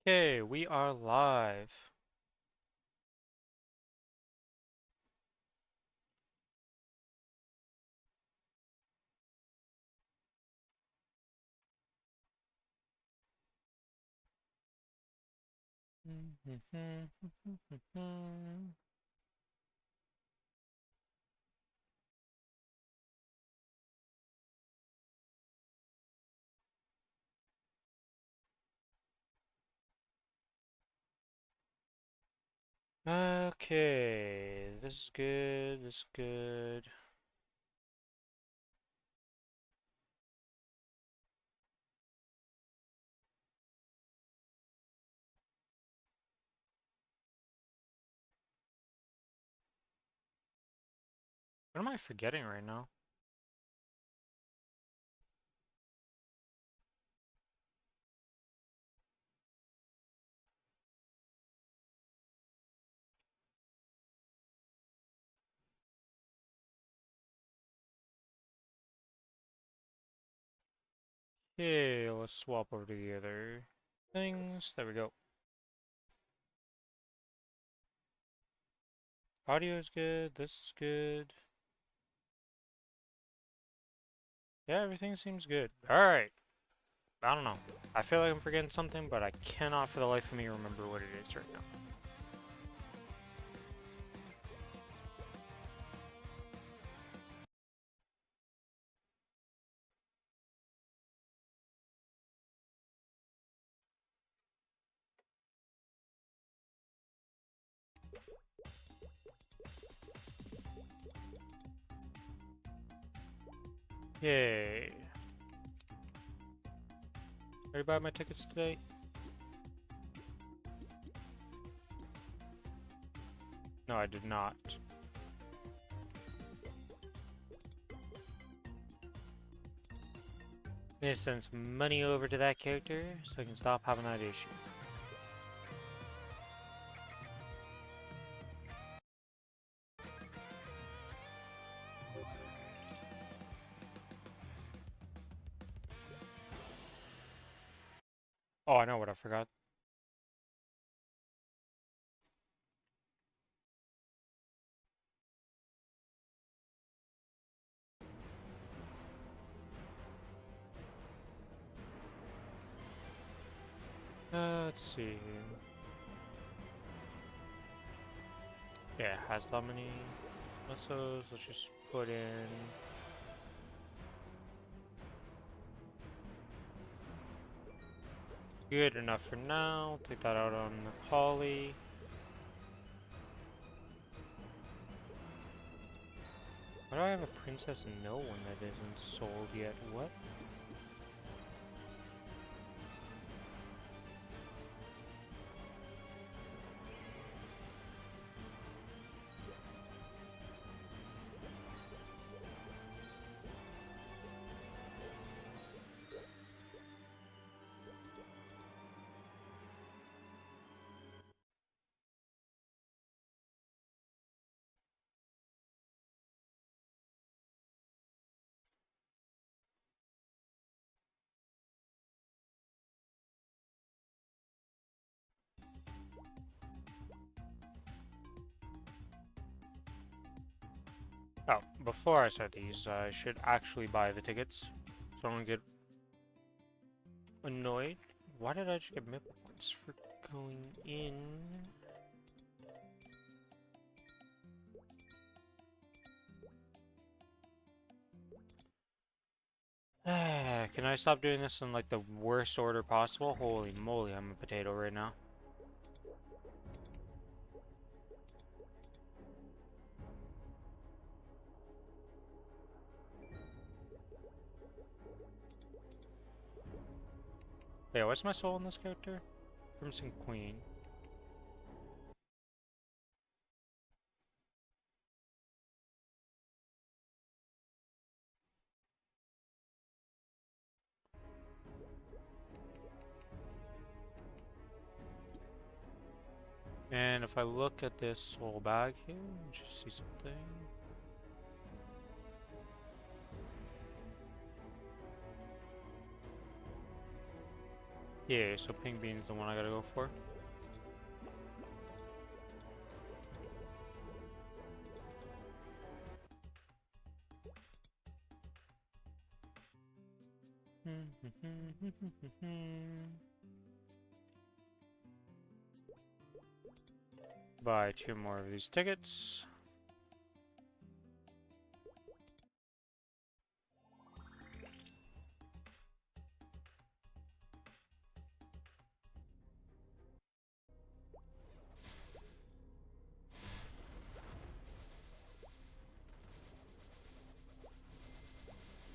Okay, we are live. Okay, this is good, this is good. What am I forgetting right now? Okay, let's swap over to the other things. There we go. Audio is good, this is good. Yeah, everything seems good. Alright, I don't know. I feel like I'm forgetting something, but I cannot for the life of me remember what it is right now. Yay. Did I buy my tickets today? No, I did not. Need to send some money over to that character so I can stop having that issue. Oh, I know what I forgot. Let's see. Yeah, it has that many missiles. Let's just put in. Good enough for now. Take that out on the collie. Why do I have a Princess No one that isn't sold yet? What? Oh, before I start these, I should actually buy the tickets. So I don't get annoyed. Why did I just get MIP points for going in? Can I stop doing this in like the worst order possible? Holy moly, I'm a potato right now. Wait, what's my soul in this character? Crimson Queen. And if I look at this soul bag here, just see something. Yeah, so pink bean's the one I gotta go for. Buy 2 more of these tickets.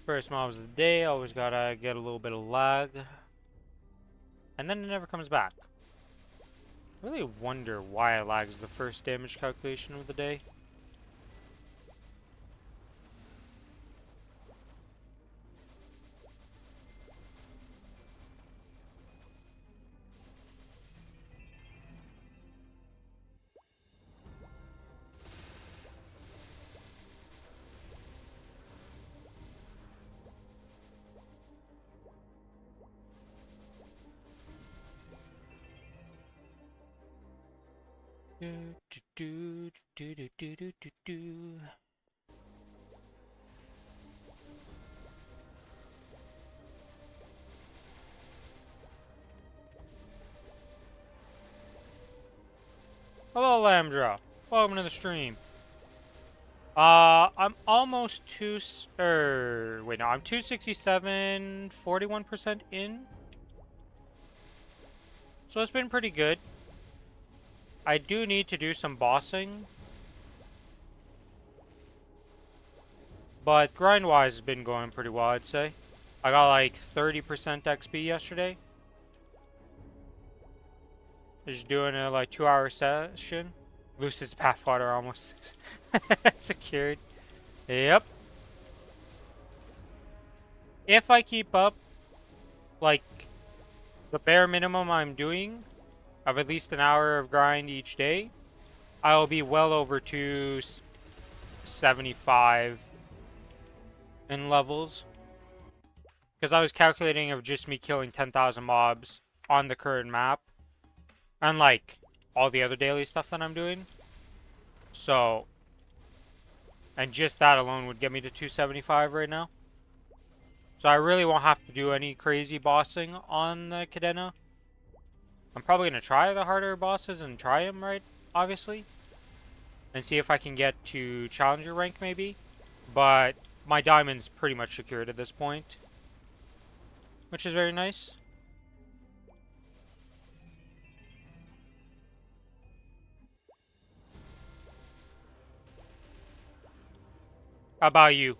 First mobs of the day, always gotta get a little bit of lag. And then it never comes back. I really wonder why it lags the first damage calculation of the day. Hello, Lambdra. Welcome to the stream. I'm almost wait, no, I'm 267, 41% in. So it's been pretty good. I do need to do some bossing. But grind-wise has been going pretty well, I'd say. I got like 30% XP yesterday. Just doing a like 2-hour session. Lucid's Pathwater almost secured. Yep. If I keep up, like, the bare minimum I'm doing, of at least an hour of grind each day, I will be well over 275 in levels. Because I was calculating of just me killing 10,000 mobs on the current map. Unlike all the other daily stuff that I'm doing. So, and just that alone would get me to 275 right now. So I really won't have to do any crazy bossing on the cadena. I'm probably going to try the harder bosses and try them, right? Obviously. And see if I can get to challenger rank maybe. But my diamond's pretty much secured at this point. Which is very nice. How about you?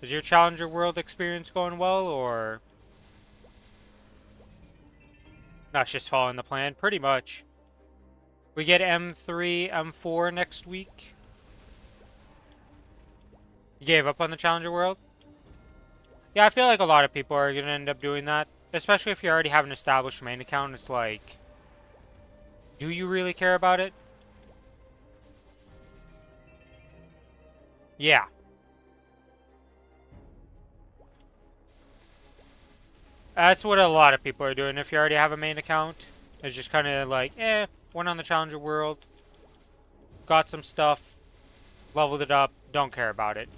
Is your Challenger World experience going well, or that's just following the plan? Pretty much. We get M3, M4 next week. You gave up on the Challenger World? Yeah, I feel like a lot of people are going to end up doing that. Especially if you already have an established main account. It's like, do you really care about it? Yeah. That's what a lot of people are doing. If you already have a main account, it's just kind of like, went on the Challenger World, got some stuff, leveled it up, don't care about it.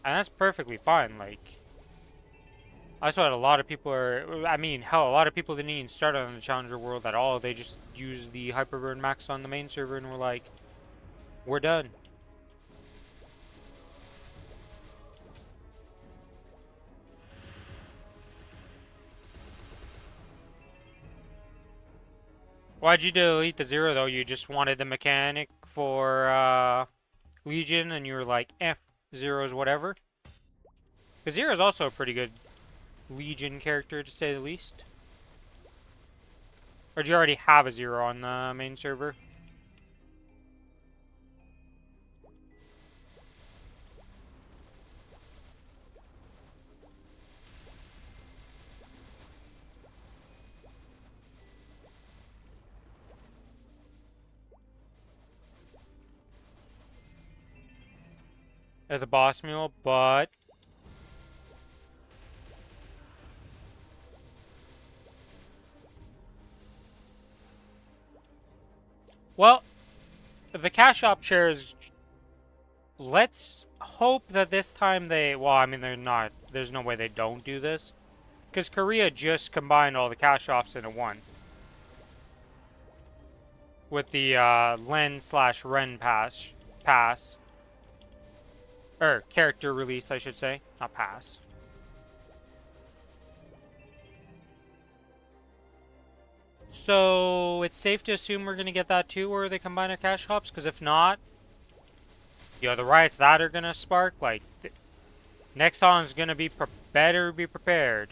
And that's perfectly fine, like, that's what a lot of people are, I mean, hell, a lot of people didn't even start on the Challenger World at all. They just used the Hyperburn Max on the main server and were like, we're done. Why'd you delete the Zero, though? You just wanted the mechanic for, Legion, and you were like, Zero's whatever? Because Zero's also a pretty good Legion character, to say the least. Or do you already have a Zero on the main server? As a boss mule, but Well, the cash shop shares. Let's hope that this time they. Well, I mean, they're not. There's no way they don't do this. Because Korea just combined all the cash shops into one. With the Len/Ren pass. Or character release, I should say. Not pass. So, it's safe to assume we're going to get that too, where they combine our cash shops? Because if not, the riots that are going to spark, like, next on is going to be, better be prepared.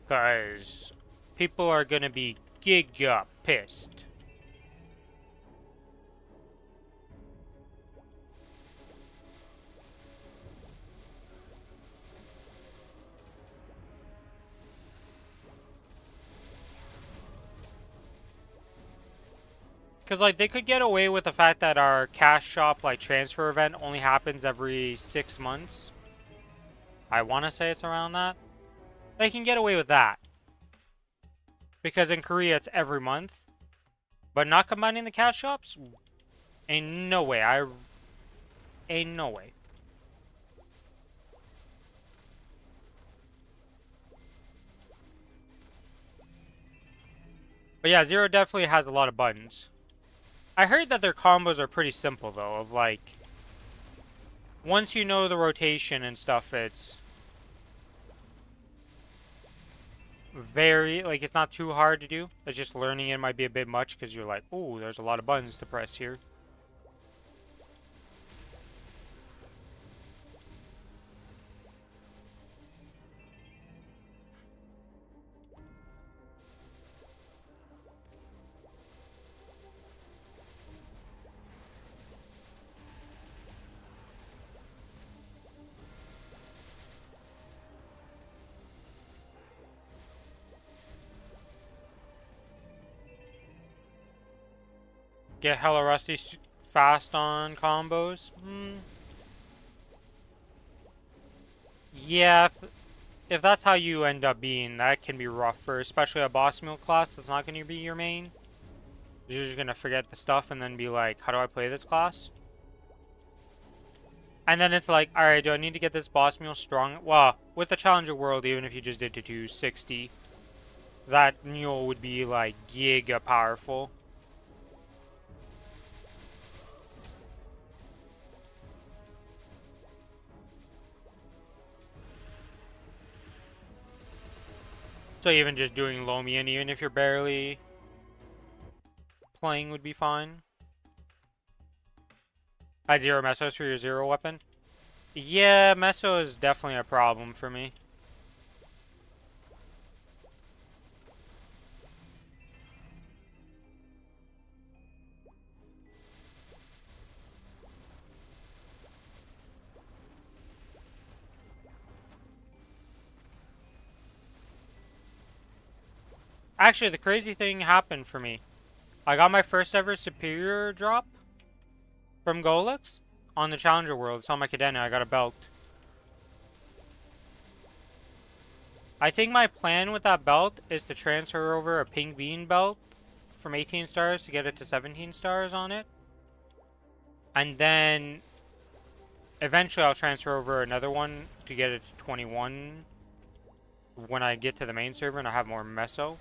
Because people are going to be giga pissed. Because, like, they could get away with the fact that our cash shop, like, transfer event only happens every 6 months. I want to say it's around that. They can get away with that. Because in Korea, it's every month. But not combining the cash shops? Ain't no way. Ain't no way. But yeah, Zero definitely has a lot of buttons. I heard that their combos are pretty simple, though, of like... Once you know the rotation and stuff, it's... very, like, it's not too hard to do. It's just learning it might be a bit much, because you're like, ooh, there's a lot of buttons to press here. Get hella rusty fast on combos? Yeah, if that's how you end up being, that can be rough for especially a boss meal class that's not going to be your main. You're just going to forget the stuff and then be like, how do I play this class? And then it's like, alright, do I need to get this boss meal strong? Well, with the Challenger World, even if you just did to 260, that mule would be like giga powerful. So even just doing Lomi, and even if you're barely playing, would be fine. I zero mesos for your zero weapon. Yeah, meso is definitely a problem for me. Actually, the crazy thing happened for me. I got my first ever superior drop from Golux on the Challenger World. It's on my cadena. I got a belt. I think my plan with that belt is to transfer over a pink bean belt from 18 stars to get it to 17 stars on it. And then eventually I'll transfer over another one to get it to 21 when I get to the main server and I have more meso.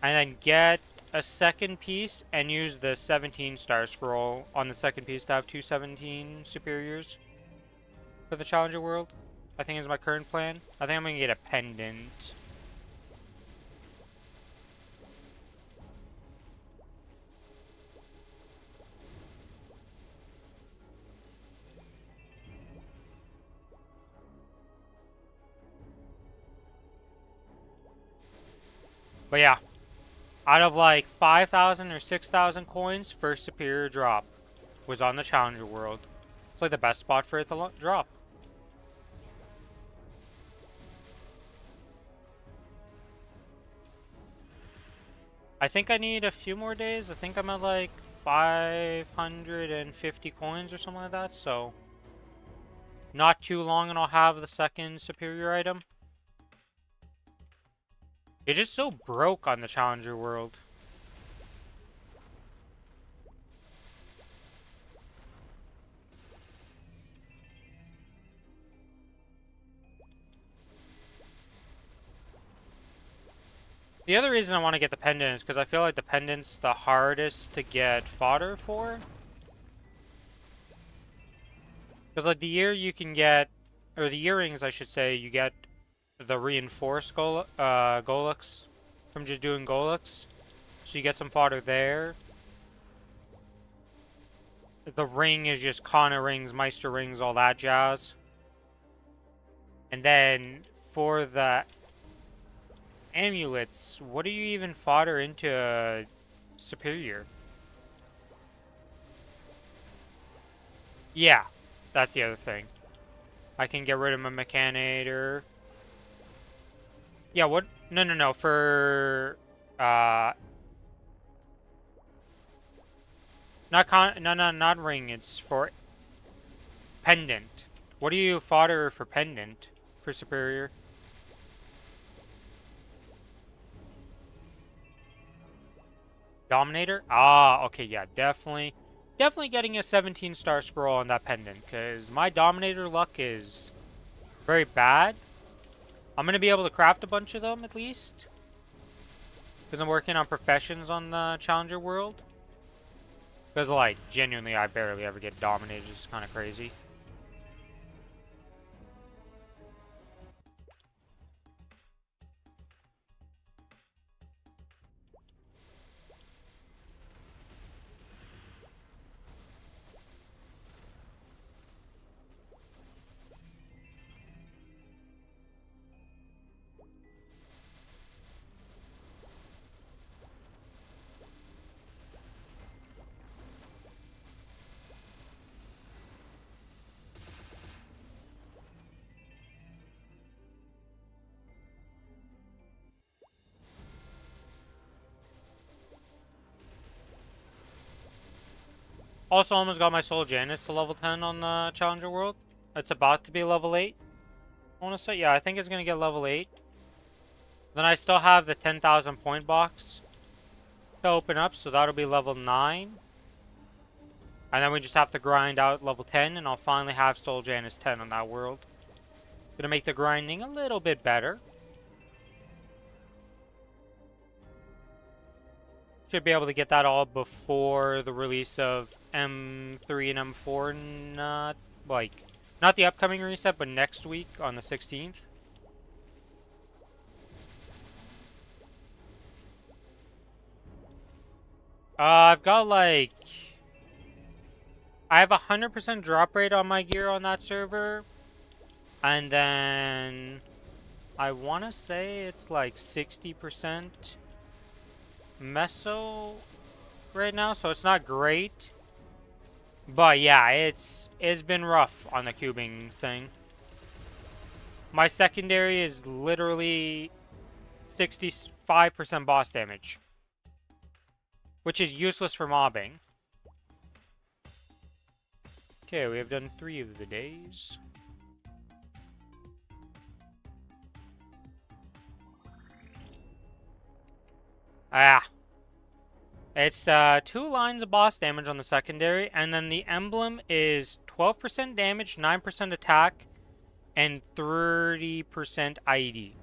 And then get a second piece and use the 17 star scroll on the second piece to have 2 17 superiors for the Challenger World. I think is my current plan. I think I'm gonna get a pendant. But yeah, out of like 5,000 or 6,000 coins, first superior drop was on the Challenger World. It's like the best spot for it to drop. I think I need a few more days. I think I'm at like 550 coins or something like that, so not too long and I'll have the second superior item. It's just so broke on the Challenger World. The other reason I want to get the pendant is because I feel like the pendant's the hardest to get fodder for. Because like the ear you can get, or the earrings I should say, you get the reinforced Golux from just doing Golux. So you get some fodder there. The ring is just Kana rings, Meister rings, all that jazz. And then for the amulets, what do you even fodder into Superior? Yeah, that's the other thing. I can get rid of my Mechanator. Yeah, what? No. For, not ring. It's for pendant. What do you fodder for pendant for Superior? Dominator? Ah, okay, yeah, definitely. Definitely getting a 17-star scroll on that pendant, because my Dominator luck is very bad. I'm going to be able to craft a bunch of them, at least. Because I'm working on professions on the Challenger world. Because, like, genuinely, I barely ever get Dominated. It's kind of crazy. Also, almost got my Soul Janus to level 10 on the Challenger world. It's about to be level 8. I want to say, yeah, I think it's going to get level 8. Then I still have the 10,000 point box to open up, so that'll be level 9. And then we just have to grind out level 10, and I'll finally have Soul Janus 10 on that world. Gonna make the grinding a little bit better. Should be able to get that all before the release of M3 and M4, not the upcoming reset, but next week on the 16th. I've got like... I have 100% drop rate on my gear on that server. And then... I want to say it's like 60% meso right now, so it's not great. But yeah, it's been rough on the cubing thing. My secondary is literally 65% boss damage, which is useless for mobbing. Okay, we have done 3 of the days. Ah. It's 2 lines of boss damage on the secondary, and then the emblem is 12% damage, 9% attack, and 30% ID.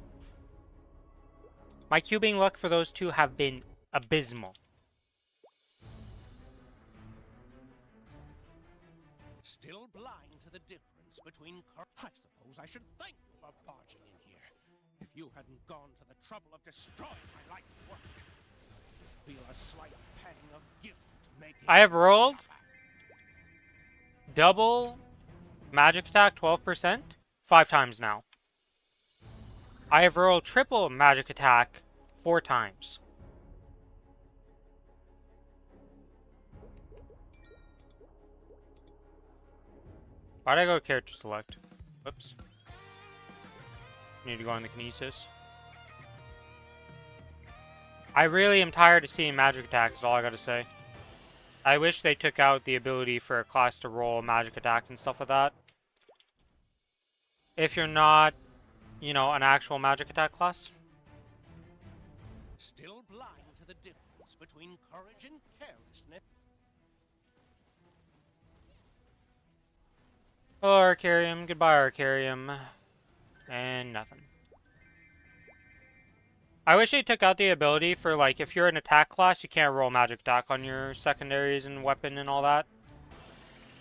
My cubing luck for those 2 have been abysmal. Still blind to the difference between... I suppose I should thank you for barging in here. If you hadn't gone to the trouble of destroying my life's work, I feel a slight pang of guilt at making... I have rolled double magic attack 12% 5 times now. I have rolled triple magic attack 4 times. Why'd I go to character select? Whoops. Need to go on the Kinesis. I really am tired of seeing magic attack, is all I gotta say. I wish they took out the ability for a class to roll magic attack and stuff like that. If you're not, you know, an actual magic attack class. Still blind to the difference between courage and carelessness. Hello, Arcarium. Goodbye, Arcarium. And nothing. I wish they took out the ability for, like, if you're an attack class, you can't roll magic attack on your secondaries and weapon and all that.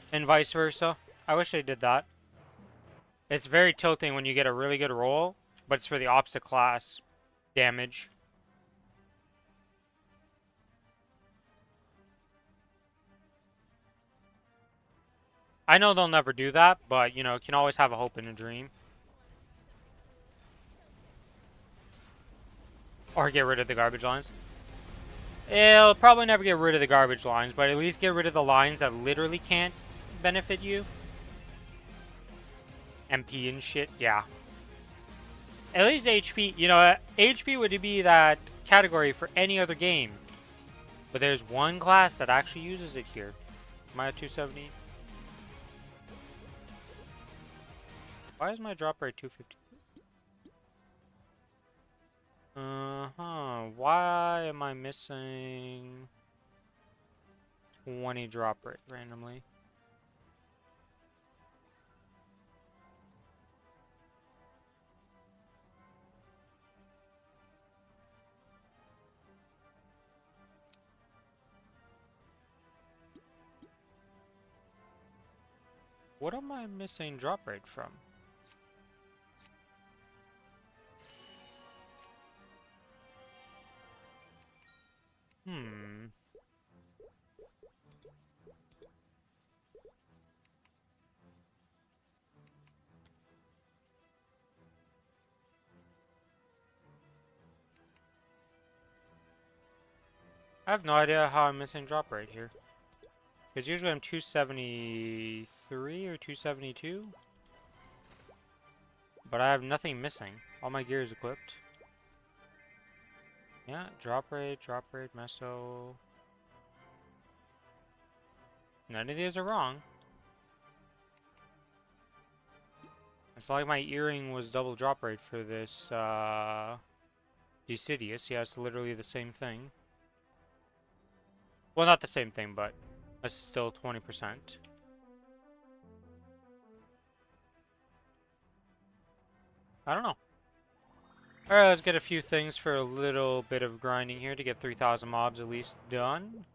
And vice versa. I wish they did that. It's very tilting when you get a really good roll, but it's for the opposite class damage. I know they'll never do that, but, you know, you can always have a hope and a dream. Or get rid of the garbage lines. It'll probably never get rid of the garbage lines, but at least get rid of the lines that literally can't benefit you. MP and shit, yeah. At least HP, you know, HP would be that category for any other game. But there's one class that actually uses it here. Am I at 270? Why is my drop rate 250? Why am I missing 20 drop rate randomly? What am I missing drop rate from? I have no idea how I'm missing drop rate here. Because usually I'm 273 or 272. But I have nothing missing. All my gear is equipped. Yeah, drop rate, meso. None of these are wrong. It's like my earring was double drop rate for this, Decidius. Yeah, it's literally the same thing. Well, not the same thing, but it's still 20%. I don't know. Alright, let's get a few things for a little bit of grinding here to get 3,000 mobs at least done.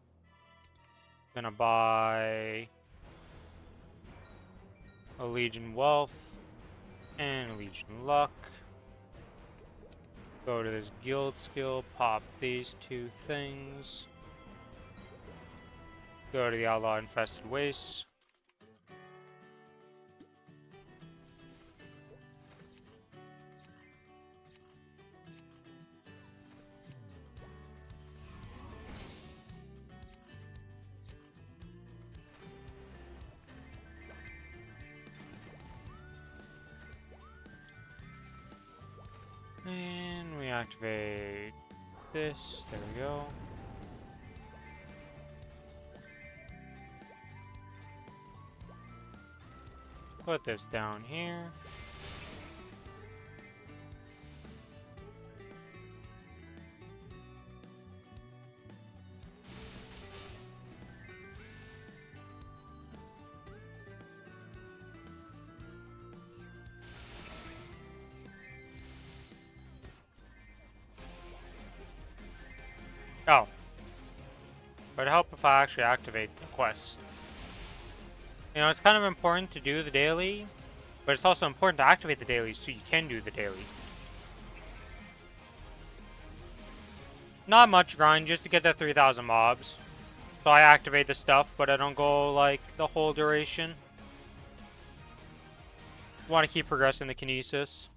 Gonna buy a Legion Wealth and a Legion Luck. Go to this guild skill, pop these two things. Go to the Outlaw Infested Wastes. And we activate this. There we go. Put this down here. Oh. But it'd help if I actually activate the quest. You know, it's kind of important to do the daily, but it's also important to activate the daily so you can do the daily. Not much grind, just to get that 3,000 mobs. So I activate the stuff, but I don't go, like, the whole duration. Want to keep progressing the Kinesis.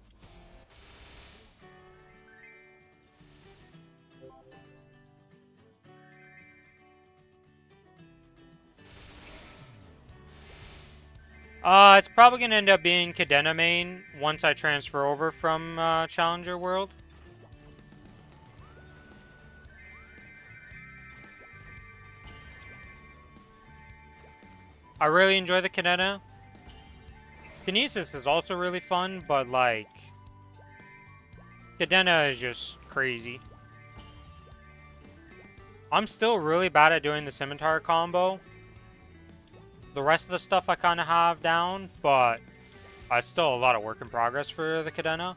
It's probably going to end up being Cadena main once I transfer over from Challenger World. I really enjoy the Cadena. Kinesis is also really fun, but like, Cadena is just crazy. I'm still really bad at doing the Scimitar combo. The rest of the stuff I kind of have down, but it's still a lot of work in progress for the Cadena.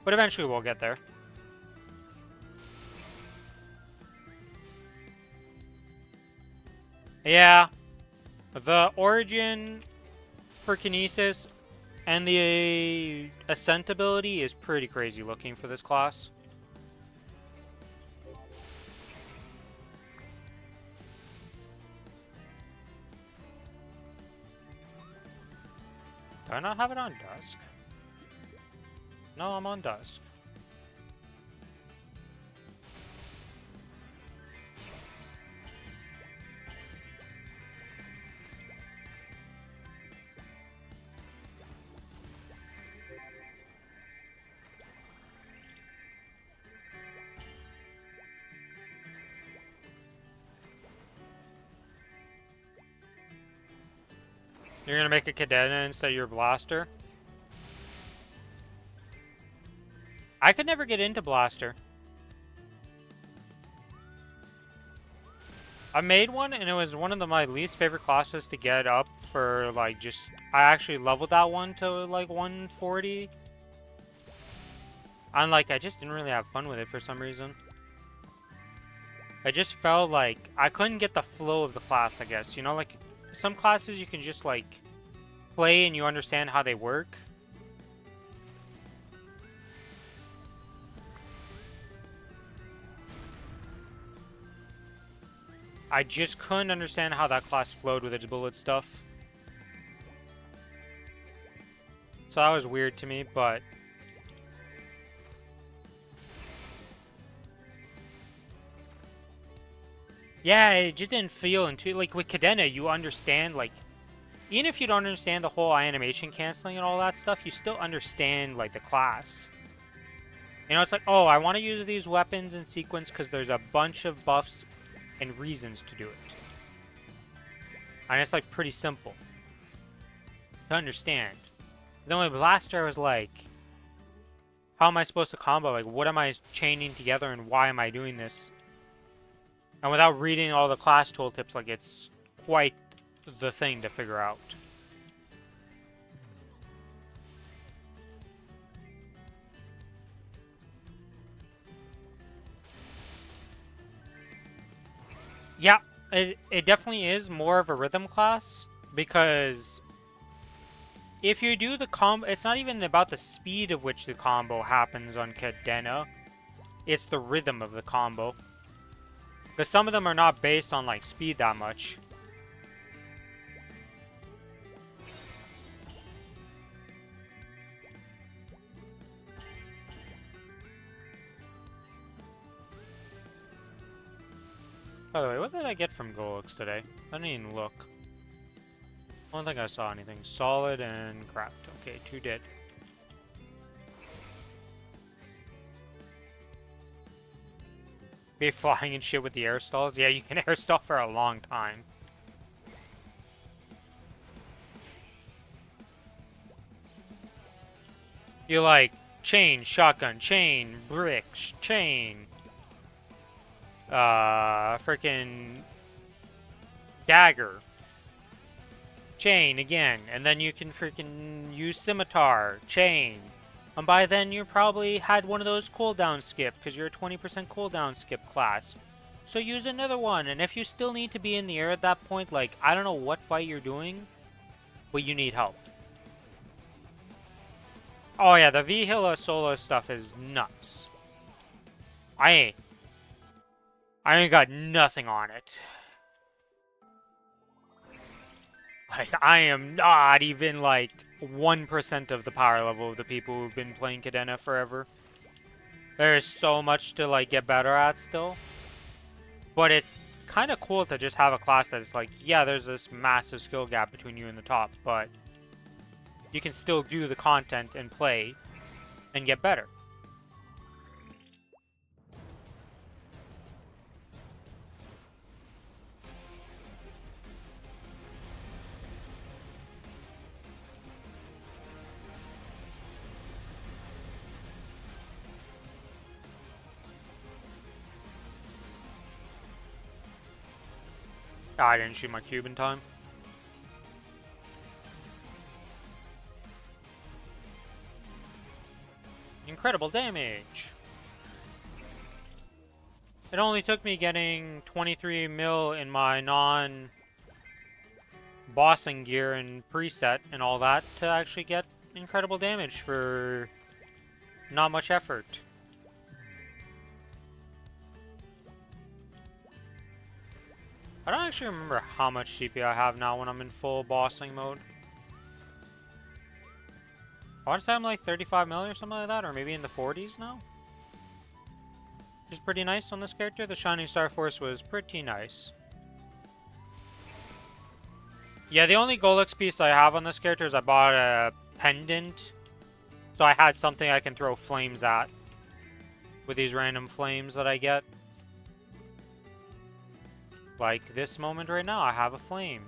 But eventually we'll get there. Yeah, the origin for Kinesis and the Ascent ability is pretty crazy looking for this class. Do I not have it on Dusk? No, I'm on Dusk. You're gonna make a cadena instead of your blaster? I could never get into blaster. I made one, and it was one of my least favorite classes to get up for, like, just... I actually leveled that one to, like, 140. And, like, I just didn't really have fun with it for some reason. I just felt like I couldn't get the flow of the class, I guess. You know, like, some classes you can just, like, play and you understand how they work. I just couldn't understand how that class flowed with its bullet stuff. So that was weird to me, but... yeah, it just didn't feel into... like, with Cadena, you understand, like... even if you don't understand the whole animation canceling and all that stuff, you still understand, like, the class. You know, it's like, oh, I want to use these weapons in sequence because there's a bunch of buffs and reasons to do it. And it's, like, pretty simple to understand. Then with Blaster, I was like, how am I supposed to combo? Like, what am I chaining together and why am I doing this? And without reading all the class tooltips, like, it's quite the thing to figure out. Yeah, it definitely is more of a rhythm class, because if you do the combo, it's not even about the speed of which the combo happens on Cadena, it's the rhythm of the combo. Because some of them are not based on, like, speed that much. By the way, what did I get from Golux today? I didn't even look. I don't think I saw anything. Solid and cracked. Okay, 2 dead. Be flying and shit with the air stalls? Yeah, you can air stall for a long time. You like chain, shotgun, chain, brick, chain. Freaking dagger. Chain again, and then you can freaking use scimitar, chain. And by then you probably had one of those cooldown skip, because you're a 20% cooldown skip class. So use another one, and if you still need to be in the air at that point, like, I don't know what fight you're doing, but you need help. Oh yeah, the Vihila solo stuff is nuts. I ain't got nothing on it. Like, I am not even, like, 1% of the power level of the people who've been playing Cadena forever. There's so much to, like, get better at still. But it's kind of cool to just have a class that's like, yeah, there's this massive skill gap between you and the top, but you can still do the content and play and get better. I didn't shoot my cube in time. Incredible damage! It only took me getting 23 mil in my non bossing gear and preset and all that to actually get incredible damage for not much effort. I don't actually remember how much CP I have now when I'm in full bossing mode. I want to say I'm like 35 mil or something like that, or maybe in the 40s now. Which is pretty nice on this character. The Shining Star Force was pretty nice. Yeah, the only Golux piece I have on this character is I bought a pendant. So I had something I can throw flames at. With these random flames that I get. Like this moment right now, I have a flame.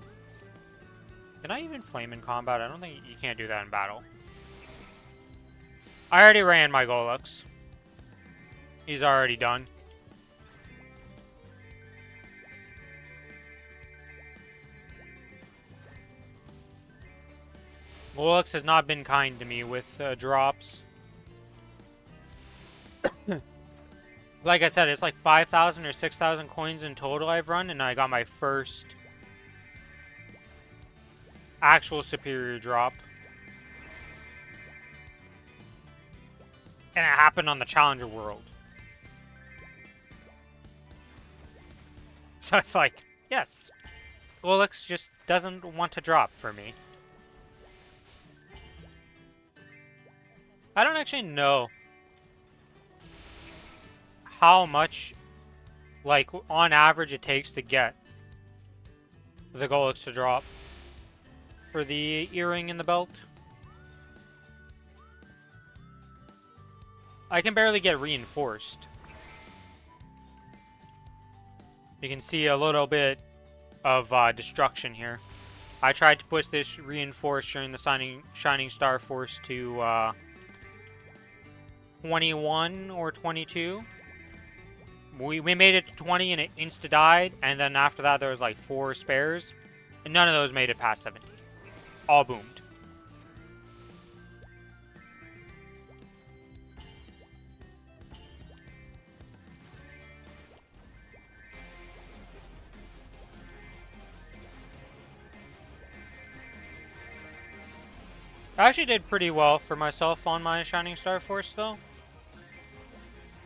Can I even flame in combat? I don't think you can't do that in battle. I already ran my Golux. He's already done. Golux has not been kind to me with drops. Like I said, it's like 5,000 or 6,000 coins in total I've run, and I got my first actual superior drop. And it happened on the Challenger World. So it's like, yes, Golux just doesn't want to drop for me. I don't actually know how much, like, on average it takes to get the Golux to drop for the earring in the belt. I can barely get reinforced. You can see a little bit of destruction here. I tried to push this reinforced during the Shining Star Force to 21 or 22. We made it to 20 and it insta-died, and then after that there was like 4 spares, and none of those made it past 70. All boomed. I actually did pretty well for myself on my Shining Star Force, though.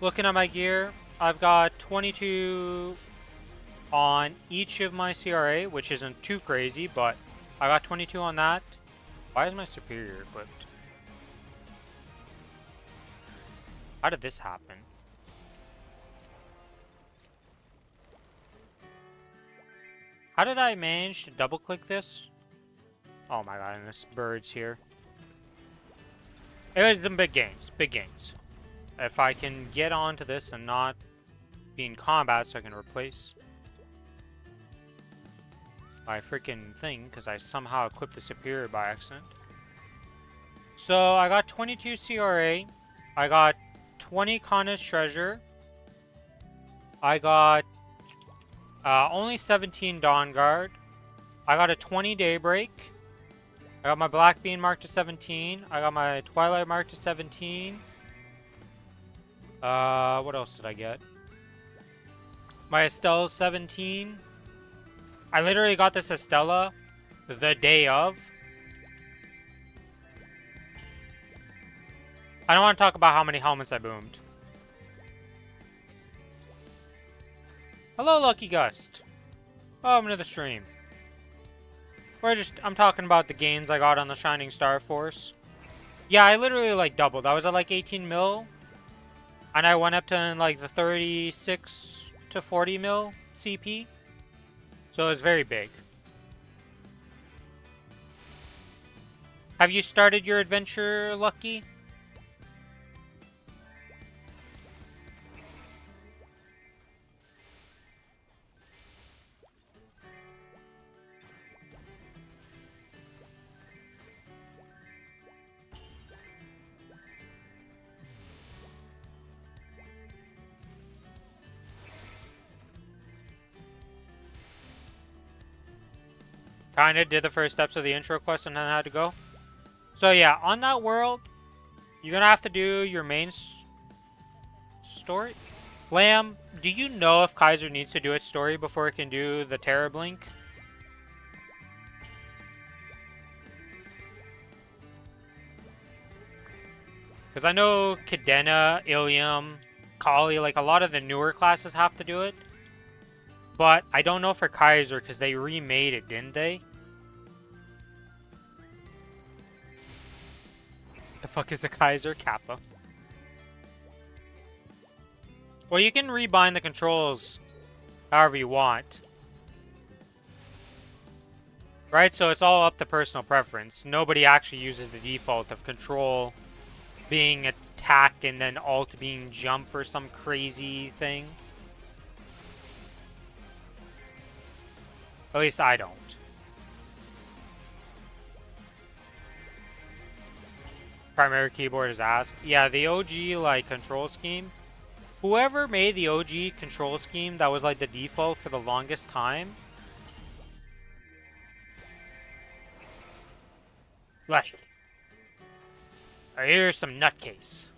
Looking at my gear, I've got 22 on each of my CRA, which isn't too crazy, but I got 22 on that. Why is my superior equipped? How did this happen? How did I manage to double-click this? Oh my god, and this bird's here. It was some big gains, big gains. If I can get onto this and not be in combat so I can replace my freaking thing, because I somehow equipped the superior by accident. So I got 22 CRA, I got 20 Kronos treasure, I got only 17 Dawn Guard, I got a 20 Daybreak, I got my Black Bean marked to 17. I got my Twilight marked to 17. What else did I get? My Estelle's 17. I literally got this Estella the day of. I don't want to talk about how many helmets I boomed. Hello, Lucky Gust. Welcome to the stream. I'm talking about the gains I got on the Shining Star Force. Yeah, I literally, like, doubled. I was at, like, 18 mil. And I went up to, like, the 36 to 40 mil CP. So it was very big. Have you started your adventure, Lucky? Kinda did the first steps of the intro quest and then had to go. So yeah, on that world, you're gonna have to do your main story. Lamb, do you know if Kaiser needs to do its story before it can do the Terra Blink? Because I know Cadena, Ilium, Kali, like a lot of the newer classes have to do it. But I don't know for Kaiser because they remade it, didn't they? The fuck is a Kaiser? Kappa. Well, you can rebind the controls however you want. Right, so it's all up to personal preference. Nobody actually uses the default of control being attack and then alt being jump or some crazy thing. At least I don't. Primary keyboard is ass. Yeah, the OG, like, control scheme. Whoever made the OG control scheme that was, like, the default for the longest time. Like, here's some nutcase.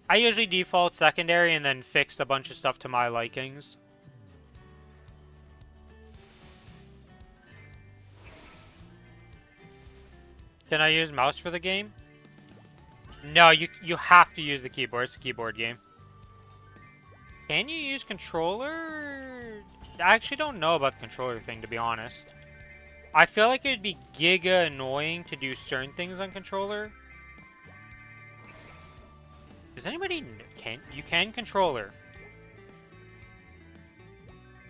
I usually default secondary and then fix a bunch of stuff to my likings. Can I use mouse for the game? No, you have to use the keyboard. It's a keyboard game. Can you use controller? I actually don't know about the controller thing, to be honest. I feel like it would be giga annoying to do certain things on controller. Does anybody... You can controller.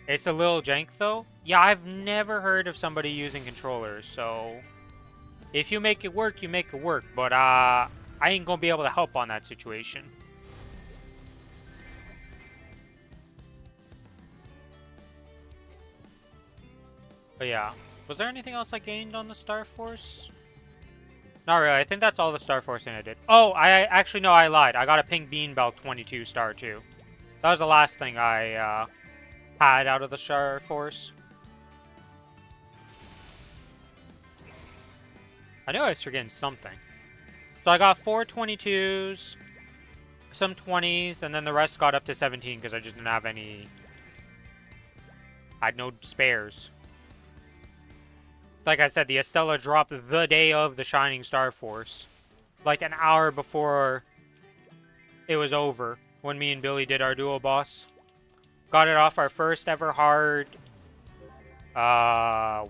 It's a little jank, though. Yeah, I've never heard of somebody using controllers, so... If you make it work, you make it work. But, I ain't gonna be able to help on that situation. But yeah. Was there anything else I gained on the Star Force? Not really. I think that's all the Star Force thing I did. Oh, I actually, no, I lied. I got a Pink Bean Belt 22 star, too. That was the last thing I, had out of the Star Force. I knew I was forgetting something. So I got 4 22s, some 20s, and then the rest got up to 17 because I just didn't have any... I had no spares. Like I said, the Estella dropped the day of the Shining Star Force. Like an hour before it was over, when me and Billy did our duo boss. Got it off our first ever hard...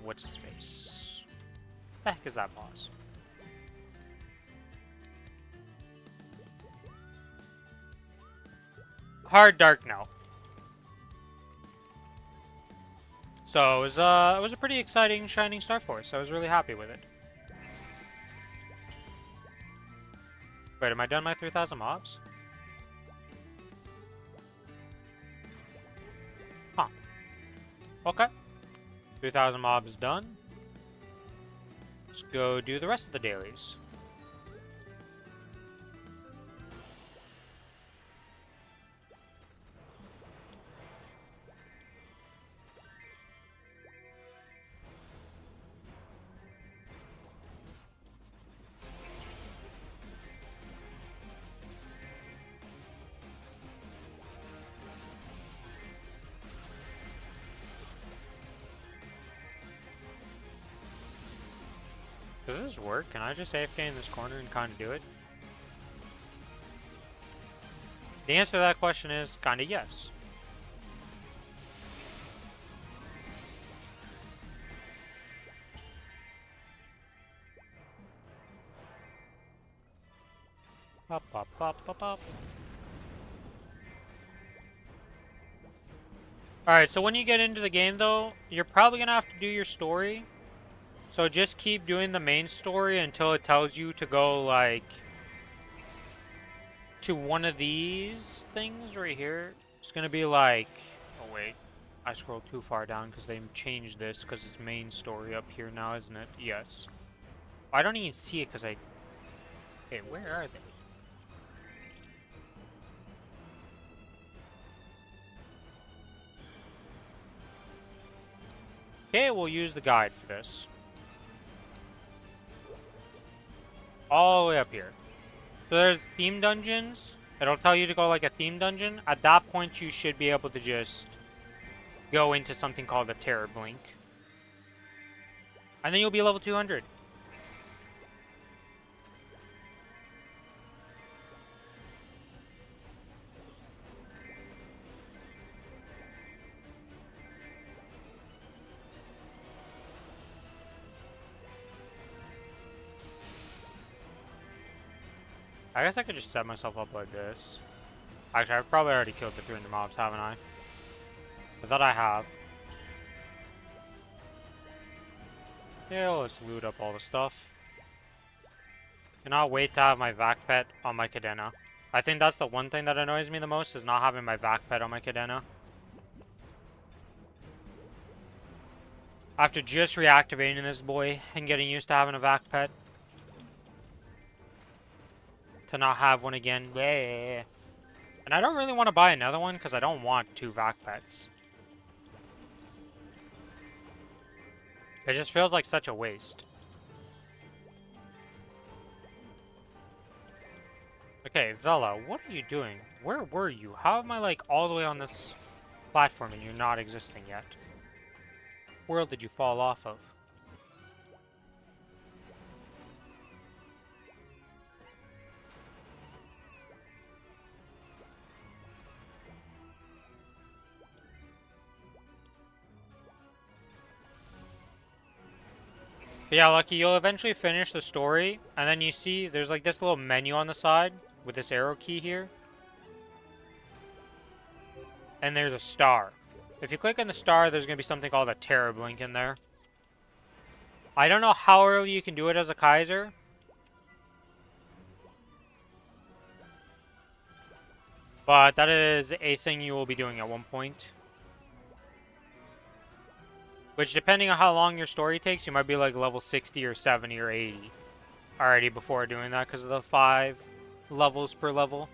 what's his face? What the heck is that boss? Hard Dark No. So it was a pretty exciting Shining Star Force. I was really happy with it. Wait, am I done my 3,000 mobs? Huh. Okay. 3,000 mobs done. Let's go do the rest of the dailies. Does this work? Can I just AFK in this corner and kind of do it? The answer to that question is kind of yes. Pop, pop, pop, pop, pop. Alright, so when you get into the game, though, you're probably going to have to do your story. So just keep doing the main story until it tells you to go, like, to one of these things right here. It's going to be like... Oh, wait. I scrolled too far down because they changed this because it's main story up here now, isn't it? Yes. I don't even see it because I... Okay, where are they? Okay, we'll use the guide for this. All the way up here. So there's theme dungeons. It'll tell you to go like a theme dungeon. At that point, you should be able to just go into something called a Terror Blink. And then you'll be level 200. I guess I could just set myself up like this. Actually, I've probably already killed the 300 mobs, haven't I? I thought I have. Yeah, let's loot up all the stuff. Cannot wait to have my vac pet on my cadena. I think that's the one thing that annoys me the most, is not having my vac pet on my cadena. After just reactivating this boy and getting used to having a vac pet, to not have one again. Yeah. And I don't really want to buy another one because I don't want 2 vac pets. It just feels like such a waste. Okay, Vela, what are you doing? Where were you? How am I, like, all the way on this platform and you're not existing yet? What world did you fall off of? But yeah, Lucky, you'll eventually finish the story, and then you see there's, like, this little menu on the side with this arrow key here. And there's a star. If you click on the star, there's going to be something called a Terror Blink in there. I don't know how early you can do it as a Kaiser. But that is a thing you will be doing at one point. Which, depending on how long your story takes, you might be like level 60 or 70 or 80 already before doing that because of the 5 levels per level.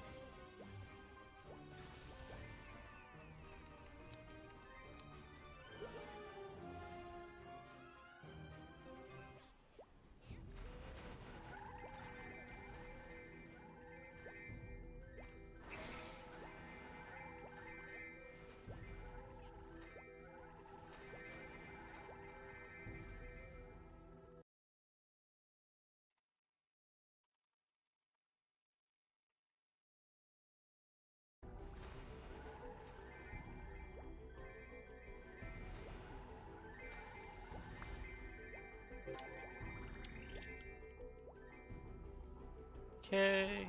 Okay.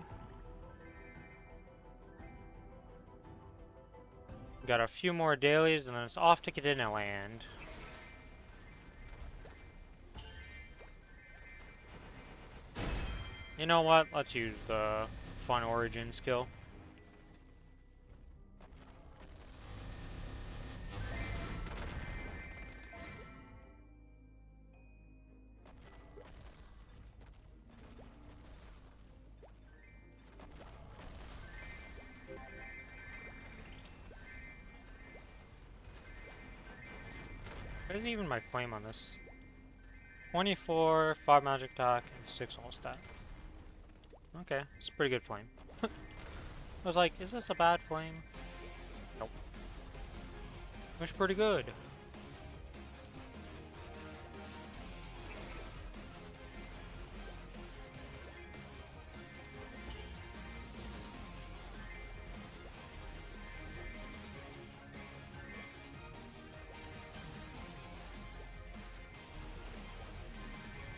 Got a few more dailies and then it's off to Cadena Land. You know what? Let's use the fun origin skill. What is even my flame on this? 24, 5 magic attack, and 6 all stat. Okay, it's a pretty good flame. I was like, is this a bad flame? Nope. It's pretty good.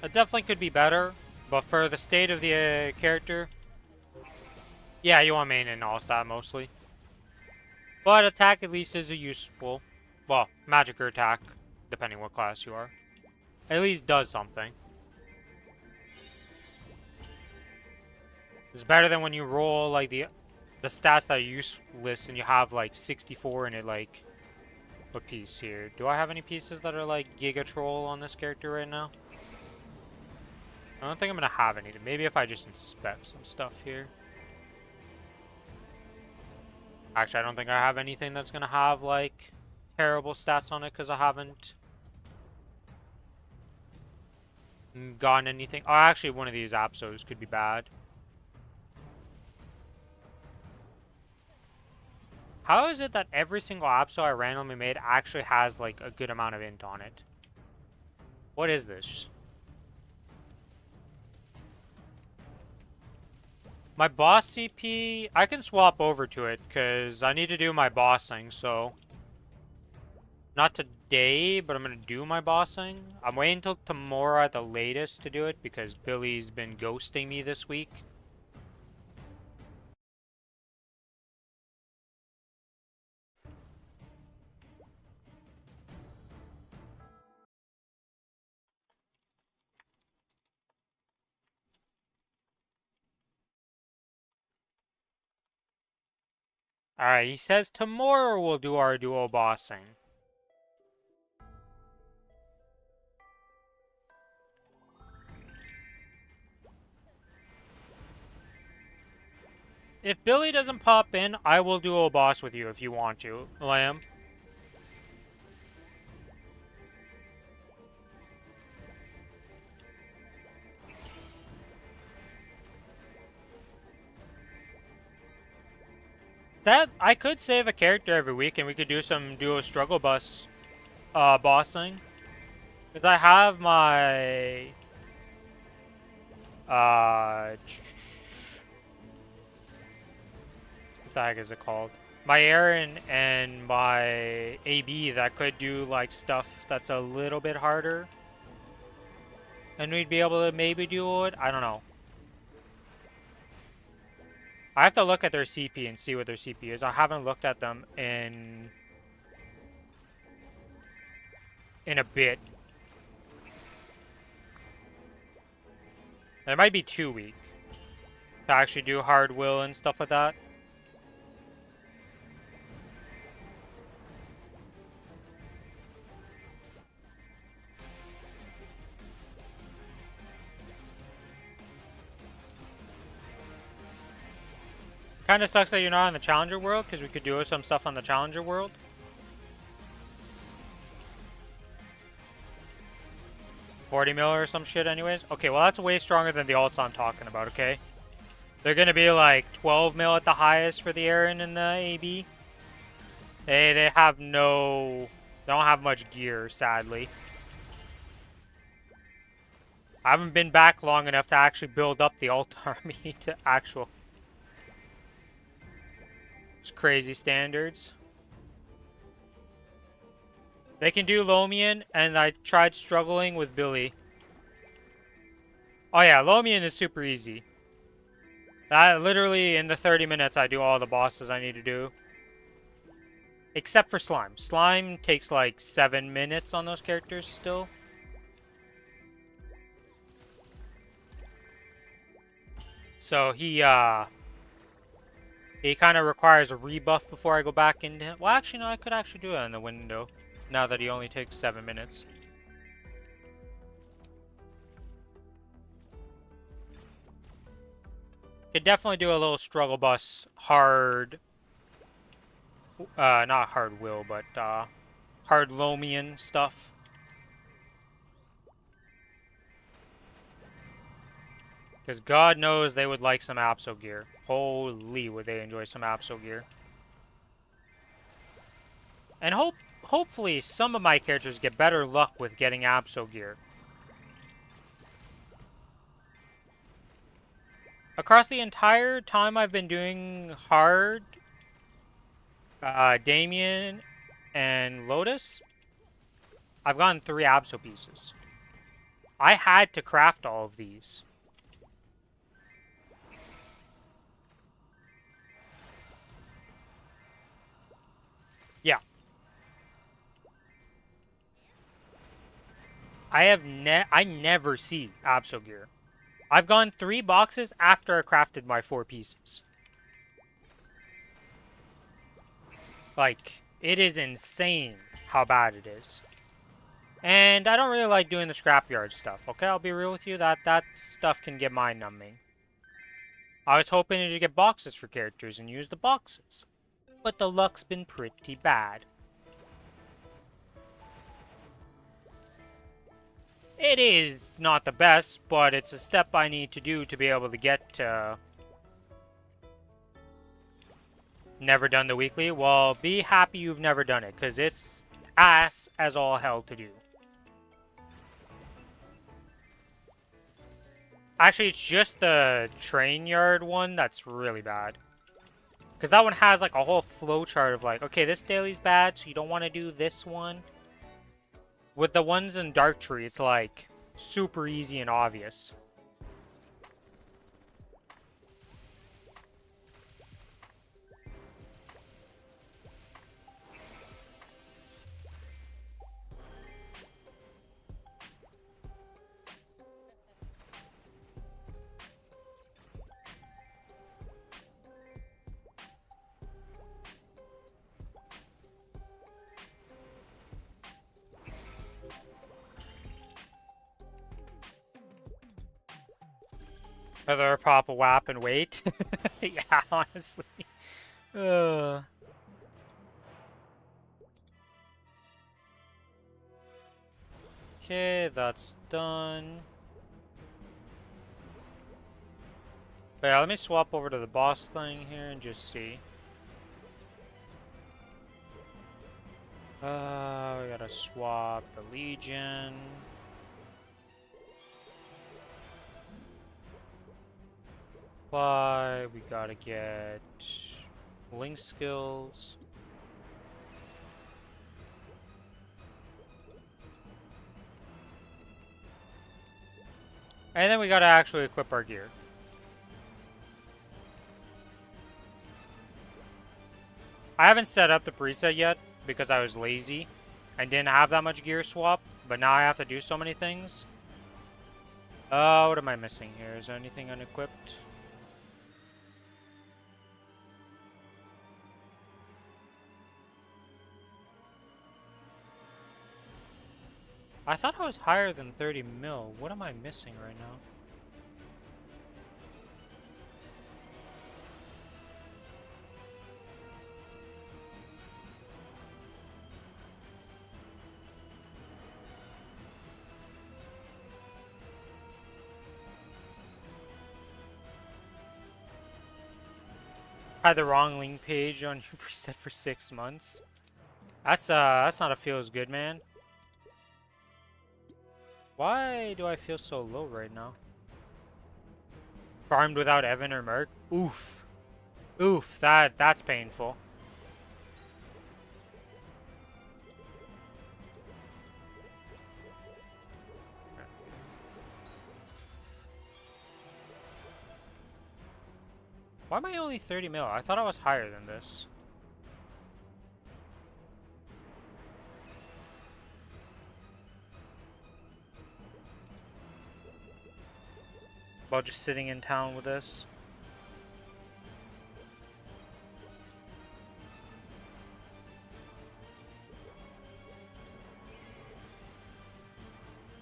It definitely could be better, but for the state of the character, yeah, you want main and all stat mostly. But attack at least is a useful, well, magic or attack, depending what class you are. At least does something. It's better than when you roll like the stats that are useless and you have like 64 in it, like, what piece here? Do I have any pieces that are like Giga Troll on this character right now? I don't think I'm gonna have anything. Maybe if I just inspect some stuff here. Actually, I don't think I have anything that's gonna have like terrible stats on it because I haven't gotten anything. Oh, actually, one of these Apsos could be bad. How is it that every single Apso I randomly made actually has like a good amount of int on it? What is this? My boss CP, I can swap over to it because I need to do my bossing, so not today, but I'm going to do my bossing. I'm waiting until tomorrow at the latest to do it because Billy's been ghosting me this week. Alright, he says tomorrow we'll do our duo bossing. If Billy doesn't pop in, I will duo boss with you if you want to, Lamb. Sad, I could save a character every week and we could do some duo struggle bus bossing. Because I have my what the heck is it called? My Aaron and my AB that could do like stuff that's a little bit harder. And we'd be able to maybe do it. I don't know. I have to look at their CP and see what their CP is. I haven't looked at them in a bit. It might be too weak to actually do hard will and stuff like that. Kind of sucks that you're not in the Challenger world, because we could do some stuff on the Challenger world. $40 mil or some shit anyways. Okay, well that's way stronger than the alts I'm talking about, okay? They're going to be like 12 mil at the highest for the Aaron and the AB. They have no... They don't have much gear, sadly. I haven't been back long enough to actually build up the alt army to actual... It's crazy standards. They can do Lomian, and I tried struggling with Billy. Oh yeah, Lomian is super easy. Literally, in the 30 minutes, I do all the bosses I need to do. Except for Slime. Slime takes like 7 minutes on those characters still. So he kind of requires a rebuff before I go back into him. Well, actually, no, I could actually do it in the window. Now that he only takes 7 minutes. Could definitely do a little struggle bus hard. Not hard will, but hard Lomian stuff. Because God knows they would like some Apso gear. Holy, would they enjoy some Apso gear. And hopefully some of my characters get better luck with getting Apso gear. Across the entire time I've been doing hard, Damien and Lotus, I've gotten 3 Apso pieces. I had to craft all of these. Yeah. I never see Apso gear. I've gone 3 boxes after I crafted my 4 pieces. Like, it is insane how bad it is. And I don't really like doing the scrapyard stuff, okay? I'll be real with you, that stuff can get mind-numbing. I was hoping to get boxes for characters and use the boxes. But the luck's been pretty bad. It is not the best, but it's a step I need to do to be able to get to... Never done the weekly? Well, be happy you've never done it, because it's ass as all hell to do. Actually, it's just the train yard one that's really bad. Because that one has like a whole flowchart of like, okay, this daily's bad, so you don't want to do this one. With the ones in Dark Tree, it's like super easy and obvious. Either pop a whap and wait. Yeah, honestly. Okay, that's done. But yeah, let me swap over to the boss thing here and just see. We gotta swap the Legion. But we gotta get Link skills. And then we gotta actually equip our gear. I haven't set up the preset yet because I was lazy and didn't have that much gear swap, but now I have to do so many things. What am I missing here? Is there anything unequipped? I thought I was higher than 30 mil. What am I missing right now? Had the wrong link page on your preset for 6 months. That's not a feels good, man. Why do I feel so low right now? Farmed without Evan or Merc? Oof. Oof, that's painful. Why am I only 30 mil? I thought I was higher than this. About just sitting in town with this.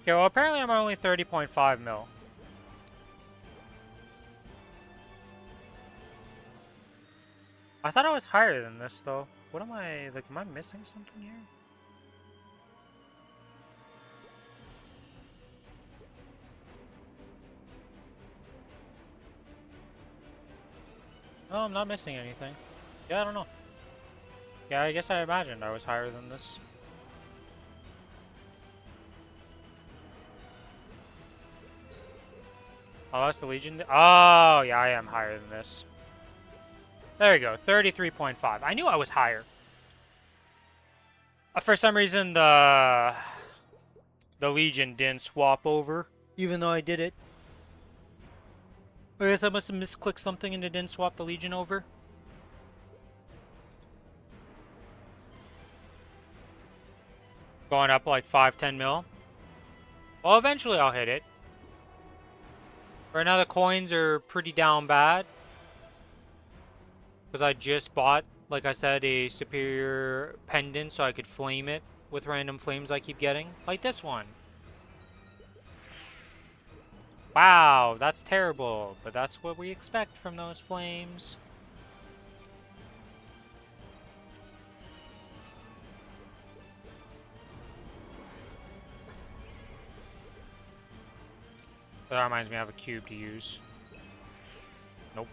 Okay, well apparently I'm only 30.5 mil. I thought I was higher than this though. What am I, like, am I missing something here? No, I'm not missing anything. Yeah, I don't know. Yeah, I guess I imagined I was higher than this. Oh, that's the Legion? Oh, yeah, I am higher than this. There we go, 33.5. I knew I was higher. For some reason, the Legion didn't swap over, even though I did it. I guess I must have misclicked something and it didn't swap the Legion over. Going up like 5-10 mil. Well, eventually I'll hit it. Right now the coins are pretty down bad. Because I just bought, like I said, a superior pendant so I could flame it with random flames I keep getting. Like this one. Wow, that's terrible. But that's what we expect from those flames. That reminds me I have a cube to use. Nope.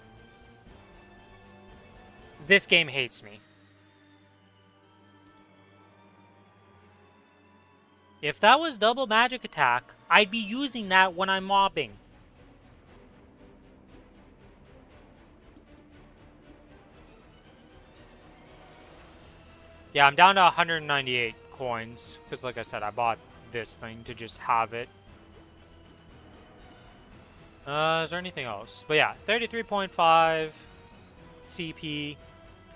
This game hates me. If that was double magic attack, I'd be using that when I'm mobbing. Yeah, I'm down to 198 coins. Because like I said, I bought this thing to just have it. Is there anything else? But yeah, 33.5 CP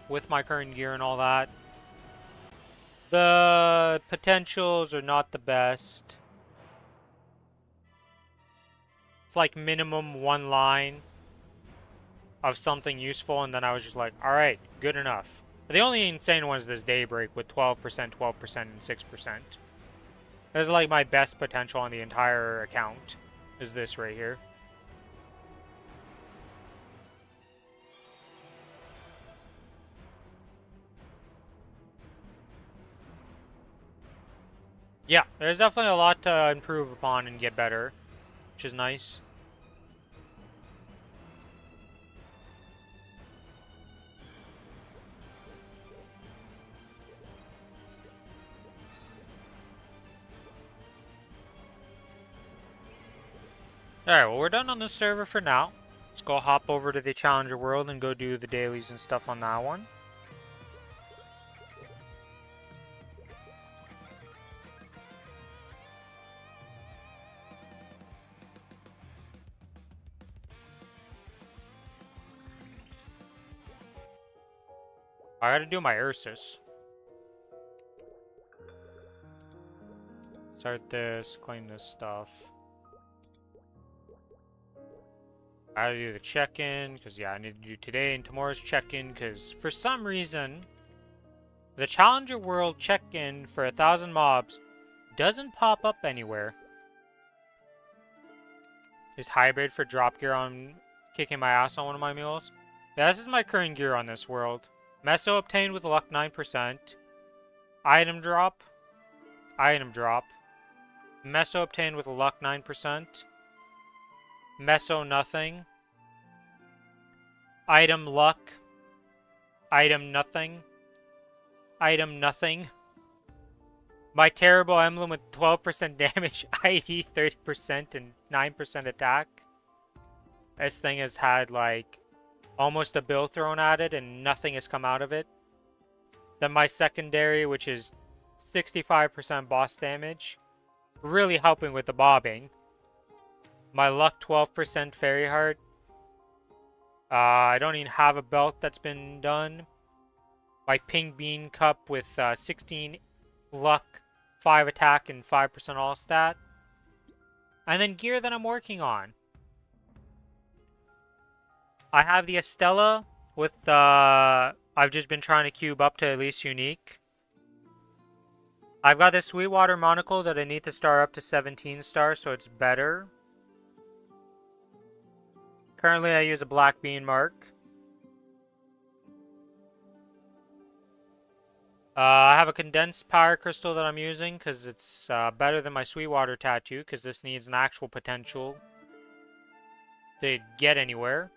with my current gear and all that. The potentials are not the best. It's like minimum one line of something useful, and then I was just like, alright, good enough. But the only insane one is this Daybreak with 12%, 12%, and 6%. This is like my best potential on the entire account, is this right here. Yeah, there's definitely a lot to improve upon and get better, which is nice. Alright, well, we're done on this server for now. Let's go hop over to the Challenger World and go do the dailies and stuff on that one. I gotta do my Ursus. Start this, claim this stuff. I gotta do the check-in, because yeah, I need to do today and tomorrow's check-in, because for some reason, the Challenger World check-in for 1,000 mobs doesn't pop up anywhere. Is hybrid for drop gear on kicking my ass on one of my mules? Yeah, this is my current gear on this world. Meso obtained with luck 9%. Item drop. Item drop. Meso obtained with luck 9%. Meso nothing. Item luck. Item nothing. Item nothing. My terrible emblem with 12% damage, ID 30% and 9% attack. This thing has had like almost a bill thrown at it and nothing has come out of it. Then my secondary, which is 65% boss damage, really helping with the bobbing. My luck 12% fairy heart. I don't even have a belt that's been done. My pink bean cup with 16 luck, 5 attack, and 5% all stat. And then gear that I'm working on. I have the Estella with I've just been trying to cube up to at least unique. I've got this Sweetwater monocle that I need to star up to 17 stars, so it's better. Currently, I use a black bean mark. I have a condensed power crystal that I'm using because it's better than my Sweetwater tattoo, because this needs an actual potential to get anywhere.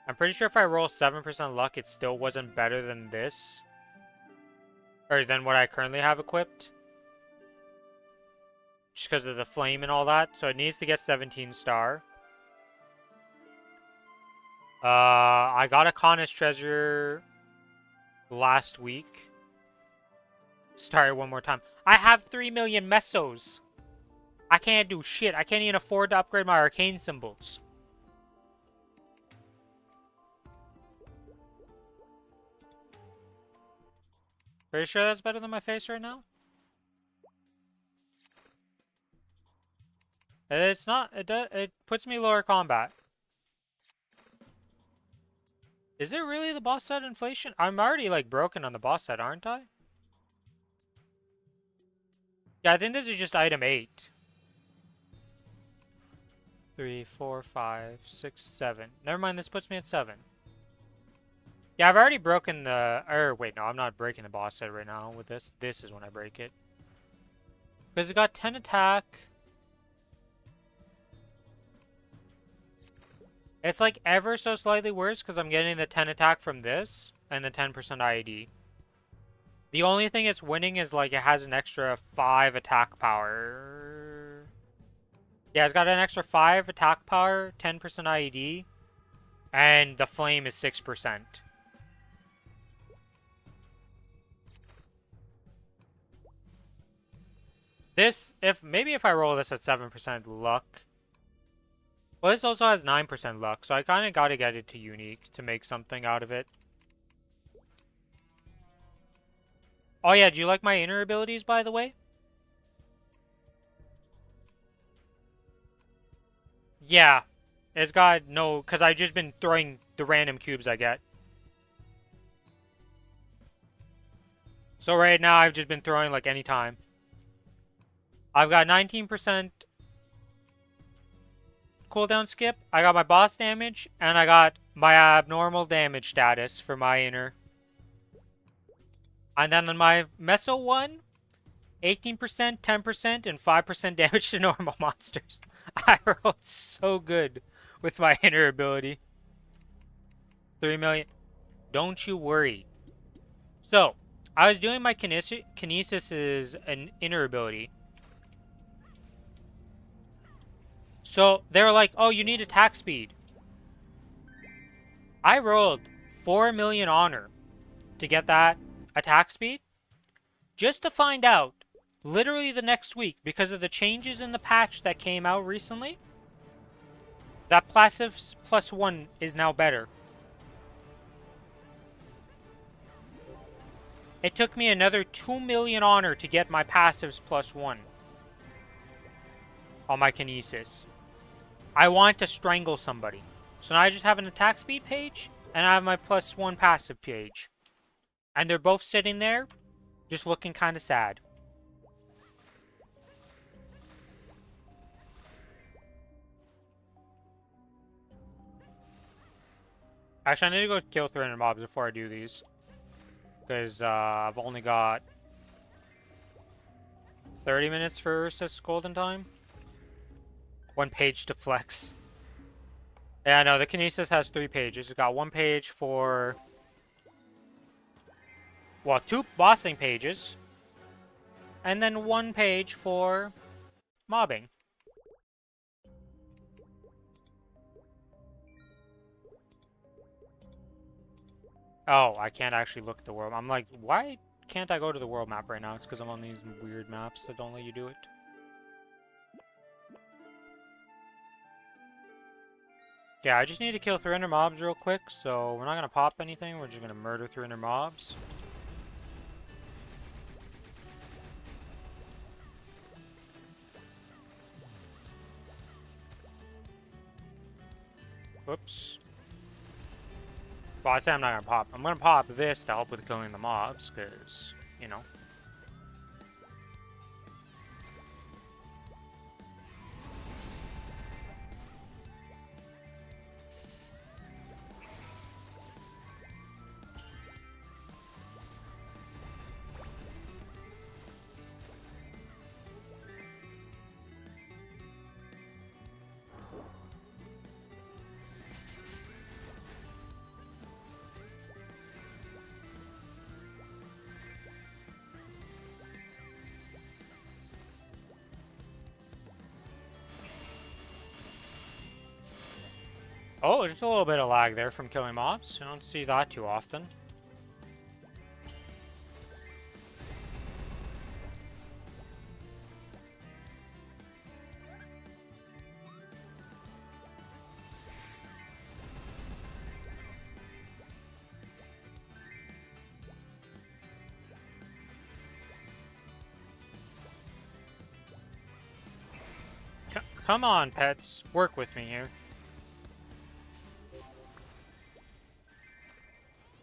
I'm pretty sure if I roll 7% luck, it still wasn't better than this. Or than what I currently have equipped. Just because of the flame and all that. So it needs to get 17 star. I got a Kronos treasure last week. Start it one more time. I have 3 million mesos. I can't do shit. I can't even afford to upgrade my arcane symbols. Pretty sure that's better than my face right now? It's not. It puts me lower combat. Is it really the boss set inflation? I'm already like broken on the boss set, aren't I? Yeah, I think this is just item 8. 3, 4, 5, 6, 7. Never mind, this puts me at 7. Yeah, I've already broken the... Or, wait, no, I'm not breaking the boss set right now with this. This is when I break it. Because it got 10 attack. It's like ever so slightly worse because I'm getting the 10 attack from this and the 10% IED. The only thing it's winning is like it has an extra 5 attack power. Yeah, it's got an extra 5 attack power, 10% IED, and the flame is 6%. This, maybe if I roll this at 7% luck. Well, this also has 9% luck, so I kind of got to get it to unique to make something out of it. Oh yeah, do you like my inner abilities, by the way? Yeah. It's got no... Because I've just been throwing the random cubes I get. So right now, I've just been throwing like any time. I've got 19% cooldown skip. I got my boss damage. And I got my abnormal damage status for my inner. And then on my Meso one, 18%, 10%, and 5% damage to normal monsters. I rolled so good with my inner ability. 3 million. Don't you worry. So, I was doing my kinesis is an inner ability. So, they're like, oh, you need attack speed. I rolled 4 million honor to get that attack speed, just to find out, literally the next week, because of the changes in the patch that came out recently, that passives +1 is now better. It took me another 2 million honor to get my passives +1 on my kinesis. I want to strangle somebody. So now I just have an attack speed page, and I have my +1 passive page. And they're both sitting there, just looking kind of sad. Actually, I need to go kill 300 mobs before I do these. Because I've only got 30 minutes for Ursus Golden Time. 1 page to flex. Yeah, no, the Kinesis has 3 pages. It's got 1 page for... well, 2 bossing pages. And then 1 page for mobbing. Oh, I can't actually look at the world. I'm like, why can't I go to the world map right now? It's because I'm on these weird maps that don't let you do it. Yeah, I just need to kill 300 mobs real quick, so we're not going to pop anything. We're just going to murder 300 mobs. Whoops. Well, I said I'm not going to pop. I'm going to pop this to help with killing the mobs, because, you know. Oh, just a little bit of lag there from killing mobs. I don't see that too often. Come on, pets. Work with me here.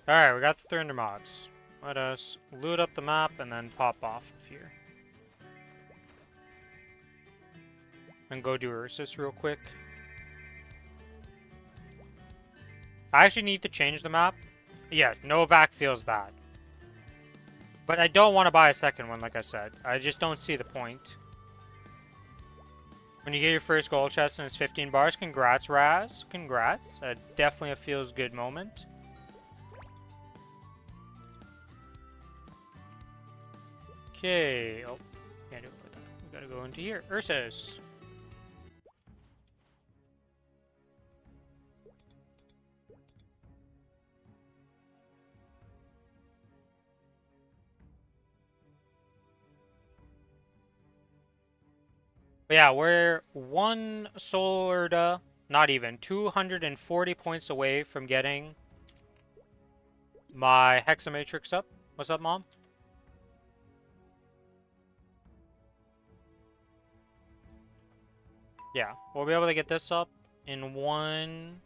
Alright, we got the 300 mobs. Let us loot up the map and then pop off of here. And go do Ursus real quick. I actually need to change the map. Yeah, Novak feels bad. But I don't want to buy a second one, like I said. I just don't see the point. When you get your first gold chest and it's 15 bars, congrats, Raz. Congrats. Definitely a feels good moment. Okay. Oh, can't do it with that. We gotta go into here. Ursus. But yeah, we're 1 Solarda, not even, 240 points away from getting my Hexamatrix up. What's up, Mom? Yeah, we'll be able to get this up in 1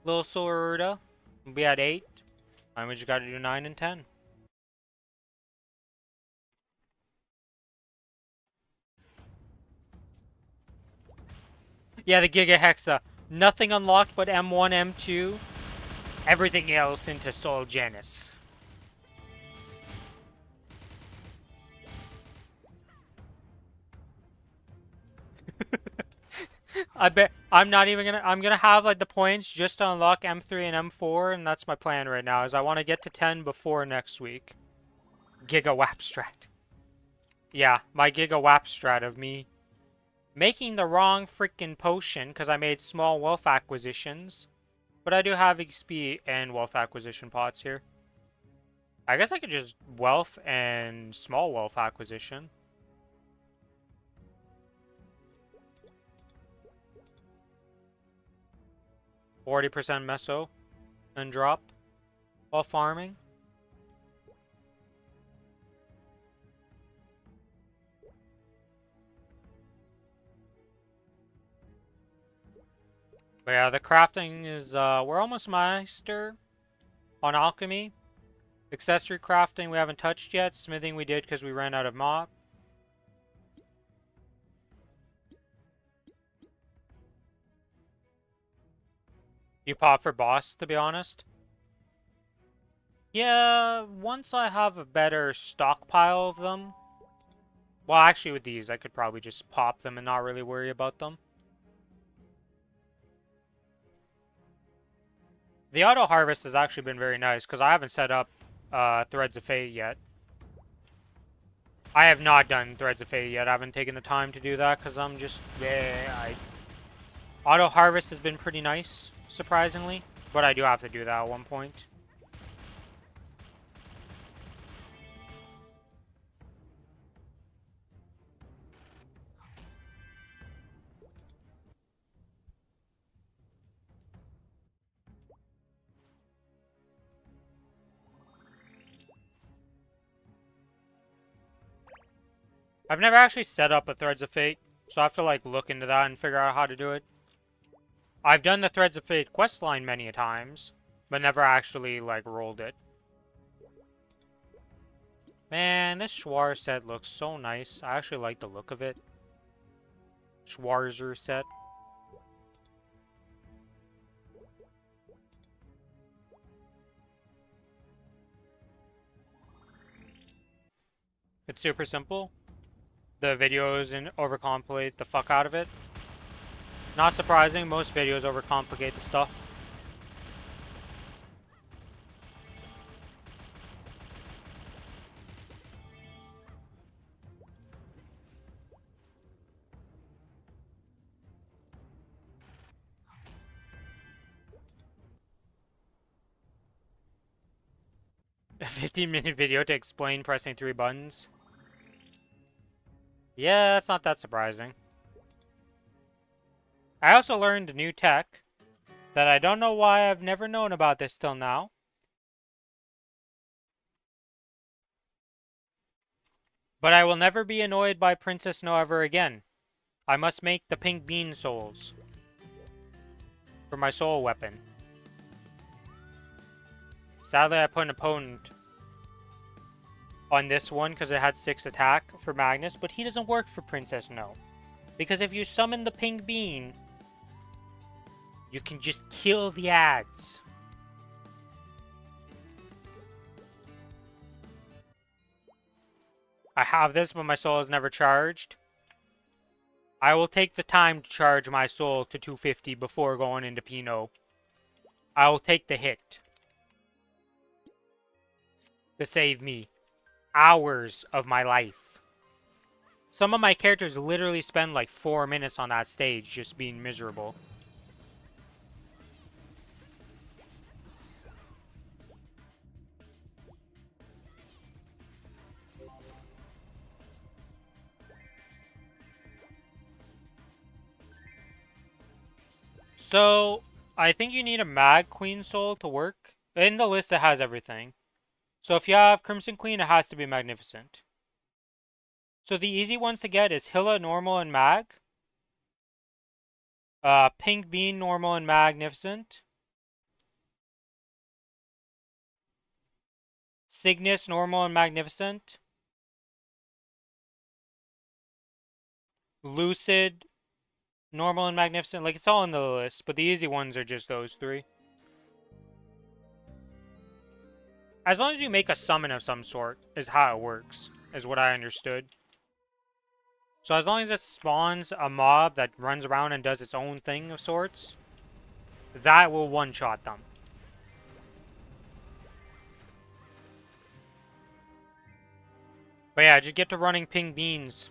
little Solarda. We'll be at 8. And we just gotta do 9 and 10. Yeah, the Giga Hexa. Nothing unlocked but M1, M2. Everything else into Soul Janus. I bet I'm not even gonna. I'm gonna have like the points just to unlock M3 and M4, and that's my plan right now. Is I want to get to 10 before next week. Giga Wap strat. Yeah, my Giga Wap strat of me making the wrong freaking potion because I made small wealth acquisitions. But I do have XP and wealth acquisition pots here. I guess I could just wealth and small wealth acquisition. %40 meso and drop while farming. But yeah, the crafting is, we're almost master on alchemy. Accessory crafting we haven't touched yet. Smithing we did because we ran out of mop. You pop for boss, to be honest. Yeah, once I have a better stockpile of them. Well, actually with these, I could probably just pop them and not really worry about them. The auto harvest has actually been very nice because I haven't set up Threads of Fate yet. I have not done Threads of Fate yet. I haven't taken the time to do that because I'm just... Auto harvest has been pretty nice, surprisingly. But I do have to do that at one point. I've never actually set up a Threads of Fate, so I have to like look into that and figure out how to do it. I've done the Threads of Fate questline many a times, but never actually like rolled it. Man, this Schwarz set looks so nice. I actually like the look of it. Schwarzer set. It's super simple. The videos and overcomplicate the fuck out of it. Not surprising, most videos overcomplicate the stuff. A 15-minute video to explain pressing 3 buttons. Yeah, that's not that surprising. I also learned a new tech that I don't know why I've never known about this till now. But I will never be annoyed by Princess Snow ever again. I must make the pink bean souls for my soul weapon. Sadly, I put an opponent on this one because it had 6 attack for Magnus, but he doesn't work for Princess Snow. Because if you summon the pink bean, you can just kill the ads. I have this, but my soul is never charged. I will take the time to charge my soul to 250 before going into Pinot. I will take the hit to save me hours of my life. Some of my characters literally spend like 4 minutes on that stage just being miserable. So, I think you need a Mag Queen Soul to work. In the list, it has everything. So if you have Crimson Queen, it has to be Magnificent. So the easy ones to get is Hilla, Normal, and Mag. Pink Bean, Normal, and Magnificent. Cygnus, Normal, and Magnificent. Lucid, Normal, and Magnificent. Like, it's all in the list, but the easy ones are just those 3. As long as you make a summon of some sort, is how it works, is what I understood. So as long as it spawns a mob that runs around and does its own thing of sorts, that will one-shot them. But yeah, just get to running ping beans.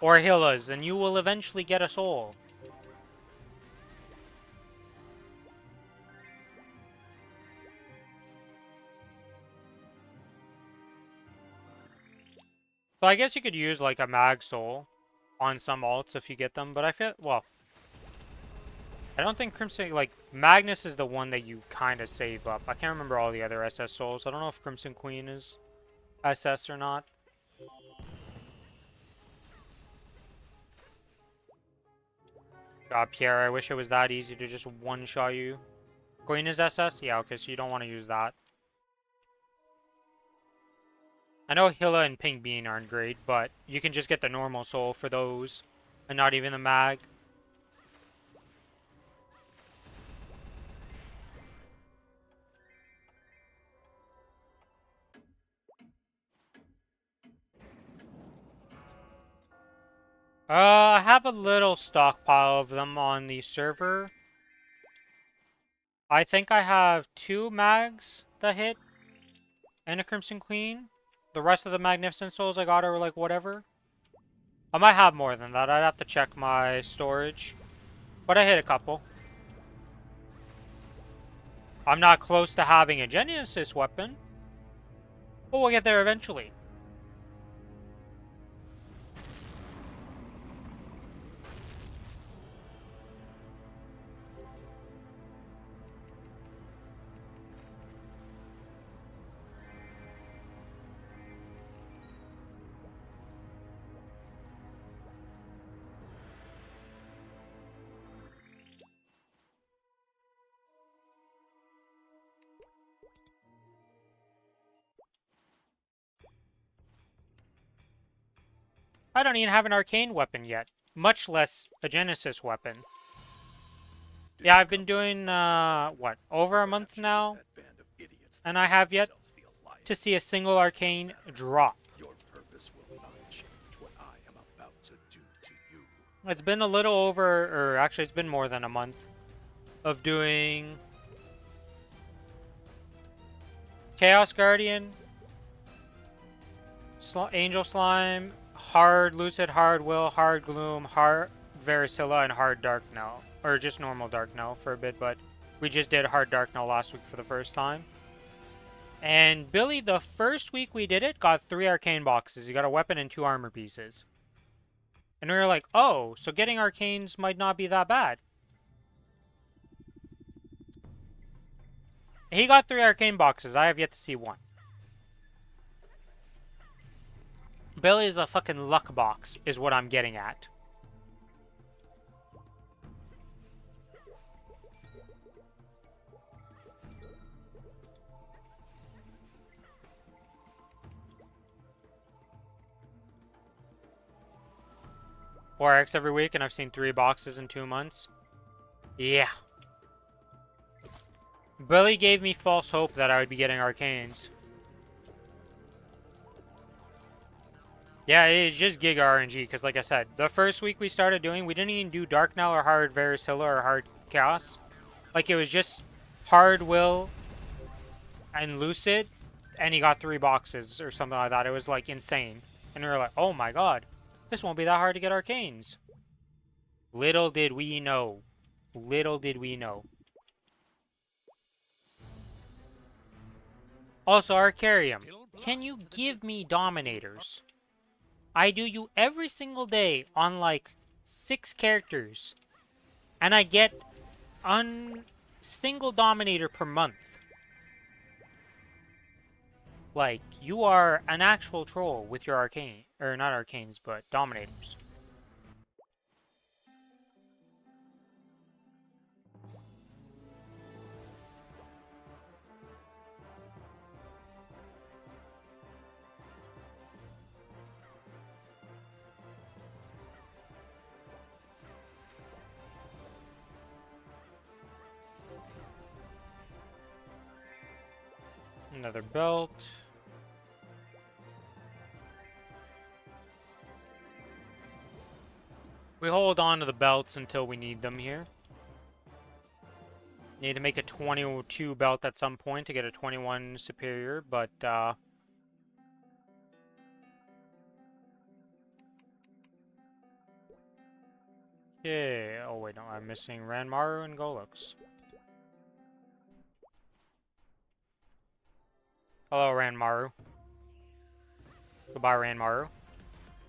Or Hillas, and you will eventually get a soul. So I guess you could use like a mag soul on some alts if you get them, but I feel, well, I don't think Crimson, like, Magnus is the one that you kind of save up. I can't remember all the other SS souls. I don't know if Crimson Queen is SS or not. God, Pierre, I wish it was that easy to just one-shot you. Queen is SS? Yeah, okay, so you don't want to use that. I know Hilla and Pink Bean aren't great, but you can just get the normal soul for those, and not even the mag. I have a little stockpile of them on the server. I think I have 2 mags that hit, and a Crimson Queen. The rest of the Magnificent Souls I got are like whatever. I might have more than that. I'd have to check my storage. But I hit a couple. I'm not close to having a Genesis weapon. But we'll get there eventually. I don't even have an arcane weapon yet. Much less a Genesis weapon. Yeah, I've been doing, what, over a month now? And I have yet to see a single arcane drop. It's been a little over, or actually it's been more than a month of doing Chaos Guardian, Angel Slime, Hard Lucid, Hard Will, Hard Gloom, Hard Varicilla, and Hard Dark Knell. Or just normal Dark Knell for a bit, but we just did Hard Dark Knell last week for the first time. And Billy, the first week we did it, got 3 arcane boxes. He got a weapon and 2 armor pieces. And we were like, oh, so getting arcanes might not be that bad. He got 3 arcane boxes. I have yet to see one. Billy is a fucking luck box, is what I'm getting at. Four X every week, and I've seen 3 boxes in 2 months. Yeah. Billy gave me false hope that I would be getting arcanes. Yeah, it's just Giga RNG, because like I said, the first week we started doing, we didn't even do Dark Knell or Hard Varicilla or Hard Chaos. Like, it was just Hard Will and Lucid, and he got 3 boxes or something like that. It was, like, insane. And we were like, oh my god, this won't be that hard to get arcanes. Little did we know. Little did we know. Also, Arcarium, can you give me Dominators? I do you every single day on like 6 characters. And I get single Dominator per month. Like, you are an actual troll with your arcane. Or not arcanes, but Dominators. Another belt. We hold on to the belts until we need them here. Need to make a 22 belt at some point to get a 21 superior, but yeah. Oh wait, no, I'm missing Ranmaru and Golux. Hello, Ranmaru. Goodbye, Ranmaru.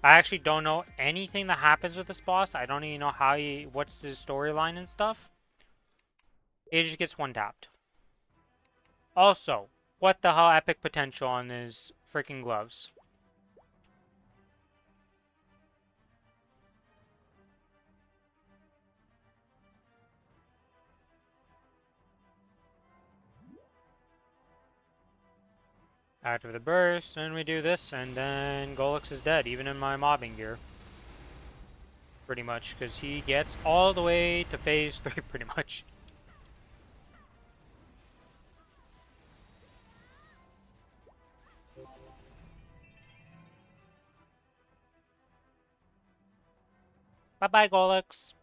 I actually don't know anything that happens with this boss. I don't even know how what's his storyline and stuff. He just gets one tapped. Also, what the hell epic potential on his freaking gloves? After the burst, and we do this, and then Golux is dead, even in my mobbing gear. Pretty much, because he gets all the way to phase 3, pretty much. Bye-bye, Golux.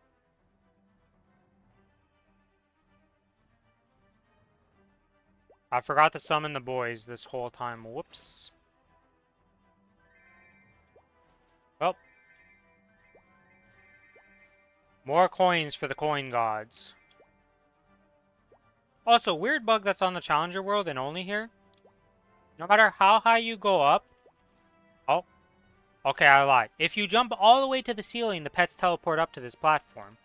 I forgot to summon the boys this whole time. Whoops. Well. More coins for the coin gods. Also, weird bug that's on the Challenger world and only here. No matter how high you go up... Oh. Okay, I lied. If you jump all the way to the ceiling, the pets teleport up to this platform.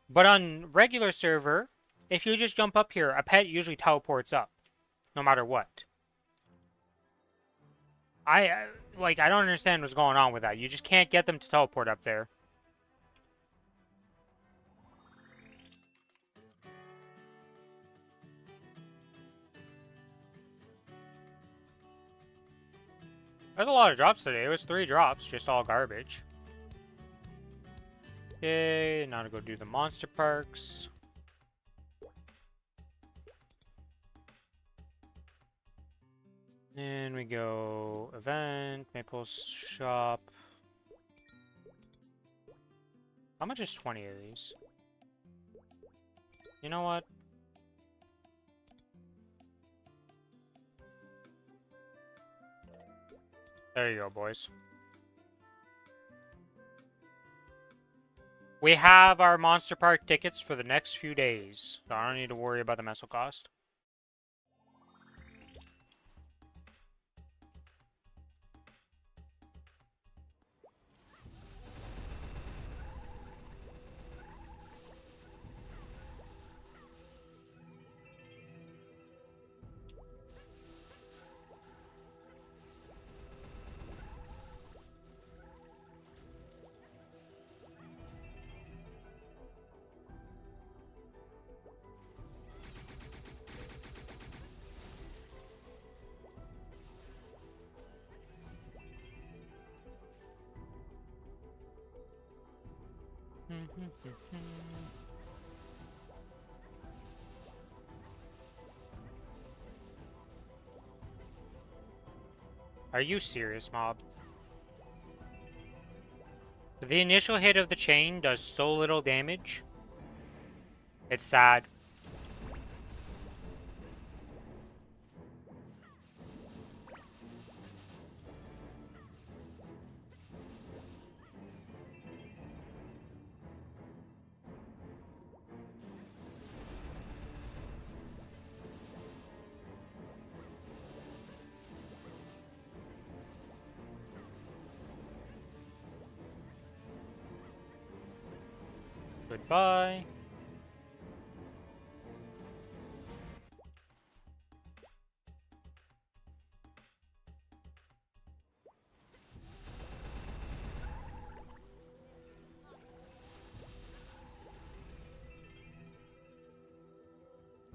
But on regular server, if you just jump up here, a pet usually teleports up. No matter what. I don't understand what's going on with that. You just can't get them to teleport up there. There's a lot of drops today. It was 3 drops, just all garbage. Okay, now to go do the monster parks. And we go event, Maple shop. How much is 20 of these? You know what? There you go, boys. We have our Monster Park tickets for the next few days, so I don't need to worry about the missile cost. Are you serious, mob? The initial hit of the chain does so little damage. It's sad. Goodbye.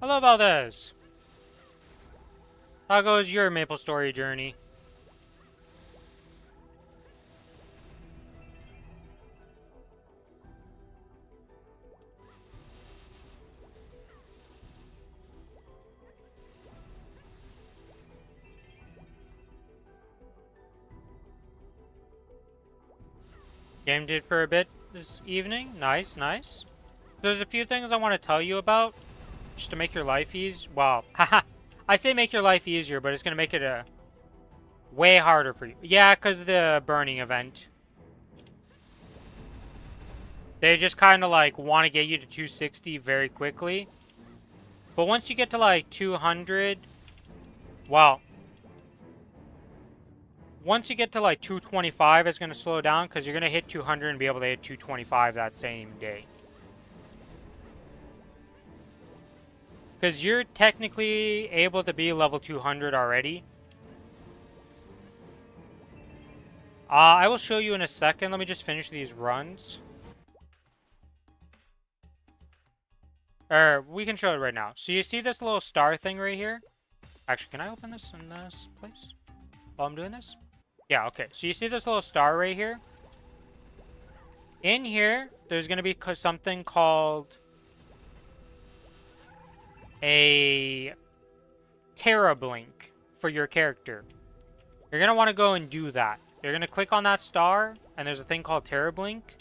Hello, Valdez. How goes your Maplestory journey? Gamed it for a bit this evening. Nice, nice. There's a few things I want to tell you about, just to make your life easy. Well, haha. I say make your life easier, but it's going to make it way harder for you. Yeah, because of the burning event. They just kind of like want to get you to 260 very quickly. But once you get to like 200, well, once you get to like 225, it's going to slow down because you're going to hit 200 and be able to hit 225 that same day. Because you're technically able to be level 200 already. I will show you in a second. Let me just finish these runs. Or, we can show it right now. So you see this little star thing right here? Actually, can I open this in this place while I'm doing this? Yeah, okay. So you see this little star right here? In here, there's going to be something called a Terra Blink for your character. You're going to want to go and do that. You're going to click on that star, and there's a thing called Terra Blink.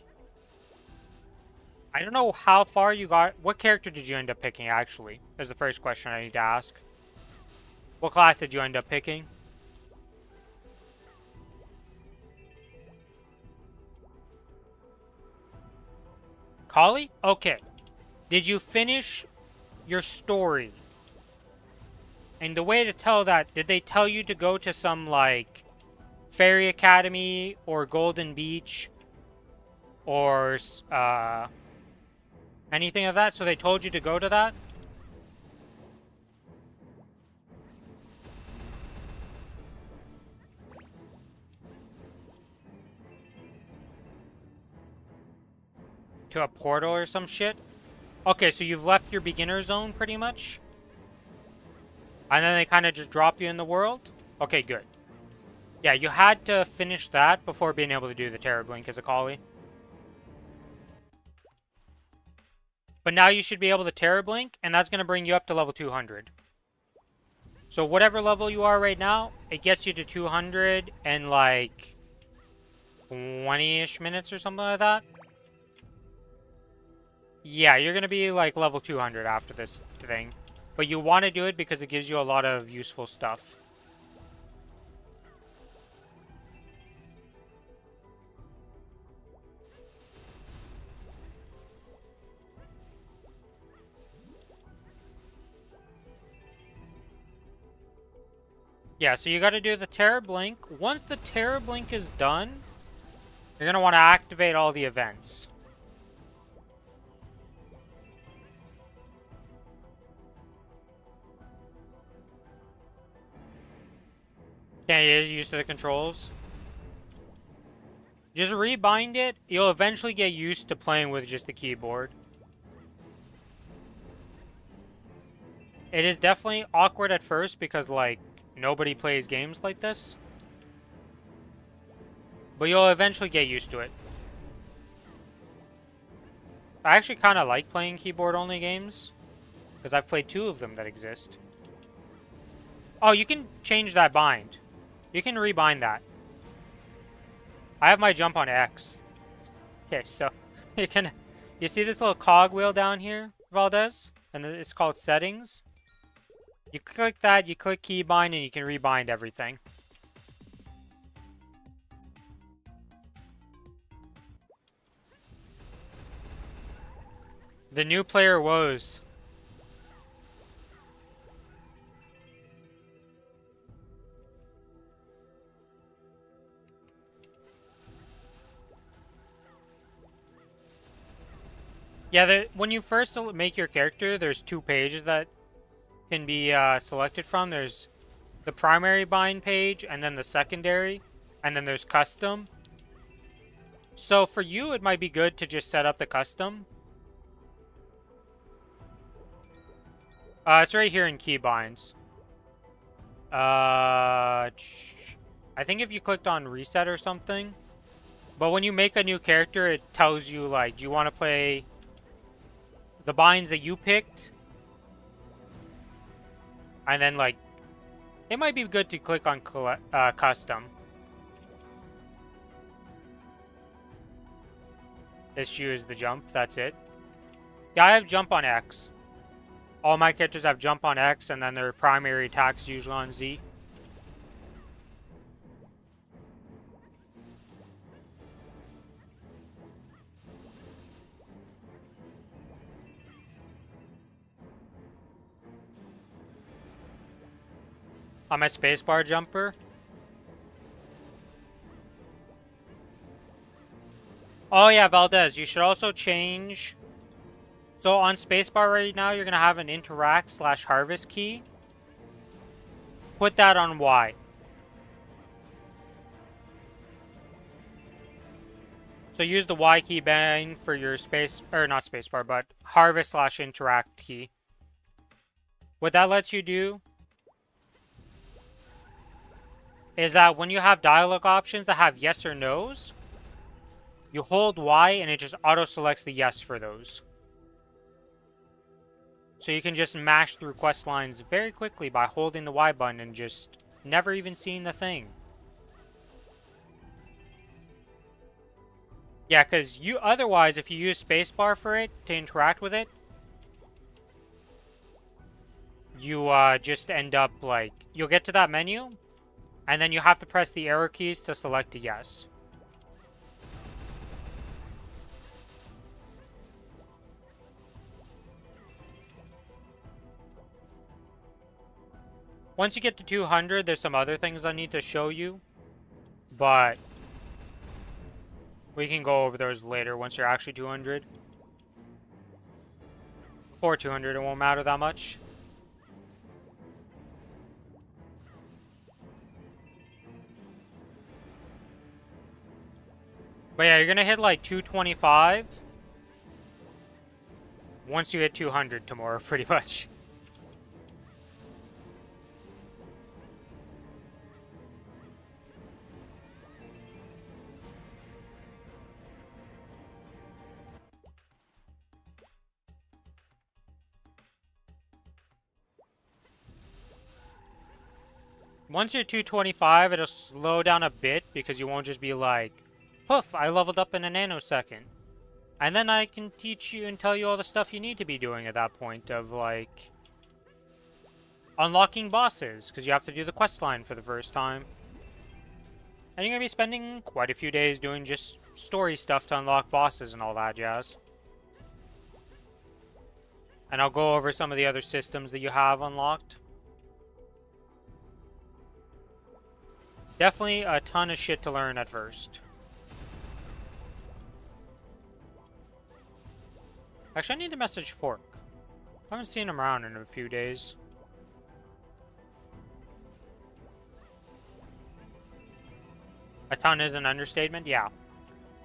I don't know how far you got. What character did you end up picking, actually? Is the first question I need to ask. What class did you end up picking? Kali? Okay. Did you finish your story? And the way to tell that, did they tell you to go to some, like, Fairy Academy or Golden Beach or anything of that? So they told you to go to that? To a portal or some shit? Okay, so you've left your beginner zone pretty much? And then they kind of just drop you in the world? Okay, good. Yeah, you had to finish that before being able to do the Terra Blink as a Kali. But now you should be able to Terra Blink, and that's going to bring you up to level 200. So whatever level you are right now, it gets you to 200 in like 20-ish minutes or something like that. Yeah, you're going to be like level 200 after this thing. But you want to do it because it gives you a lot of useful stuff. Yeah, so you got to do the Terra Blink. Once the Terra Blink is done, you're going to want to activate all the events. Can't get used to the controls. Just rebind it. You'll eventually get used to playing with just the keyboard. It is definitely awkward at first because, like, nobody plays games like this. But you'll eventually get used to it. I actually kind of like playing keyboard-only games. Because I've played 2 of them that exist. Oh, you can change that bind. You can rebind that. I have my jump on X. Okay, so you see this little cog wheel down here, Valdez? And it's called settings. You click that, you click keybind, and you can rebind everything. The new player woes. Yeah, when you first make your character, there's 2 pages that can be selected from. There's the primary bind page, and then the secondary, and then there's custom. So for you, it might be good to just set up the custom. It's right here in keybinds. I think if you clicked on reset or something. But when you make a new character, it tells you, like, do you want to play the binds that you picked? And then, like, it might be good to click on custom. is use the jump. That's it. Yeah, I have jump on X. All my characters have jump on X, and then their primary attack is usually on Z. I'm a spacebar jumper. Oh yeah, Valdez, you should also change. So on spacebar right now, you're gonna have an interact / harvest key. Put that on Y. So use the Y key bang for your space, or not spacebar, but harvest / interact key. What that lets you do is that when you have dialogue options that have yes or no's, you hold Y and it just auto-selects the yes for those. So you can just mash through quest lines very quickly by holding the Y button and just never even seeing the thing. Yeah, because you otherwise, if you use spacebar for it to interact with it, you just end up like, you'll get to that menu, and then you have to press the arrow keys to select a yes. Once you get to 200, there's some other things I need to show you, but we can go over those later once you're actually 200. Or 200, it won't matter that much. But yeah, you're gonna hit like 225 once you hit 200 tomorrow, pretty much. Once you're 225, it'll slow down a bit because you won't just be like, poof, I leveled up in a nanosecond. And then I can teach you and tell you all the stuff you need to be doing at that point of like unlocking bosses, because you have to do the quest line for the first time. And you're going to be spending quite a few days doing just story stuff to unlock bosses and all that jazz. And I'll go over some of the other systems that you have unlocked. Definitely a ton of shit to learn at first. Actually, I need to message Fork. I haven't seen him around in a few days. A ton is an understatement? Yeah.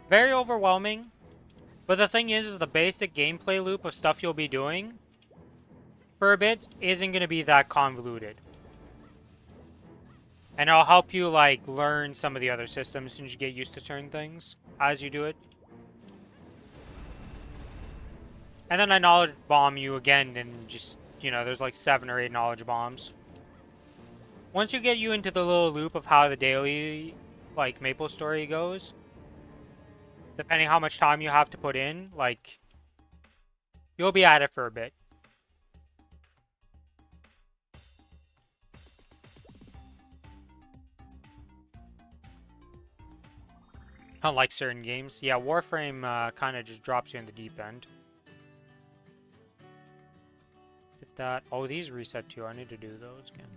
Very overwhelming. But the thing is the basic gameplay loop of stuff you'll be doing for a bit isn't going to be that convoluted. And it'll help you, like, learn some of the other systems since you get used to certain things as you do it. And then I knowledge bomb you again and just, you know, there's like 7 or 8 knowledge bombs. Once you get you into the little loop of how the daily, like, Maplestory goes, depending how much time you have to put in, like, you'll be at it for a bit. Unlike certain games. Yeah, Warframe kind of just drops you in the deep end. Get that. Oh, these reset too. I need to do those again.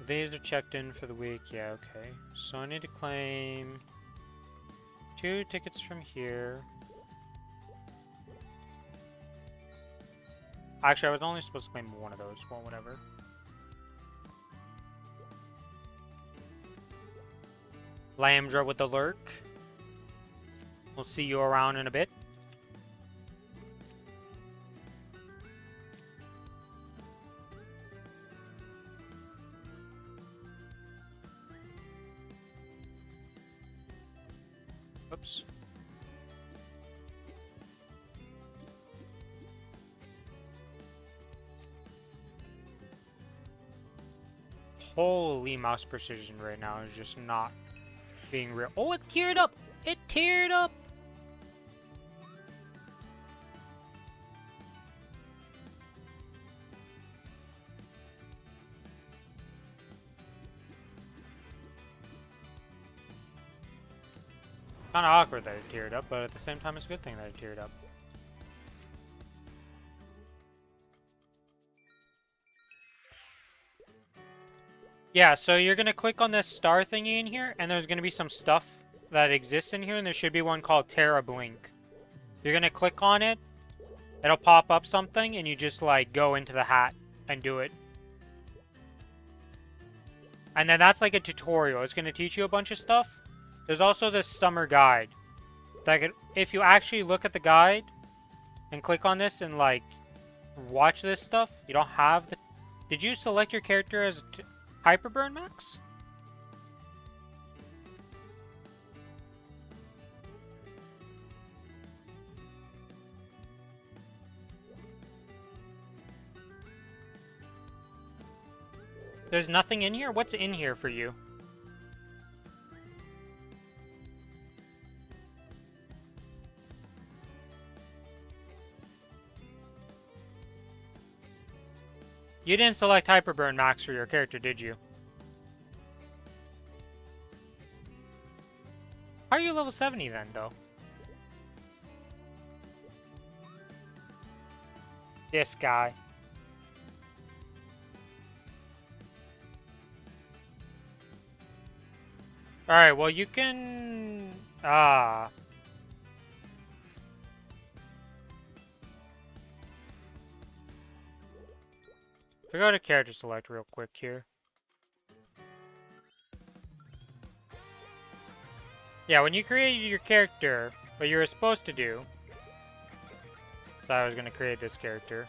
These are checked in for the week. Yeah, okay. So I need to claim 2 tickets from here. Actually, I was only supposed to claim 1 of those. Well, whatever. Lambdra with the lurk. We'll see you around in a bit. Oops. Holy mouse precision right now is just not being real. Oh, it teared up! It teared up! It's kind of awkward that it teared up, but at the same time it's a good thing that it teared up. Yeah, so you're going to click on this star thingy in here, and there's going to be some stuff that exists in here, and there should be one called Terra Blink. You're going to click on it, it'll pop up something, and you just, like, go into the hat and do it. And then that's like a tutorial. It's going to teach you a bunch of stuff. There's also this summer guide. That if you actually look at the guide and click on this and, like, watch this stuff, you don't have the... Did you select your character as Hyperburn Max? There's nothing in here? What's in here for you? You didn't select Hyperburn Max for your character, did you? How are you level 70 then, though? This guy. Alright, well you can... So go to character select real quick here. Yeah, when you created your character, what you were supposed to do... So I was going to create this character.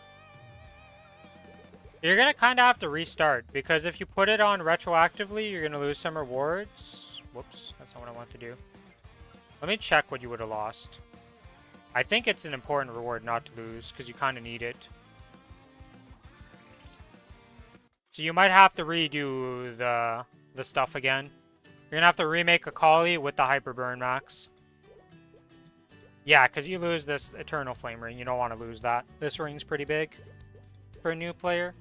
You're going to kind of have to restart, because if you put it on retroactively, you're going to lose some rewards. Whoops, that's not what I want to do. Let me check what you would have lost. I think it's an important reward not to lose, because you kind of need it. So you might have to redo the stuff again. You're going to have to remake a Kali with the Hyperburn Max. Yeah, because you lose this Eternal Flame Ring. You don't want to lose that. This ring's pretty big for a new player.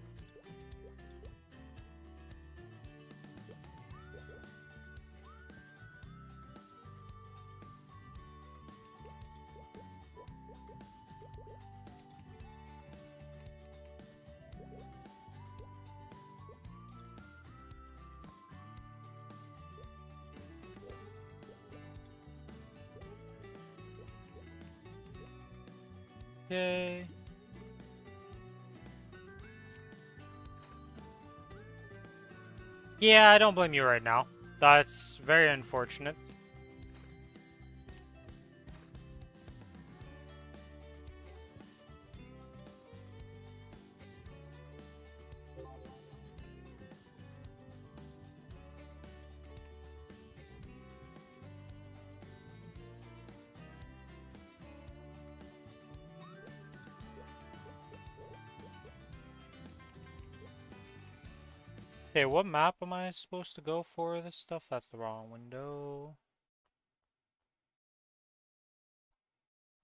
Yay. Yeah, I don't blame you right now. That's very unfortunate. Okay, what map am I supposed to go for this stuff? That's the wrong window.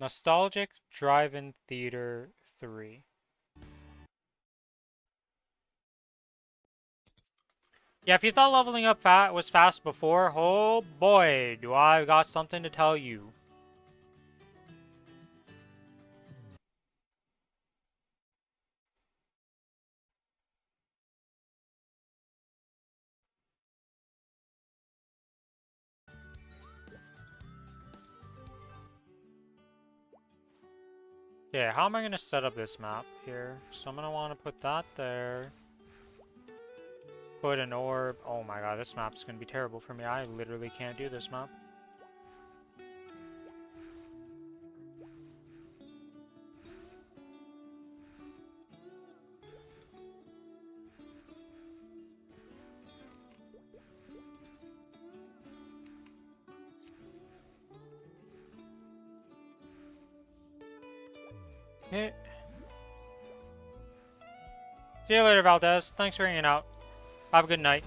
Nostalgic Drive-In Theater 3. Yeah, if you thought leveling up was fast before, oh boy, do I got something to tell you. Okay, how am I going to set up this map here? So I'm going to want to put that there. Put an orb. Oh my god, this map's going to be terrible for me. I literally can't do this map. Hey. See you later, Valdez. Thanks for hanging out. Have a good night.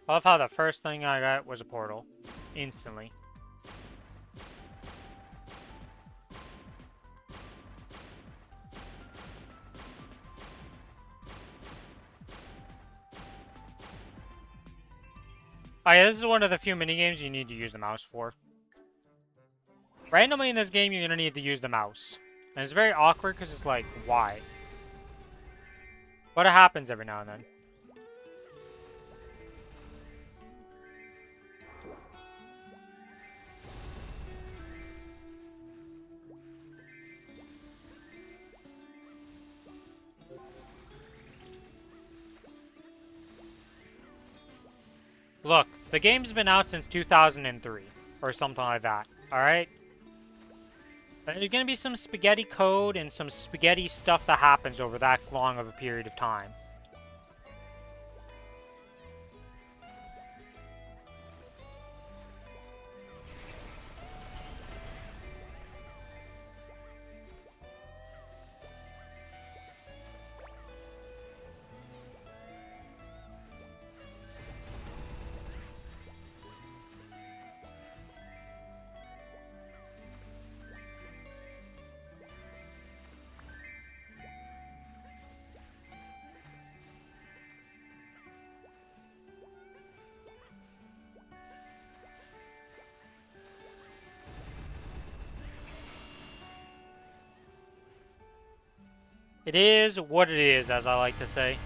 I love how the first thing I got was a portal. Instantly. Oh yeah, this is one of the few minigames you need to use the mouse for. Randomly in this game, you're gonna need to use the mouse. And it's very awkward because it's like, why? But it happens every now and then. Look, the game's been out since 2003. Or something like that. Alright? There's gonna be some spaghetti code and some spaghetti stuff that happens over that long of a period of time. It is what it is, as I like to say.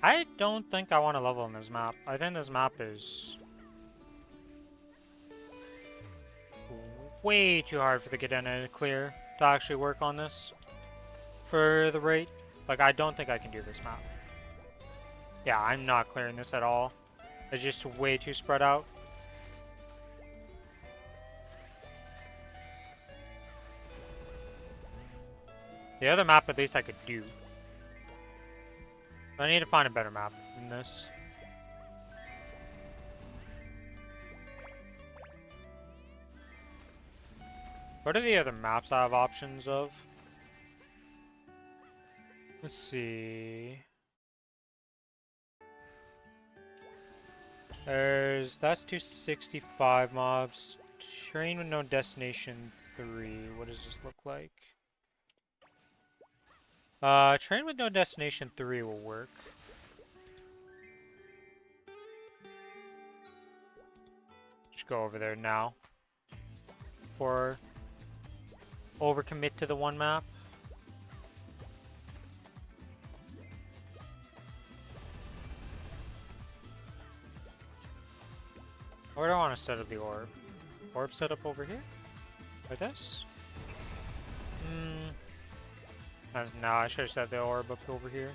I don't think I want to level on this map. I think this map is way too hard for the cadena to clear to actually work on this for the rate. Like, I don't think I can do this map. Yeah, I'm not clearing this at all. It's just way too spread out. The other map, at least I could do. I need to find a better map than this. What are the other maps I have options of? Let's see. That's 265 mobs. Train with no destination 3. What does this look like? Train with no destination 3 will work. Just go over there now. For overcommit to the one map. Where do I want to set up the orb? Orb set up over here? Like this? No, I should have set the orb up over here.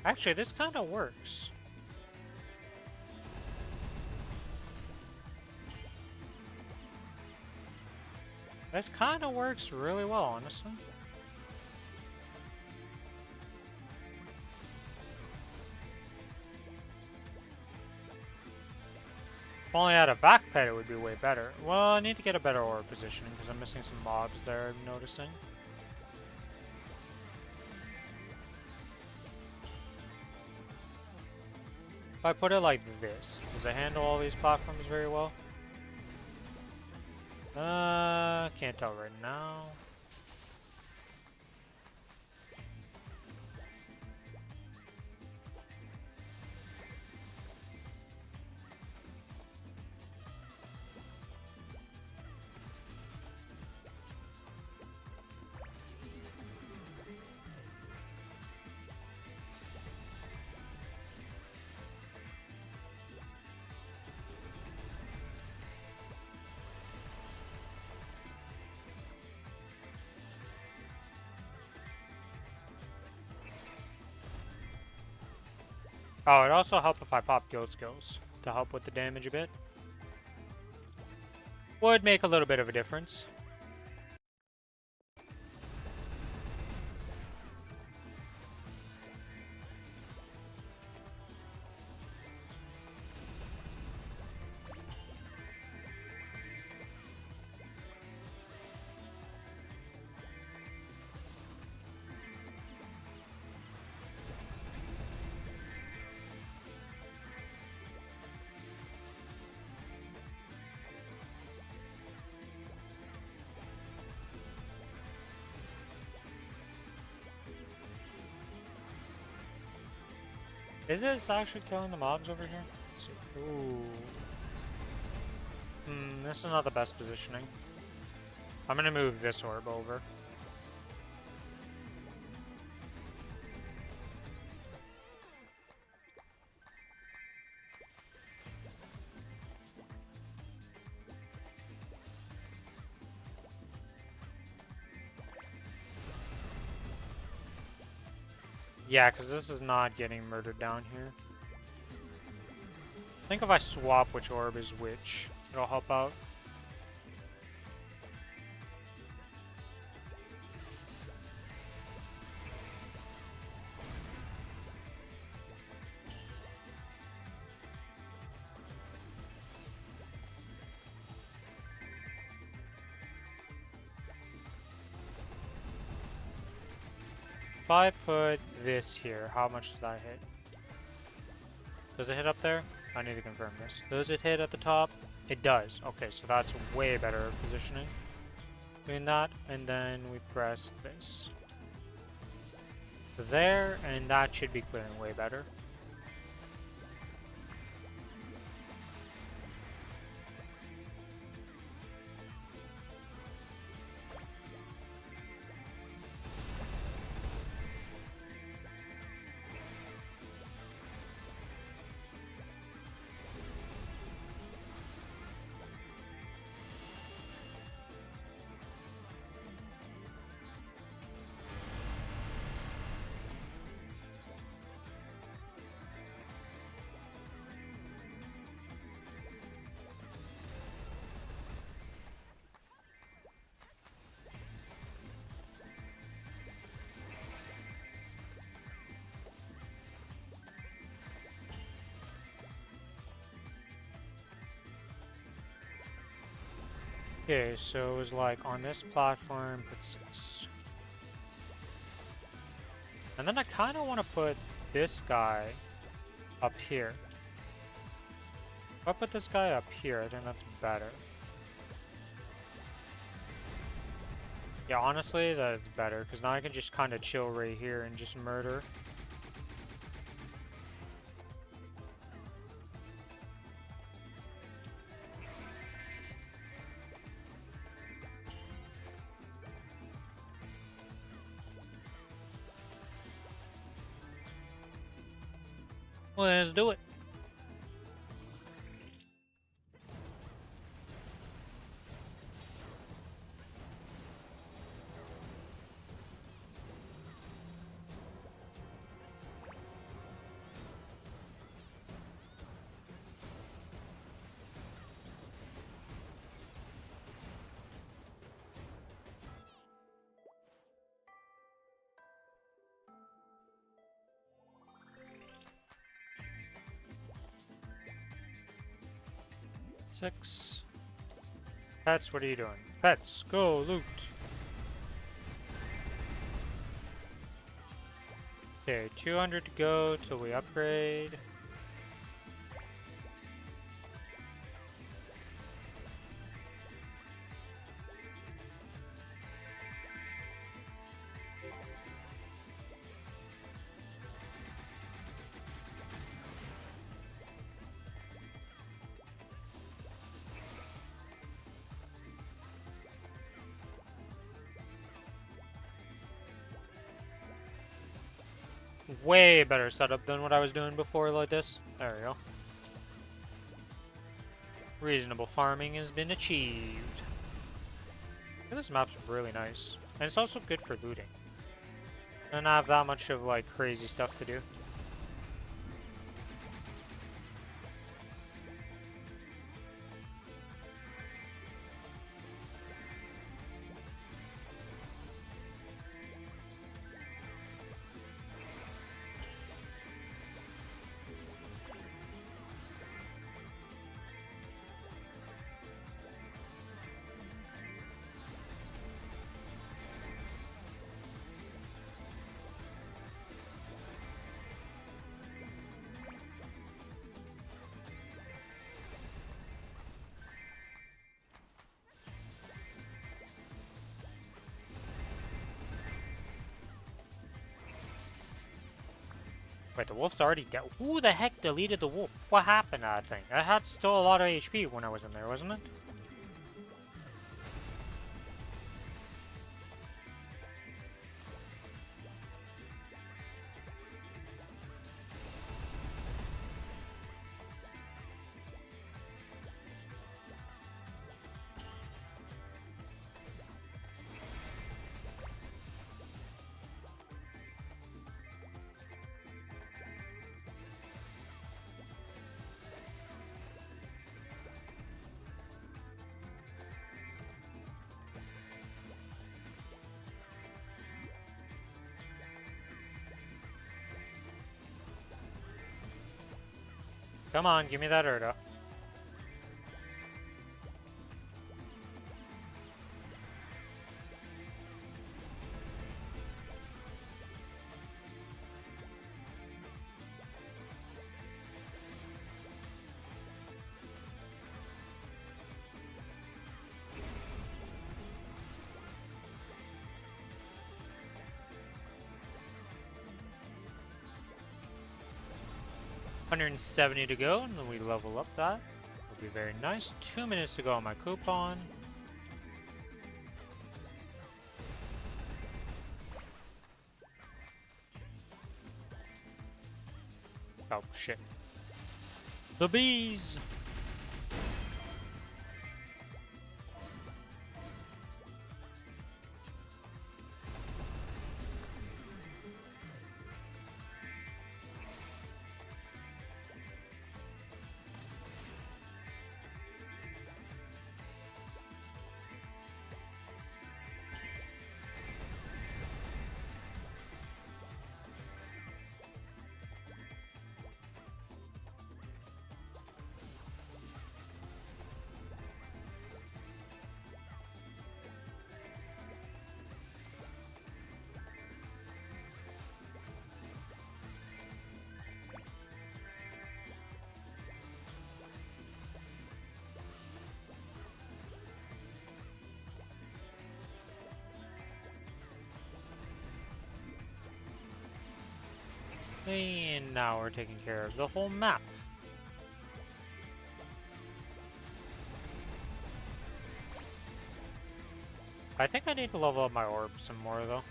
Actually, this kind of works. This kind of works really well, honestly. If only I had a backped, it would be way better. Well, I need to get a better orb positioning because I'm missing some mobs there, I'm noticing. If I put it like this, does it handle all these platforms very well? Can't tell right now. Oh, it'd also help if I pop guild skills to help with the damage a bit. Would make a little bit of a difference. Is this actually killing the mobs over here? Let's see. Ooh. This is not the best positioning. I'm gonna move this orb over. Yeah, because this is not getting murdered down here. I think if I swap which orb is which, it'll help out. If I put this here, how much does that hit? Does it hit up there? I need to confirm this. Does it hit at the top? It does. Okay, so that's way better positioning. Doing that, and then we press this. There, and that should be clearing way better. Okay, so it was like on this platform, put 6. And then I kind of want to put this guy up here. If I put this guy up here, I think that's better. Yeah, honestly, that's better, because now I can just kind of chill right here and just murder. Let's do it. 6. Pets, what are you doing? Pets, go loot. Okay, 200 to go till we upgrade. Way better setup than what I was doing before like this. There we go. Reasonable farming has been achieved. This map's really nice. And it's also good for looting. I don't have that much of like crazy stuff to do. Wait, the wolf's already dead. Who the heck deleted the wolf? What happened to that thing? It had still a lot of HP when I was in there, wasn't it? Come on, give me that Erda. $170 to go, and then we level up that. Will be very nice. 2 minutes to go on my coupon. Oh shit. The bees! And now we're taking care of the whole map. I think I need to level up my orb some more though.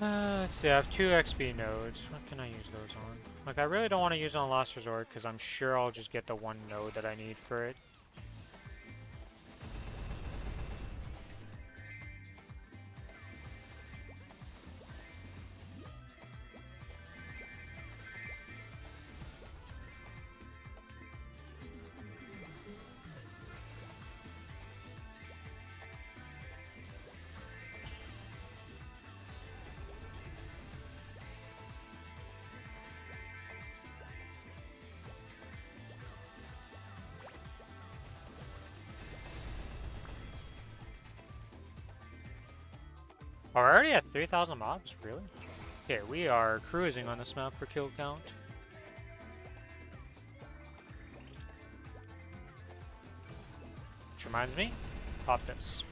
Let's see, I have 2 XP nodes. What can I use those on? Like, I really don't want to use it on Last Resort, because I'm sure I'll just get the 1 node that I need for it. Oh, we're already at 3,000 mobs? Really? Okay, we are cruising on this map for kill count. Which reminds me, pop this.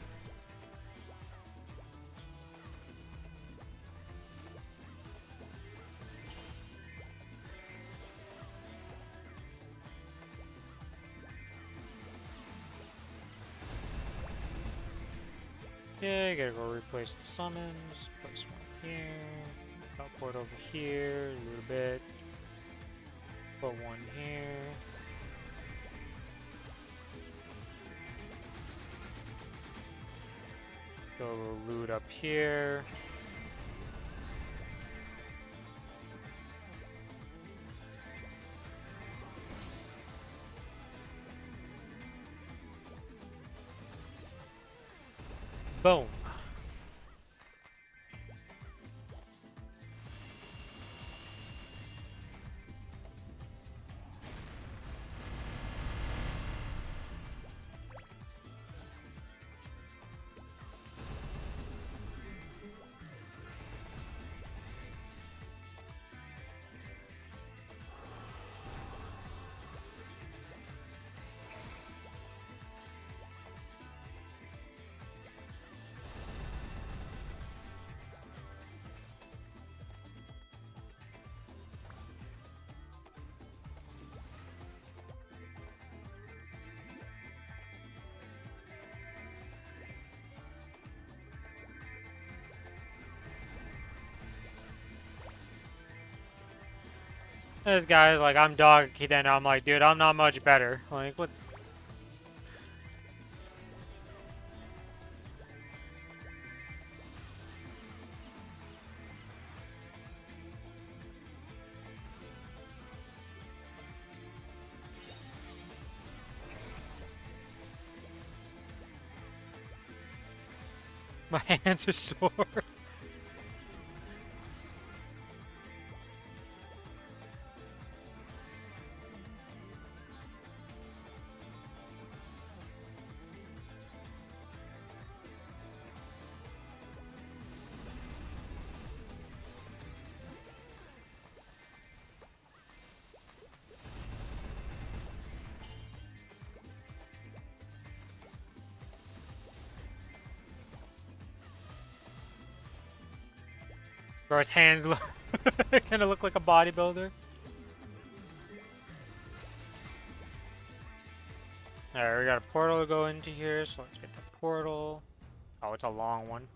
Okay, gotta go replace the summons. Place one here. Teleport over here a little bit. Put one here. Go loot up here. Boom. This guy's like, I'm dog cadena. I'm like, dude, I'm not much better. Like, what? My hands are sore. Bro, his hands look kind of look like a bodybuilder. Alright, we got a portal to go into here, so let's get the portal. Oh, it's a long one.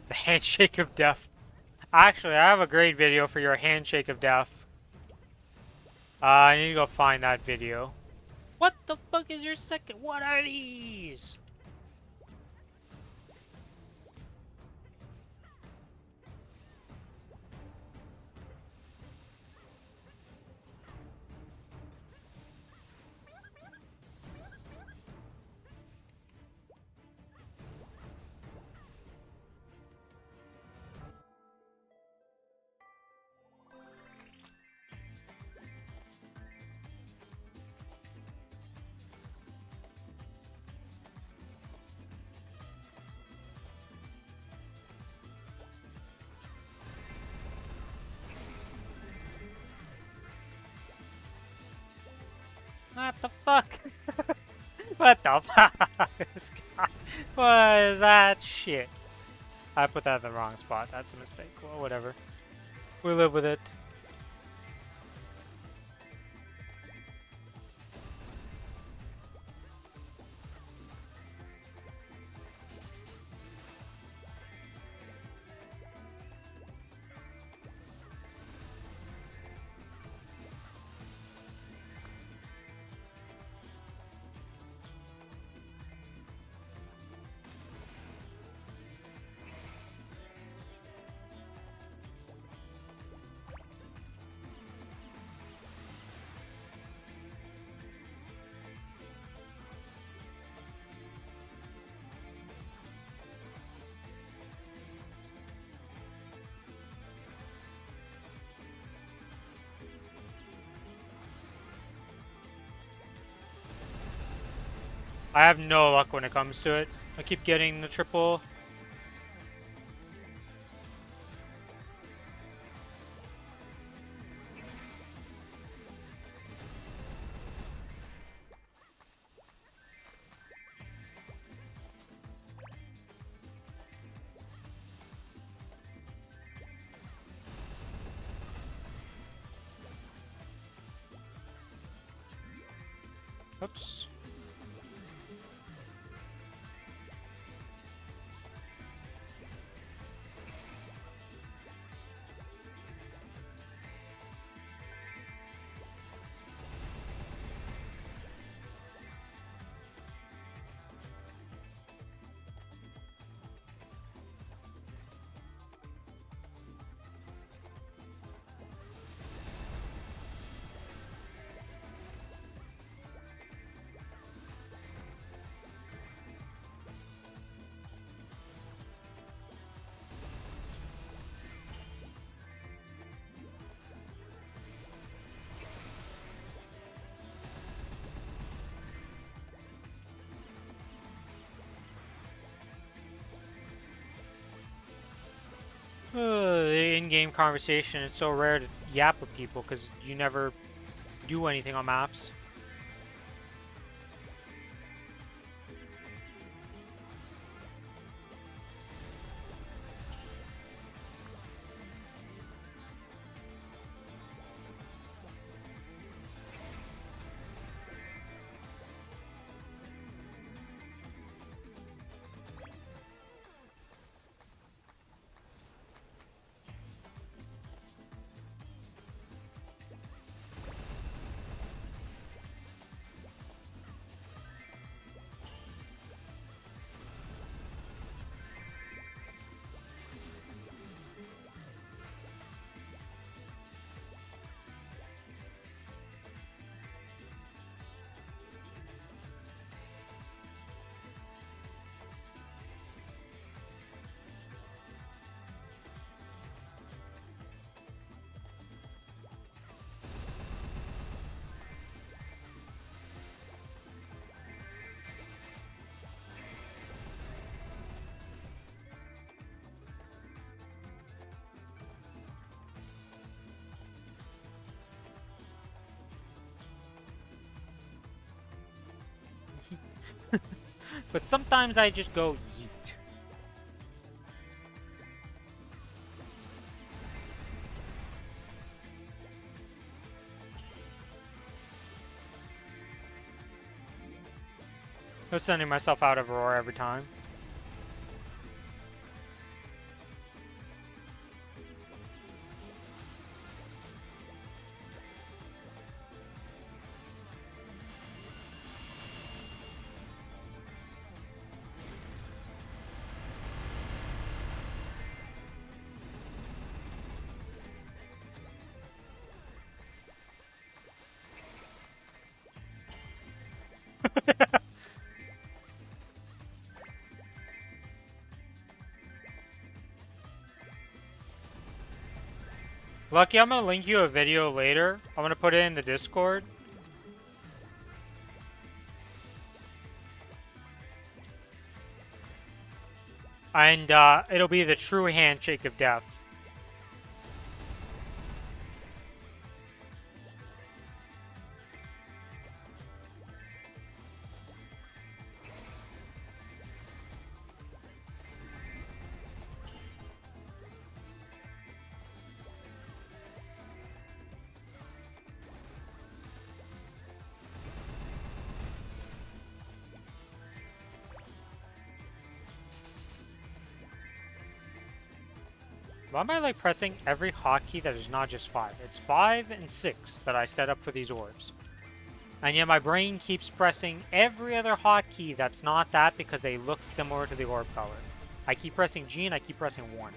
The handshake of death. Actually, I have a great video for your handshake of death. I need to go find that video. What the fuck is your second? What are these? What the fuck? What the fuck? What is that shit? I put that in the wrong spot. That's a mistake. Well, whatever. We live with it. I have no luck when it comes to it. I keep getting the triple. Oops. The in-game conversation is so rare to yap with people because you never do anything on maps. But sometimes I just go yeet. I'm sending myself out of Aurora every time. Lucky, I'm gonna link you a video later. I'm gonna put it in the Discord. And it'll be the true handshake of death. Why am I like pressing every hotkey that is not just 5? It's 5 and 6 that I set up for these orbs. And yet my brain keeps pressing every other hotkey that's not that because they look similar to the orb color. I keep pressing G and I keep pressing 1.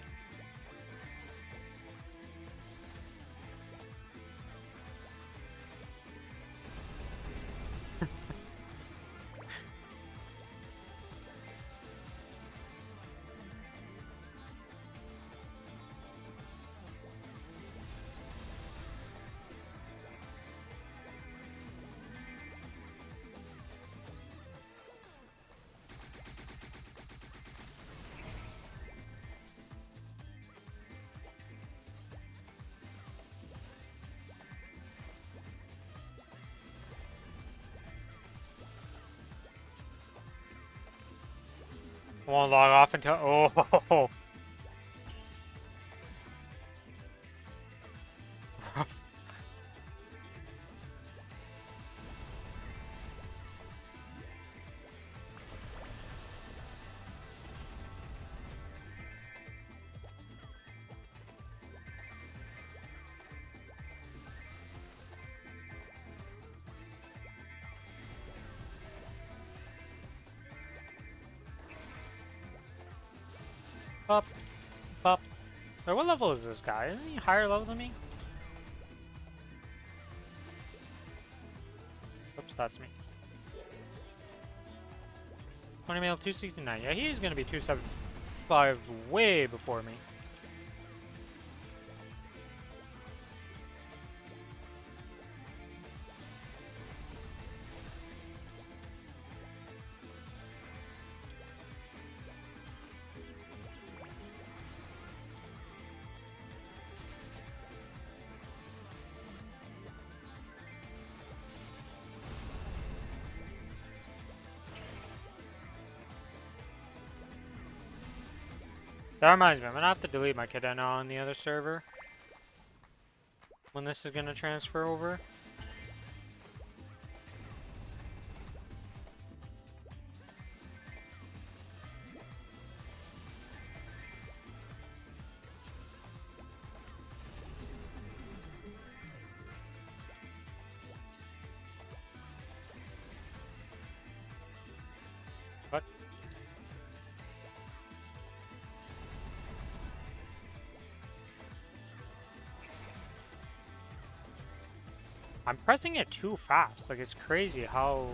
I won't log off until... Oh! Up. Up. Wait, what level is this guy? Isn't he higher level than me? Oops, that's me. 20 mil, 269. Yeah, he's gonna be 275 way before me. That reminds me, I'm gonna have to delete my cadena on the other server when this is gonna transfer over. What? I'm pressing it too fast. Like, it's crazy how...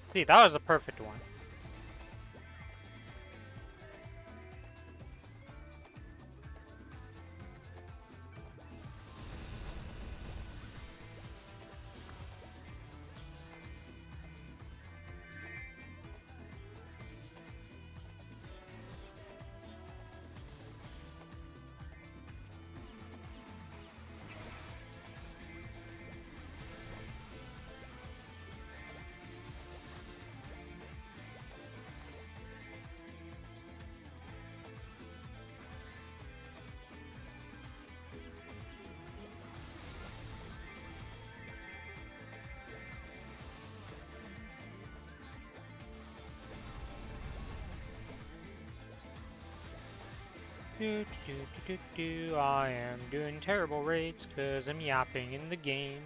See, that was the perfect one. I am doing terrible rates because I'm yapping in the game.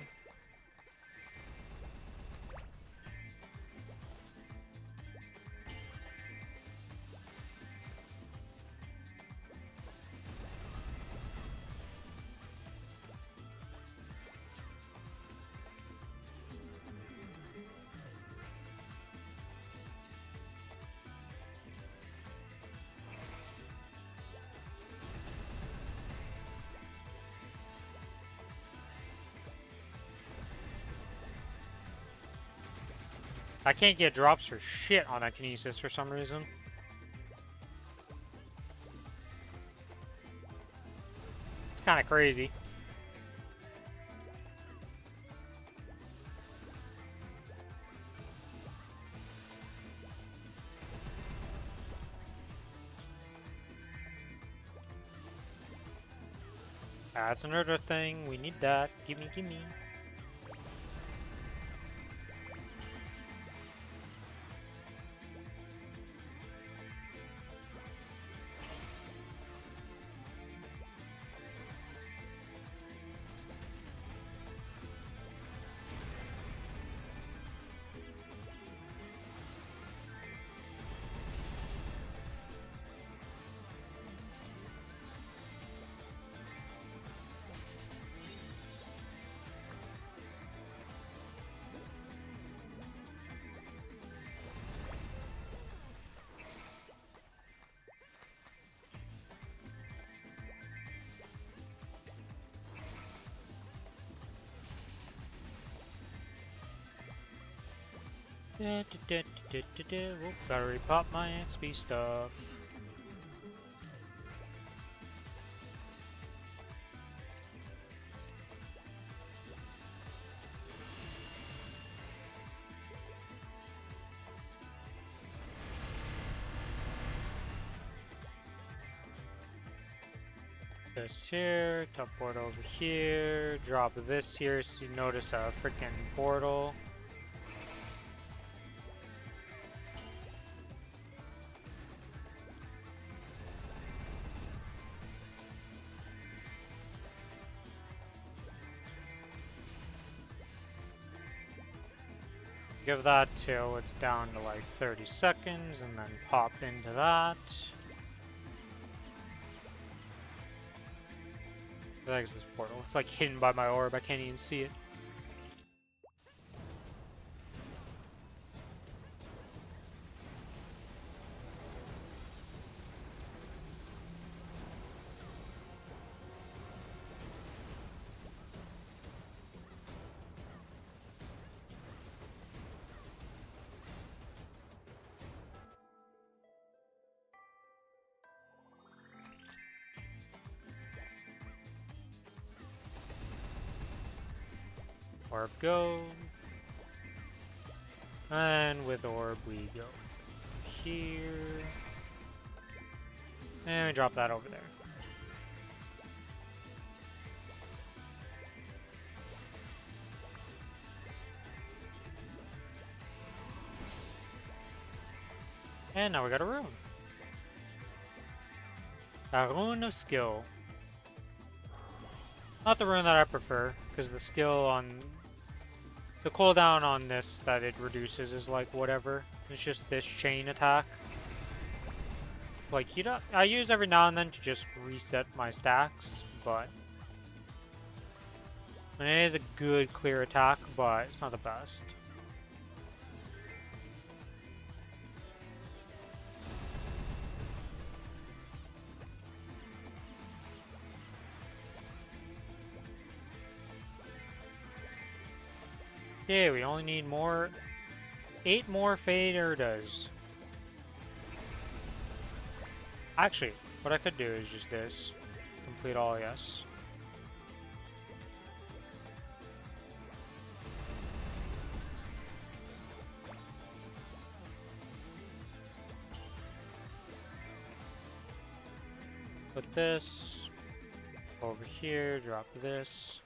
I can't get drops for shit on that kinesis for some reason. It's kind of crazy. That's another thing. We need that. Gimme, gimme. Whoop, gotta repop my XP stuff. This here, teleport over here, drop this here so you notice a freaking portal. Give that till it's down to like 30 seconds and then pop into that. What the heck is this portal? It's like hidden by my orb, I can't even see it. Orb go. And with orb we go here. And we drop that over there. And now we got a rune. A rune of skill. Not the rune that I prefer, because the skill on the cooldown on this that it reduces is like whatever. It's just this chain attack. Like I use every now and then to just reset my stacks, but and it is a good clear attack, but it's not the best. Okay, we only need 8 more fader does. Actually, what I could do is just this. Complete all, yes. Put this over here, drop this.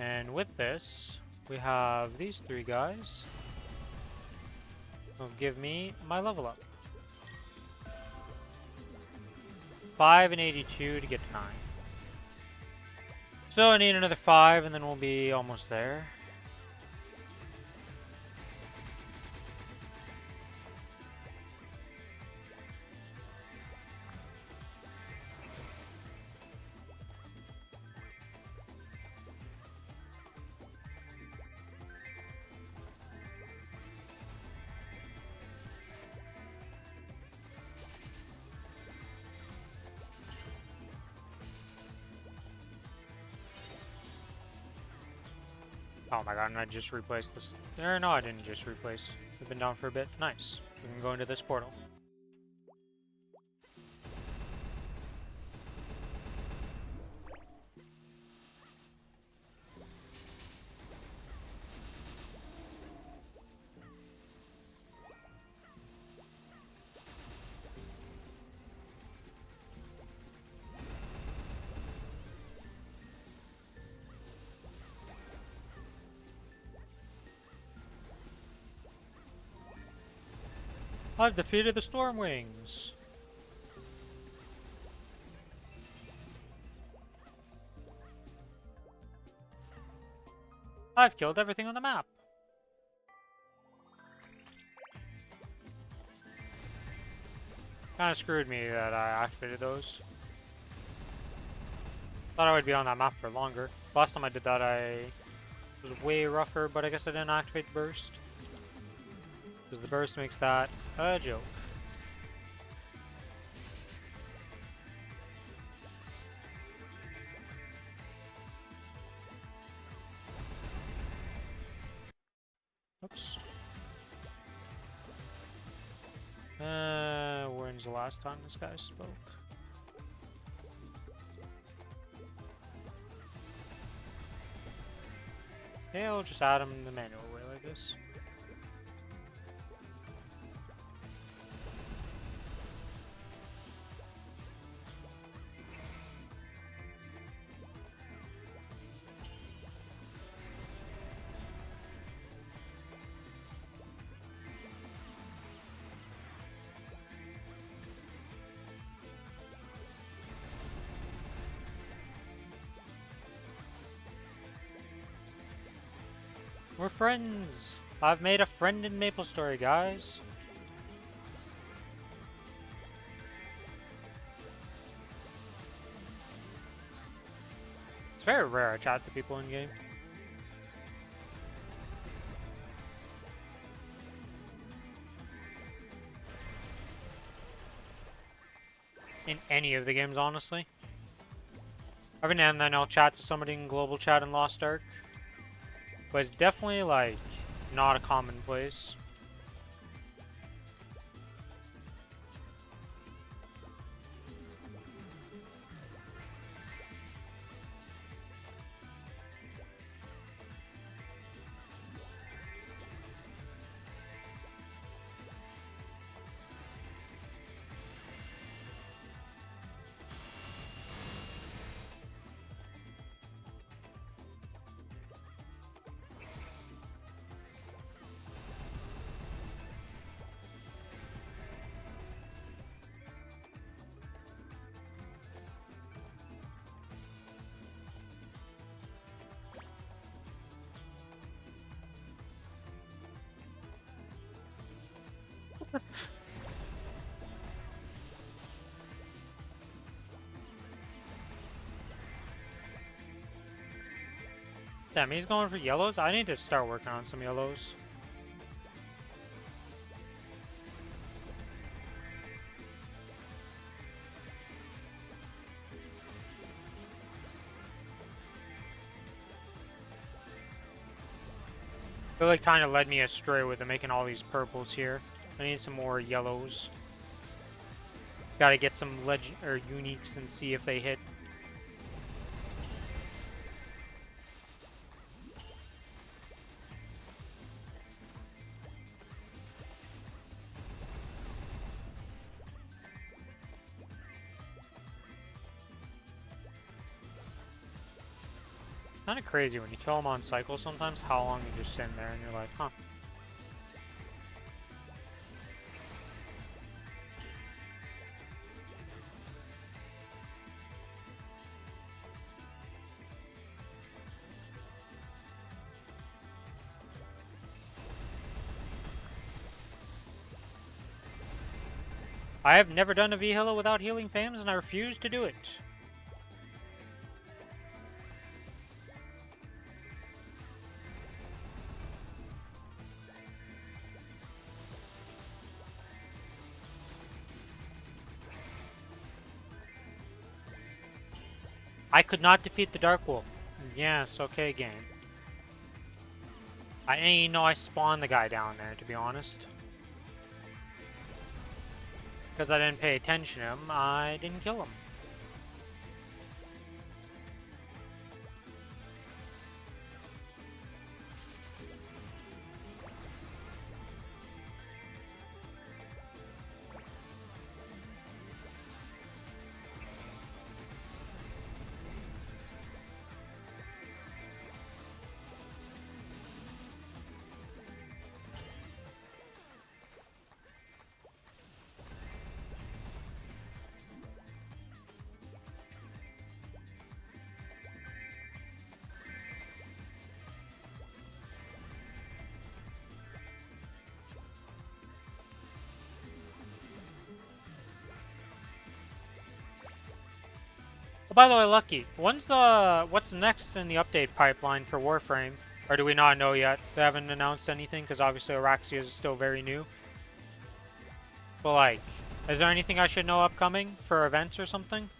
And with this, we have these 3 guys who will give me my level up. 5 and 82 to get to 9. So I need another 5 and then we'll be almost there. Oh my god, and I just replaced this. No, I didn't just replace. We've been down for a bit. Nice. We can go into this portal. I've defeated the Stormwings. I've killed everything on the map. Kinda screwed me that I activated those. Thought I would be on that map for longer. Last time I did that it was way rougher, but I guess I didn't activate the burst. Because the burst makes that a joke. Oops. When's the last time this guy spoke? Yeah, I'll just add him in the manual way like this. We're friends. I've made a friend in Maplestory, guys. It's very rare I chat to people in game. In any of the games, honestly. Every now and then I'll chat to somebody in global chat in Lost Ark. But it's definitely, like, not a commonplace. Damn, he's going for yellows? I need to start working on some yellows. Really kind of led me astray with making all these purples here. I need some more yellows. Gotta get some legend or uniques and see if they hit. It's kind of crazy when you kill them on cycle sometimes how long you just sit there and you're like, huh. I have never done a V-Hilo without healing Fams, and I refuse to do it. I could not defeat the Dark Wolf. Yes, okay, game. I didn't even know I spawned the guy down there, to be honest. Because I didn't pay attention to him, I didn't kill him. Oh, by the way, Lucky, what's next in the update pipeline for Warframe? Or do we not know yet? They haven't announced anything, because obviously Araxia is still very new. But like, is there anything I should know upcoming for events or something?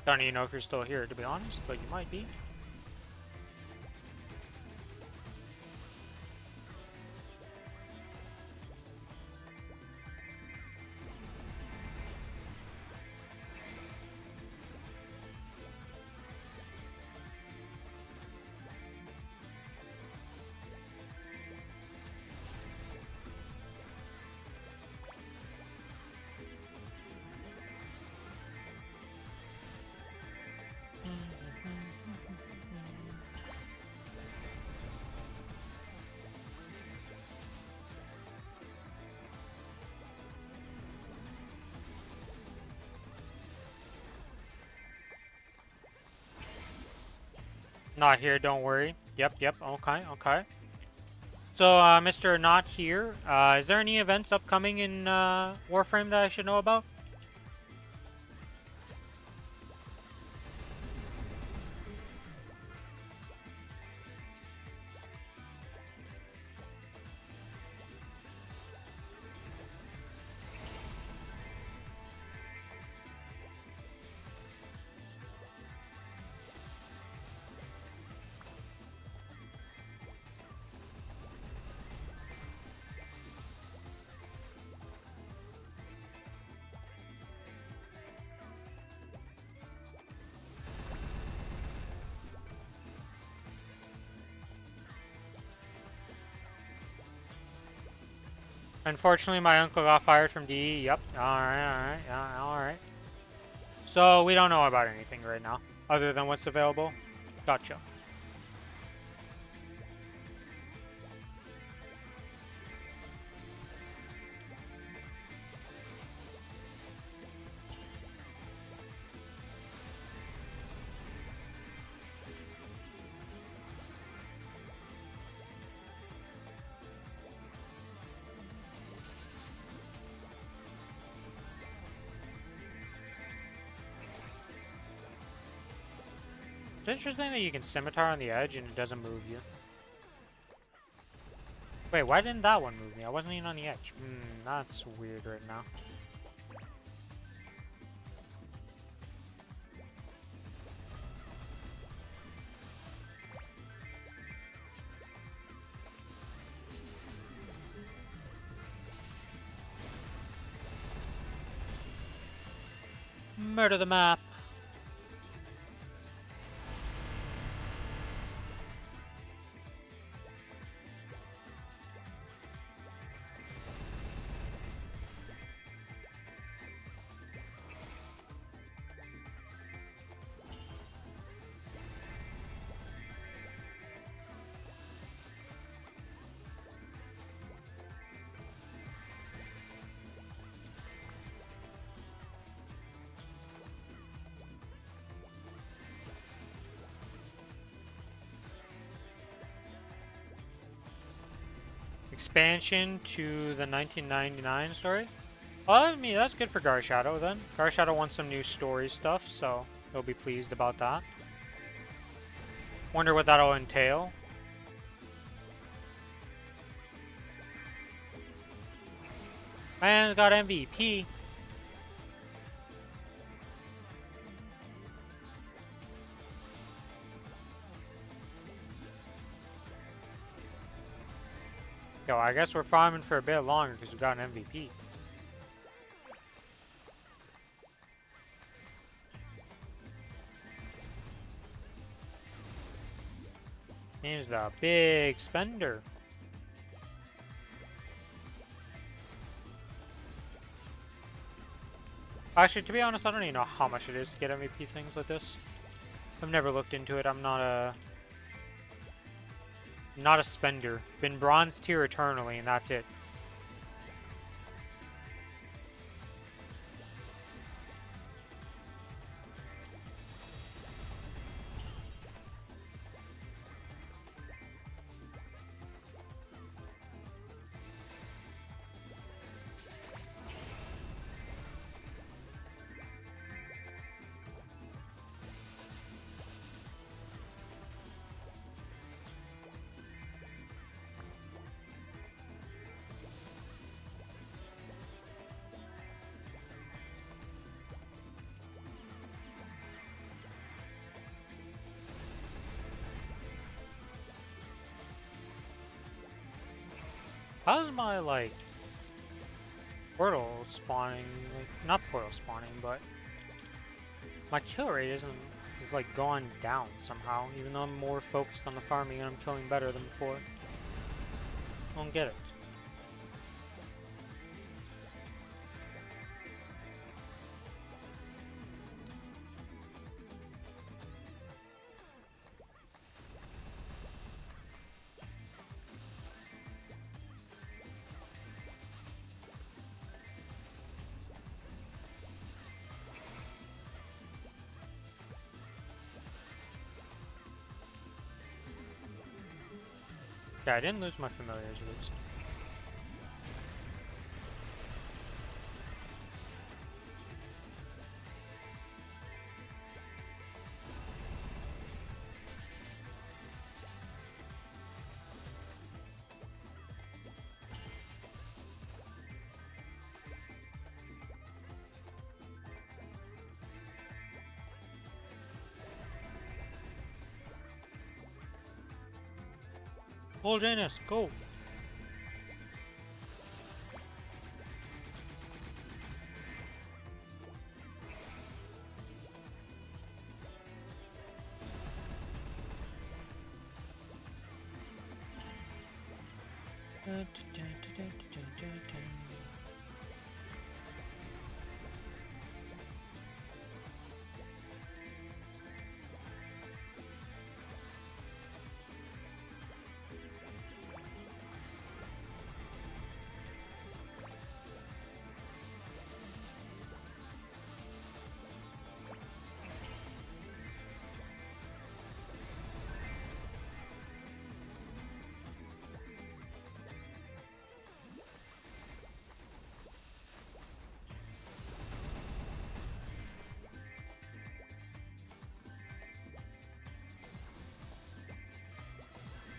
Don't even know if you're still here, to be honest, but you might be. Not here, don't worry. Yep, okay, okay. So, Mr. Not Here, is there any events upcoming in Warframe that I should know about? Unfortunately, my uncle got fired from DE. Yep. Alright, yeah, alright. So, we don't know about anything right now, other than what's available. Gotcha. It's interesting that you can scimitar on the edge and it doesn't move you. Wait, why didn't that one move me? I wasn't even on the edge. That's weird right now. Murder the map. Expansion to the 1999 story? Well, I mean, that's good for Gar Shadow then. Gar Shadow wants some new story stuff, so he'll be pleased about that. Wonder what that'll entail. Man, got MVP. Yo, I guess we're farming for a bit longer because we got an MVP. He's the big spender. Actually, to be honest, I don't even know how much it is to get MVP things like this. I've never looked into it. I'm not a spender. Been bronze tier eternally, and that's it. How's my, like, portal spawning, like, not portal spawning, but my kill rate is like gone down somehow, even though I'm more focused on the farming and I'm killing better than before. I don't get it. Yeah, I didn't lose my familiars at least. Oh, Janus, go!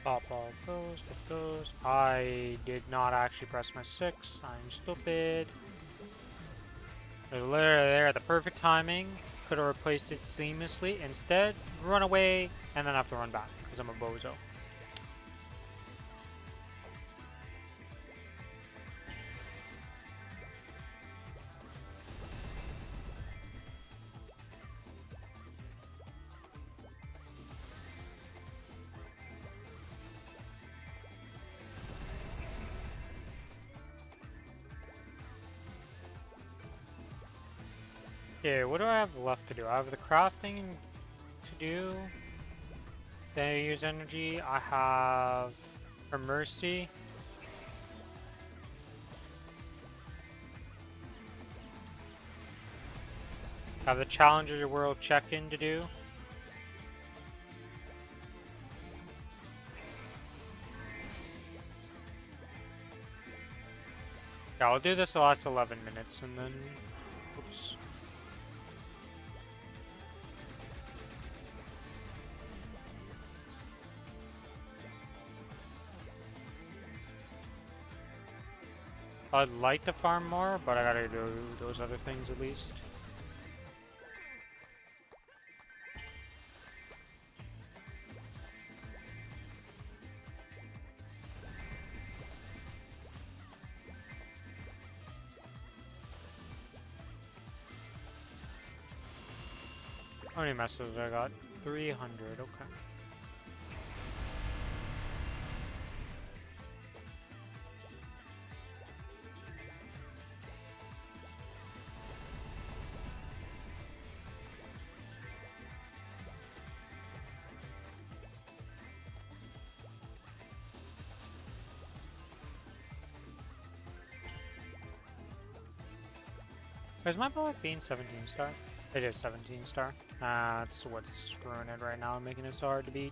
Pop all those, get those. I did not actually press my 6. I'm stupid. They're literally there at the perfect timing. Could have replaced it seamlessly. Instead, run away and then have to run back because I'm a bozo. Okay, what do I have left to do? I have the crafting to do. Then I use energy. I have a mercy. I have the Challenger World check-in to do. Yeah, I'll do this the last 11 minutes and then... Oops. I'd like to farm more, but I gotta do those other things at least. How many messages I got? 300, okay. Is my bullet being 17 star? It is 17 star. That's what's screwing it right now and making it so hard to beat.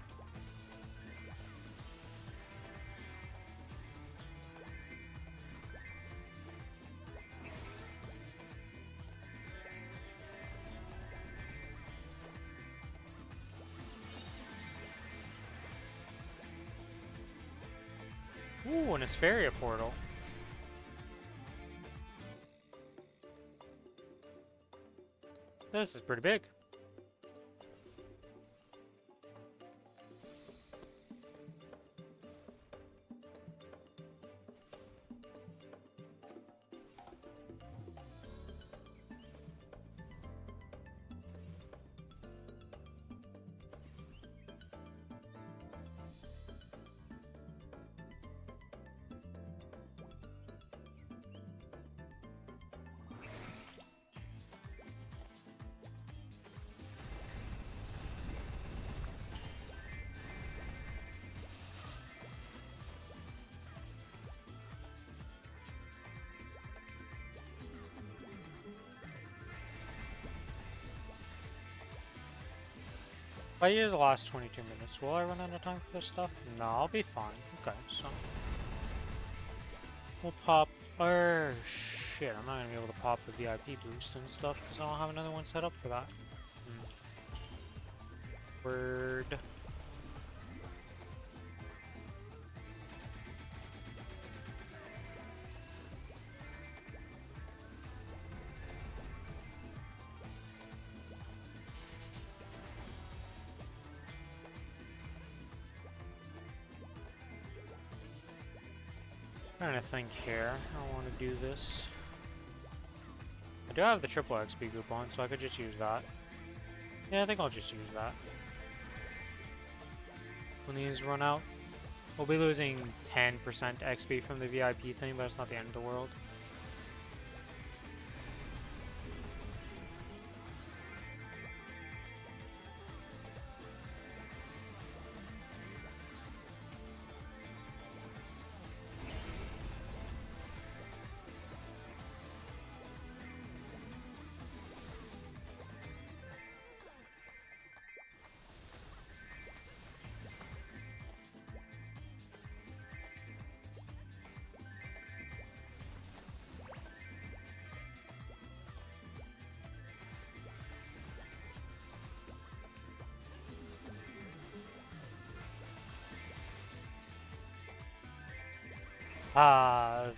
Ooh, an Aspharia portal. This is pretty big. If I use the last 22 minutes, will I run out of time for this stuff? No, I'll be fine. Okay, so we'll pop. Shit, I'm not gonna be able to pop the VIP boost and stuff because I don't have another one set up for that. Word. Trying to think here. I want to do this. I do have the triple XP group on, so I could just use that. Yeah, I think I'll just use that. When these run out, we'll be losing 10% XP from the VIP thing, but it's not the end of the world.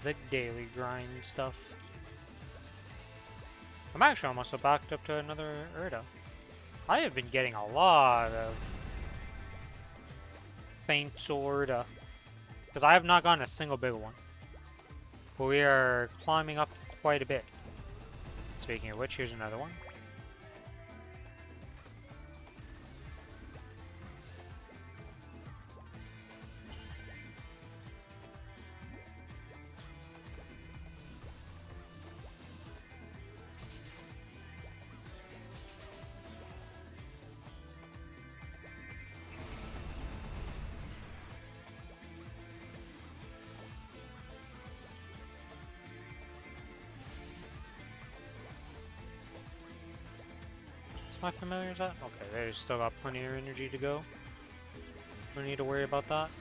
The daily grind stuff. I'm actually almost backed up to another Erda. I have been getting a lot of faint Sorda, because I have not gotten a single big one. But we are climbing up quite a bit. Speaking of which, here's another one. My familiars at? Okay, they still got plenty of energy to go. Don't need to worry about that.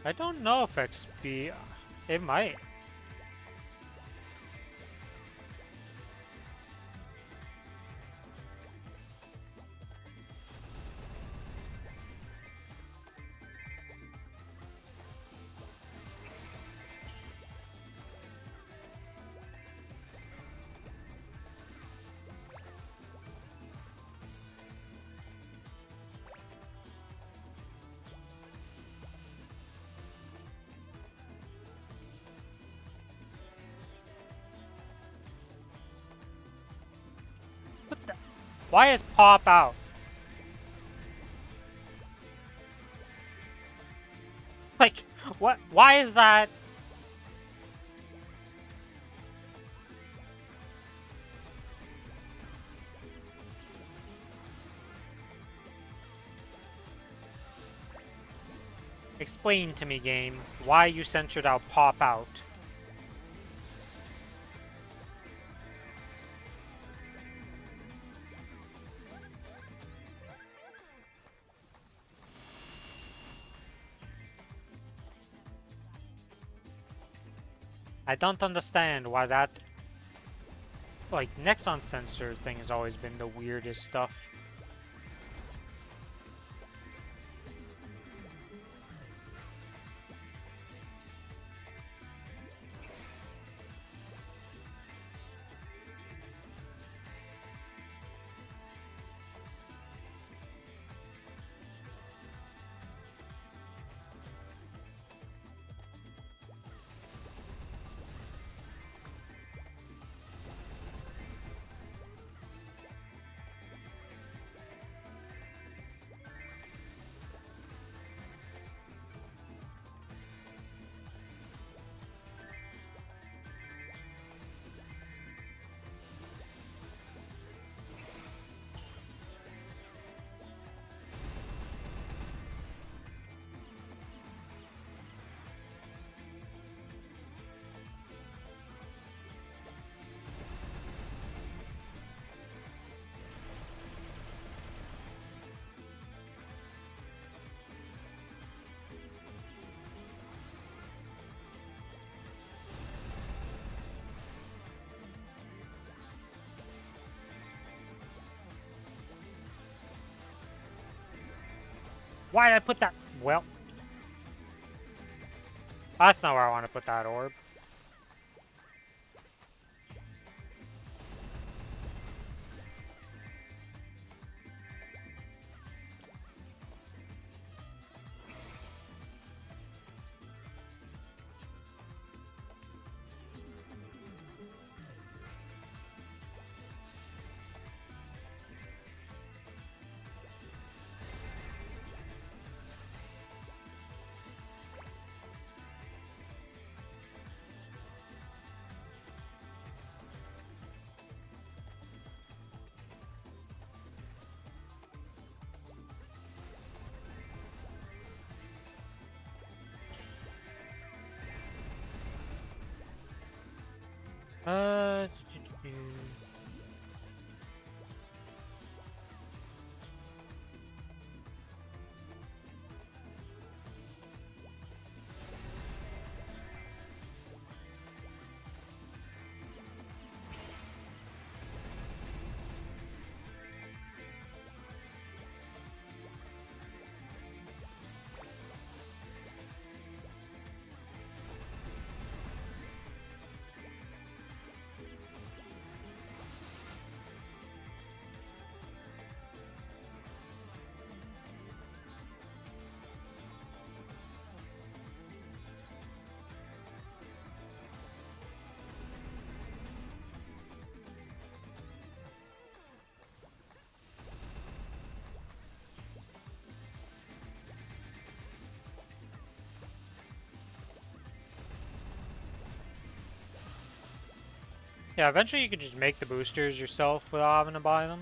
I don't know if XP... It might. Why is Pop out? Like, what? Why is that? Explain to me, game, why you censored out Pop out. I don't understand why that, like, Nexon sensor thing has always been the weirdest stuff. Why did I put that? Well, that's not where I want to put that orb. Uh, yeah, eventually you could just make the boosters yourself without having to buy them.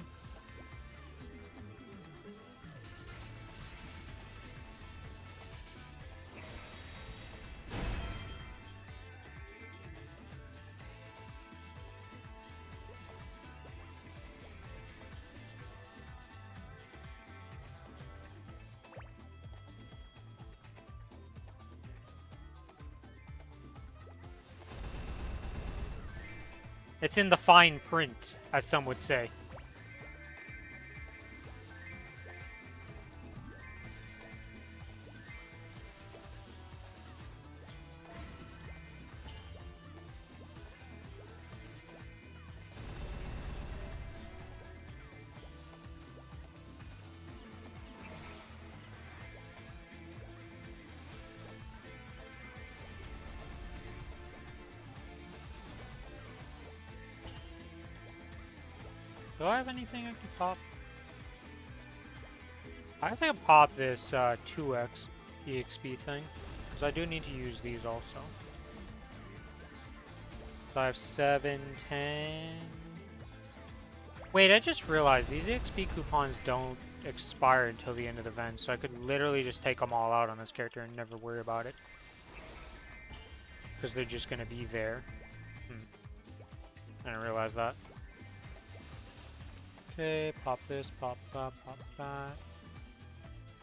It's in the fine print, as some would say. Do I have anything I can pop? I guess I can pop this 2x EXP thing, because I do need to use these also. So I have 7, 10... Wait, I just realized these EXP coupons don't expire until the end of the event, so I could literally just take them all out on this character and never worry about it. Because they're just going to be there. I didn't realize that. Okay, pop this, pop that, pop that.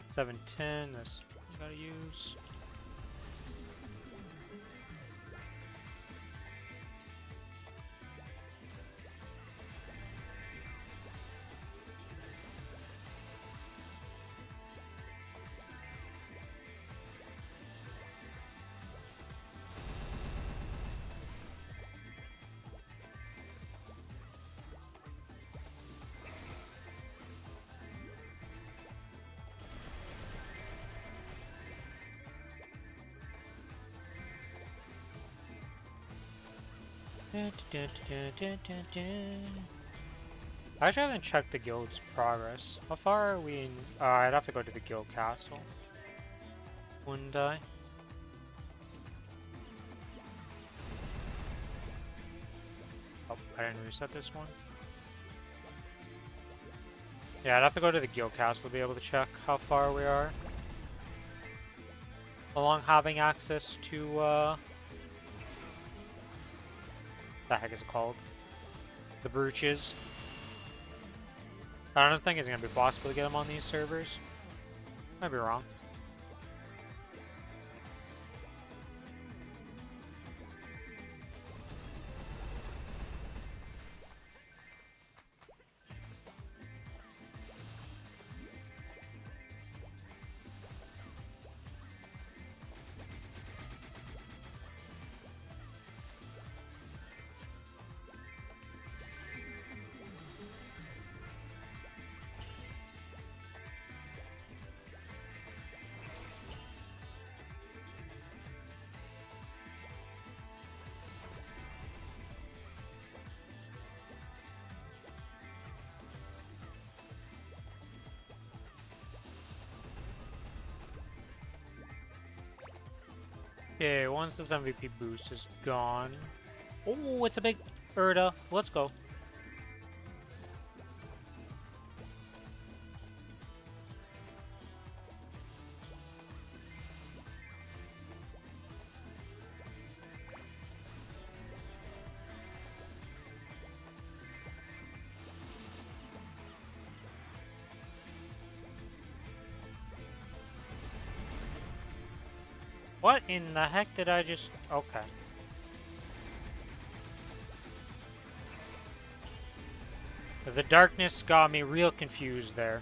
710, this I gotta use. I actually haven't checked the guild's progress. How far are we in? I'd have to go to the guild castle. Wouldn't I? Oh, I didn't reset this one. Yeah, I'd have to go to the guild castle to be able to check how far we are along having access to, the heck is it called? The brooches. I don't think it's going to be possible to get them on these servers. Might be wrong. Okay, once this MVP boost is gone. Oh, it's a big Erda. Let's go. What in the heck did I just... Okay. The darkness got me real confused there.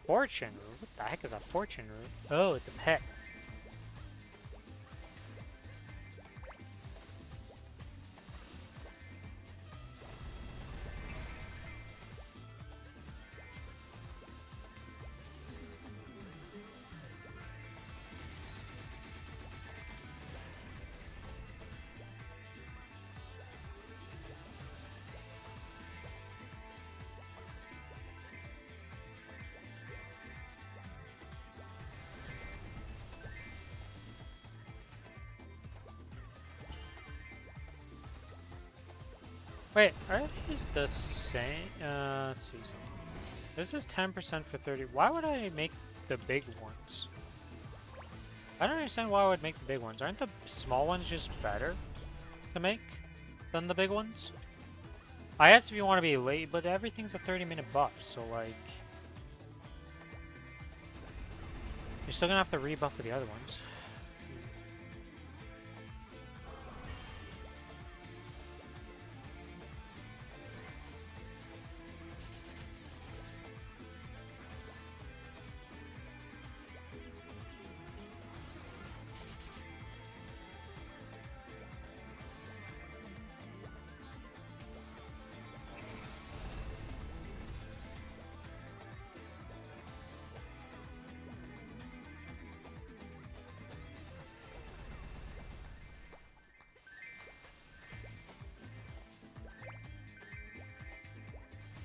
Fortune root? What the heck is a fortune root? Oh, it's a pet. Wait, are these the same? Let's see. This is 10% for 30. Why would I make the big ones? I don't understand why I would make the big ones. Aren't the small ones just better to make than the big ones? I guess if you want to be late, but everything's a 30-minute buff, so like... You're still gonna have to rebuff for the other ones.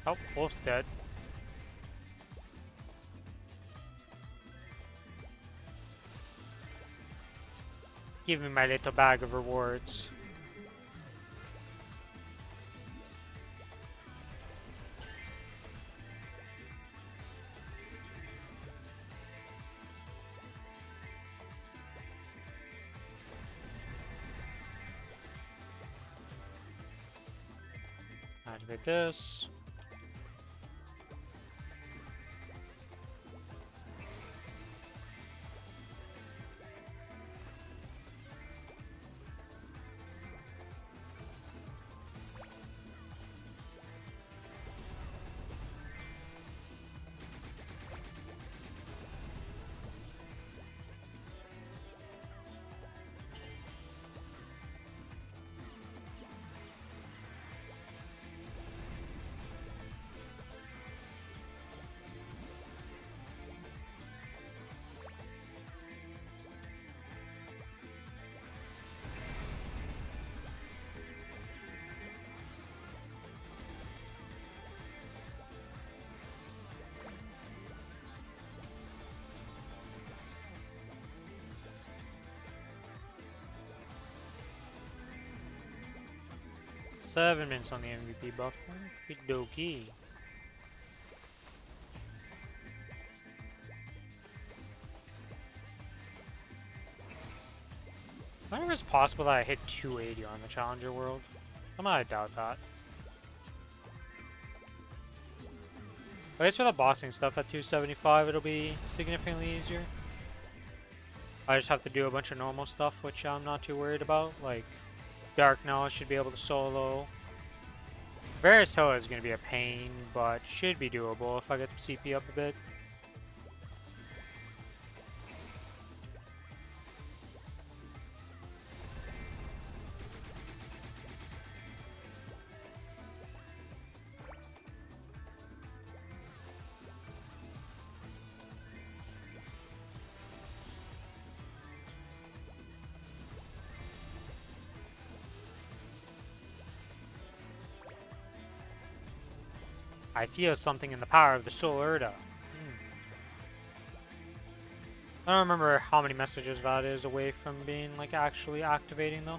Oh, Wolf's dead. Give me my little bag of rewards. Activate this. Seven minutes on the MVP buff. Okie dokie. I wonder if it's possible that I hit 280 on the Challenger World. I doubt that. At least for the bossing stuff at 275, it'll be significantly easier. I just have to do a bunch of normal stuff, which I'm not too worried about. Like, Dark Knowledge should be able to solo. Varus Hill is going to be a pain, but should be doable if I get the CP up a bit. I feel something in the power of the Soul Urda. I don't remember how many messages that is away from being, like, actually activating, though.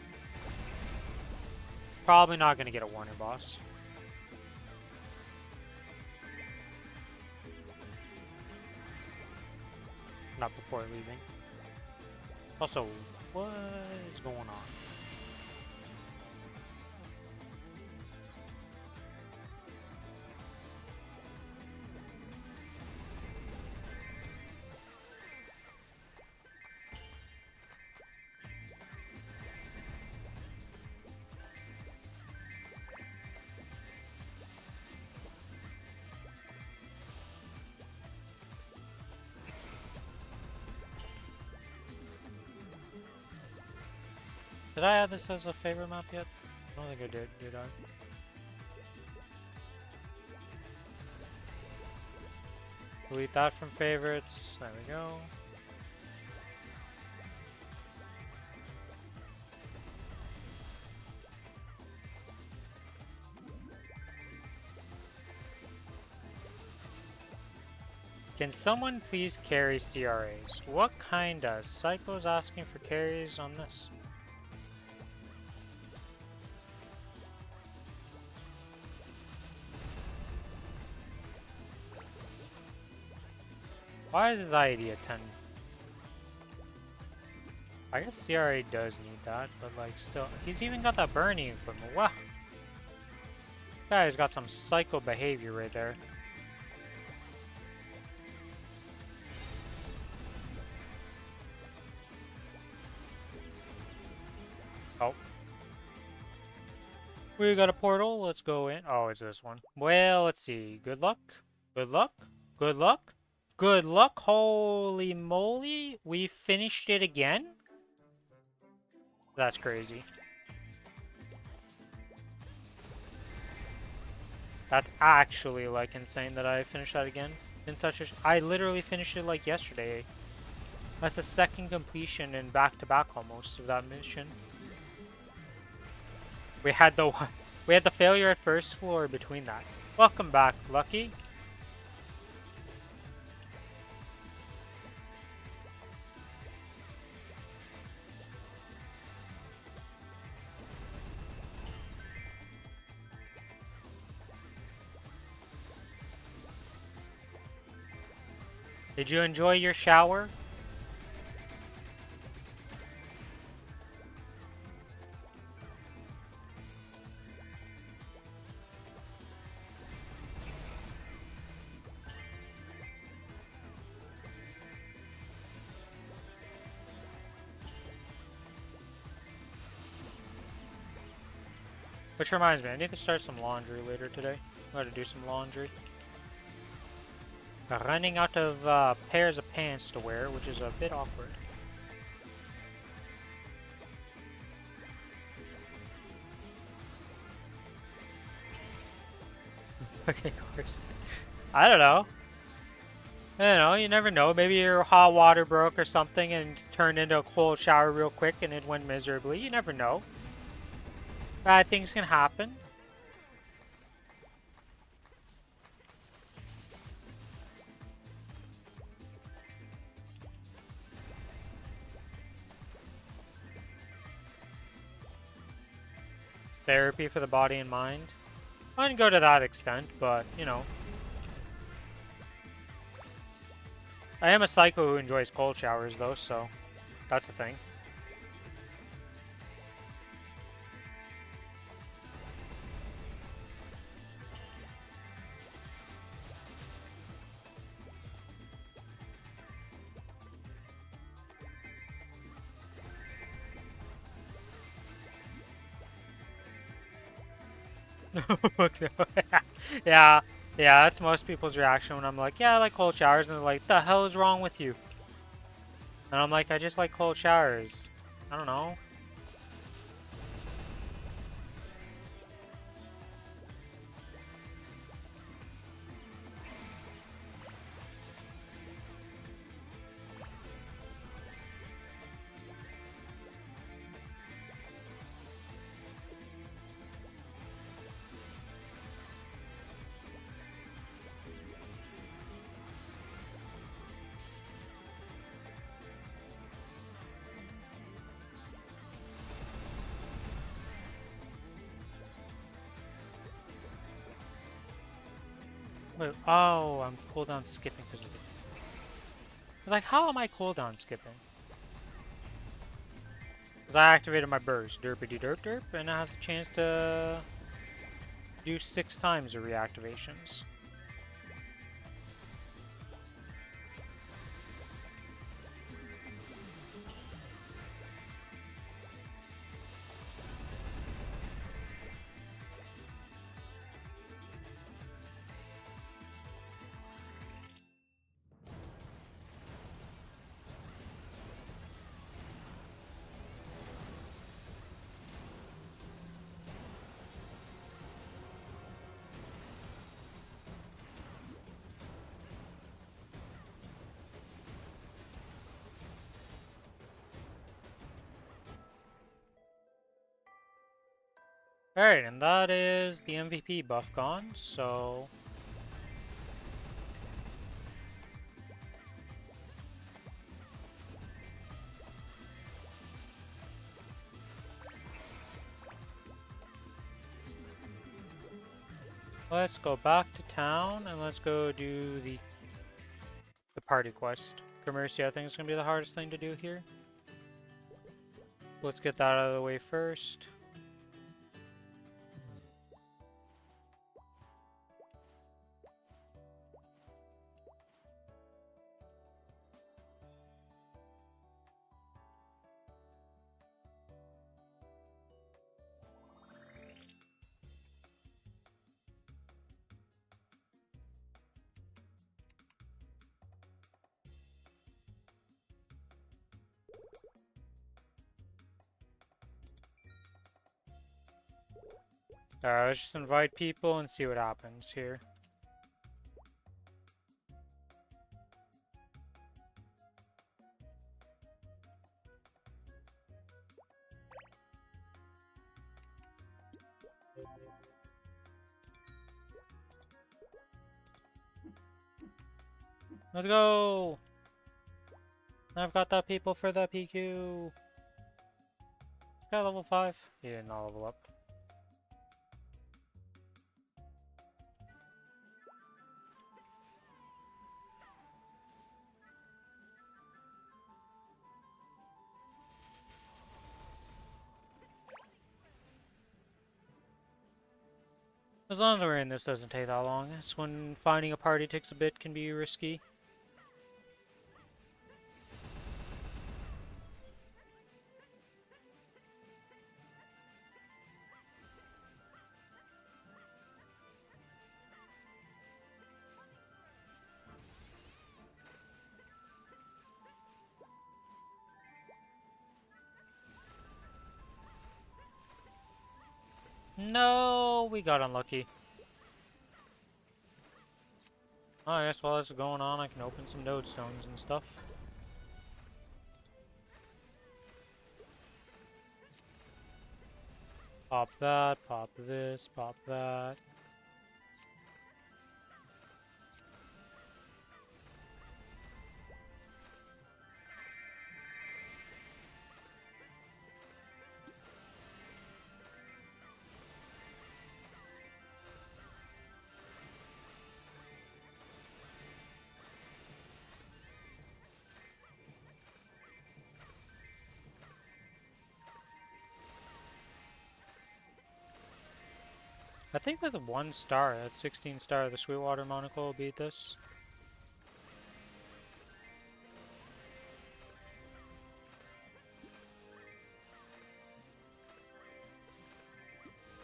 Probably not going to get a warning boss. Not before leaving. Also, what is going on? Did I add this as a favorite map yet? I don't think I did I? Delete that from favorites. There we go. Can someone please carry CRAs? What kind of psycho's asking for carries on this? Why is his ID at 10? I guess CRA does need that, but like still, he's even got that burning equipment. Wow, guy's got some psycho behavior right there. Oh, we got a portal. Let's go in. Oh, it's this one. Well, let's see. Good luck. Good luck. Good luck. Good luck. Holy moly, we finished it again. That's crazy. That's actually like insane that I finished that again in such a. I literally finished it like yesterday. That's the second completion in back-to-back almost of that mission. We had the failure at first floor between that. Welcome back, Lucky. Did you enjoy your shower? Which reminds me, I need to start some laundry later today. I gotta do some laundry. Running out of pairs of pants to wear, which is a bit awkward. Okay, of course. I don't know. You never know. Maybe your hot water broke or something and turned into a cold shower real quick and it went miserably. You never know. Bad things can happen. Therapy for the body and mind. I wouldn't go to that extent, but, you know. I am a psycho who enjoys cold showers, though, so that's the thing. Yeah, that's most people's reaction when I'm like, yeah, I like cold showers, and they're like, the hell is wrong with you? And I'm like, I just like cold showers. I don't know. Wait, oh, I'm cooldown skipping because of it. Like, how am I cooldown skipping? Because I activated my burst, derpity derp derp, and it has a chance to do 6 times the reactivations. Alright, and that is the MVP buff gone, so... let's go back to town, and let's go do the party quest. Commercia, I think is going to be the hardest thing to do here. Let's get that out of the way first. Let's just invite people and see what happens here. Let's go! I've got the people for the PQ. This guy level 5. He did not level up. As long as we're in, this doesn't take that long. It's when finding a party takes a bit can be risky. No, we got unlucky. Oh, I guess while this is going on, I can open some node stones and stuff. Pop that, pop this, pop that. I think with 1 star, that 16 star, the Sweetwater Monocle will beat this.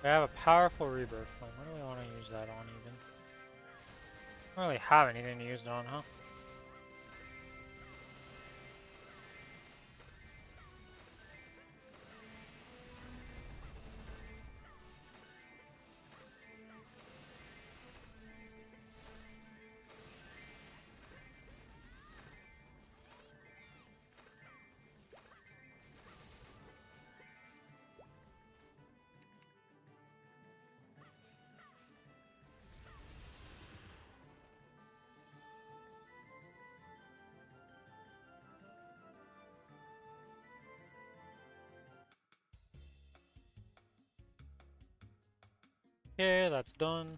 We have a powerful rebirth flame. What do we want to use that on even? I don't really have anything to use it on, huh? Okay, that's done.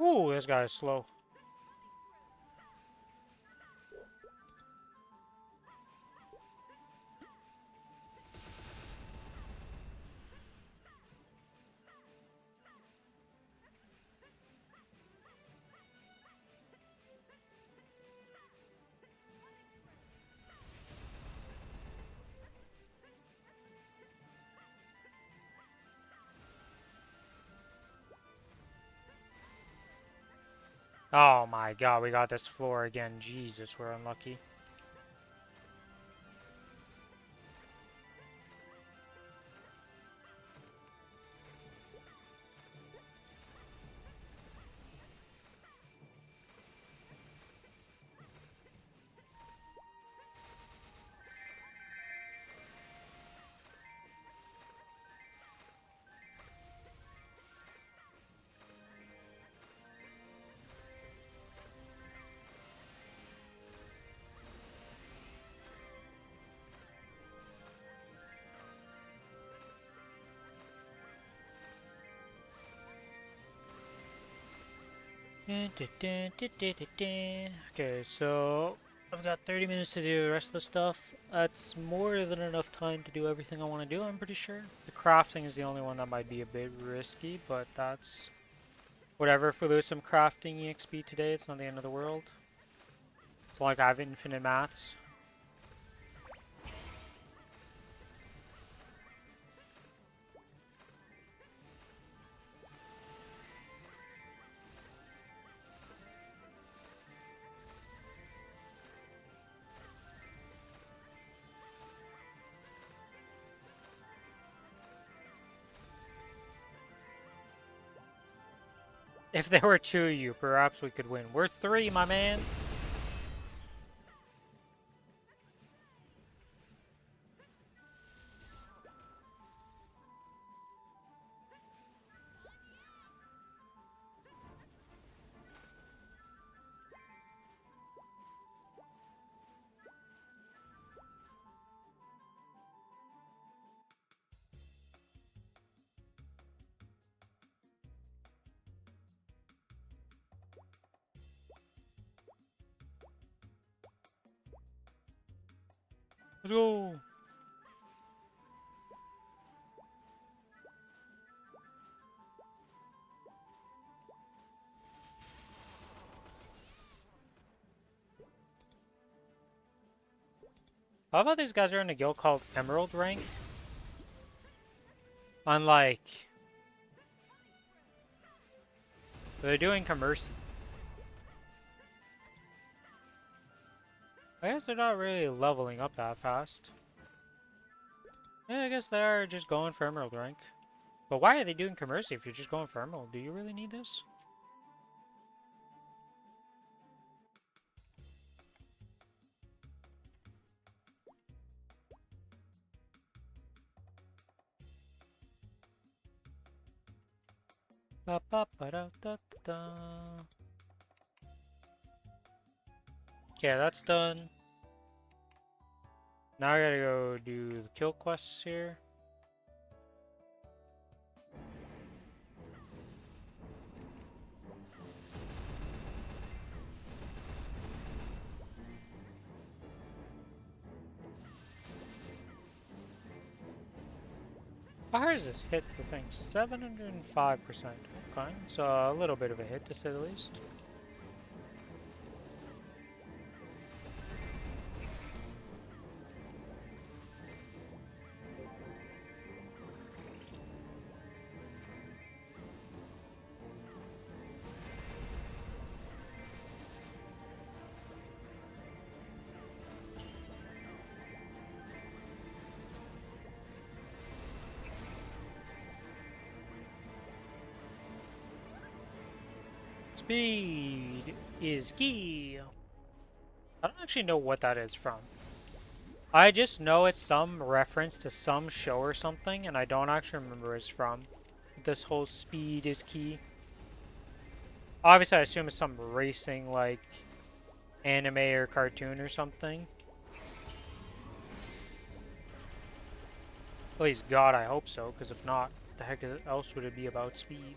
Ooh, this guy is slow. Oh my god, we got this floor again. Jesus, we're unlucky. Okay, so I've got 30 minutes to do the rest of the stuff. That's more than enough time to do everything I want to do, I'm pretty sure. The crafting is the only one that might be a bit risky, but that's whatever. If we lose some crafting EXP today, it's not the end of the world. It's not like I have infinite mats. If there were two of you, perhaps we could win. We're three, my man. Let's go. How about these guys are in a guild called Emerald rank? Unlike... They're doing commerce. I guess they're not really leveling up that fast. Yeah, I guess they are just going for Emerald rank. But why are they doing commerce if you're just going for Emerald? Do you really need this? Ba ba ba da da da. Okay, that's done. Now I gotta go do the kill quests here. How hard is this hit the thing? 705%. Okay, so a little bit of a hit to say the least. Speed is key. I don't actually know what that is from. I just know it's some reference to some show or something, and I don't actually remember where it's from. This whole speed is key. Obviously, I assume it's some racing, like, anime or cartoon or something. Please God, I hope so, because if not, the heck else would it be about speed?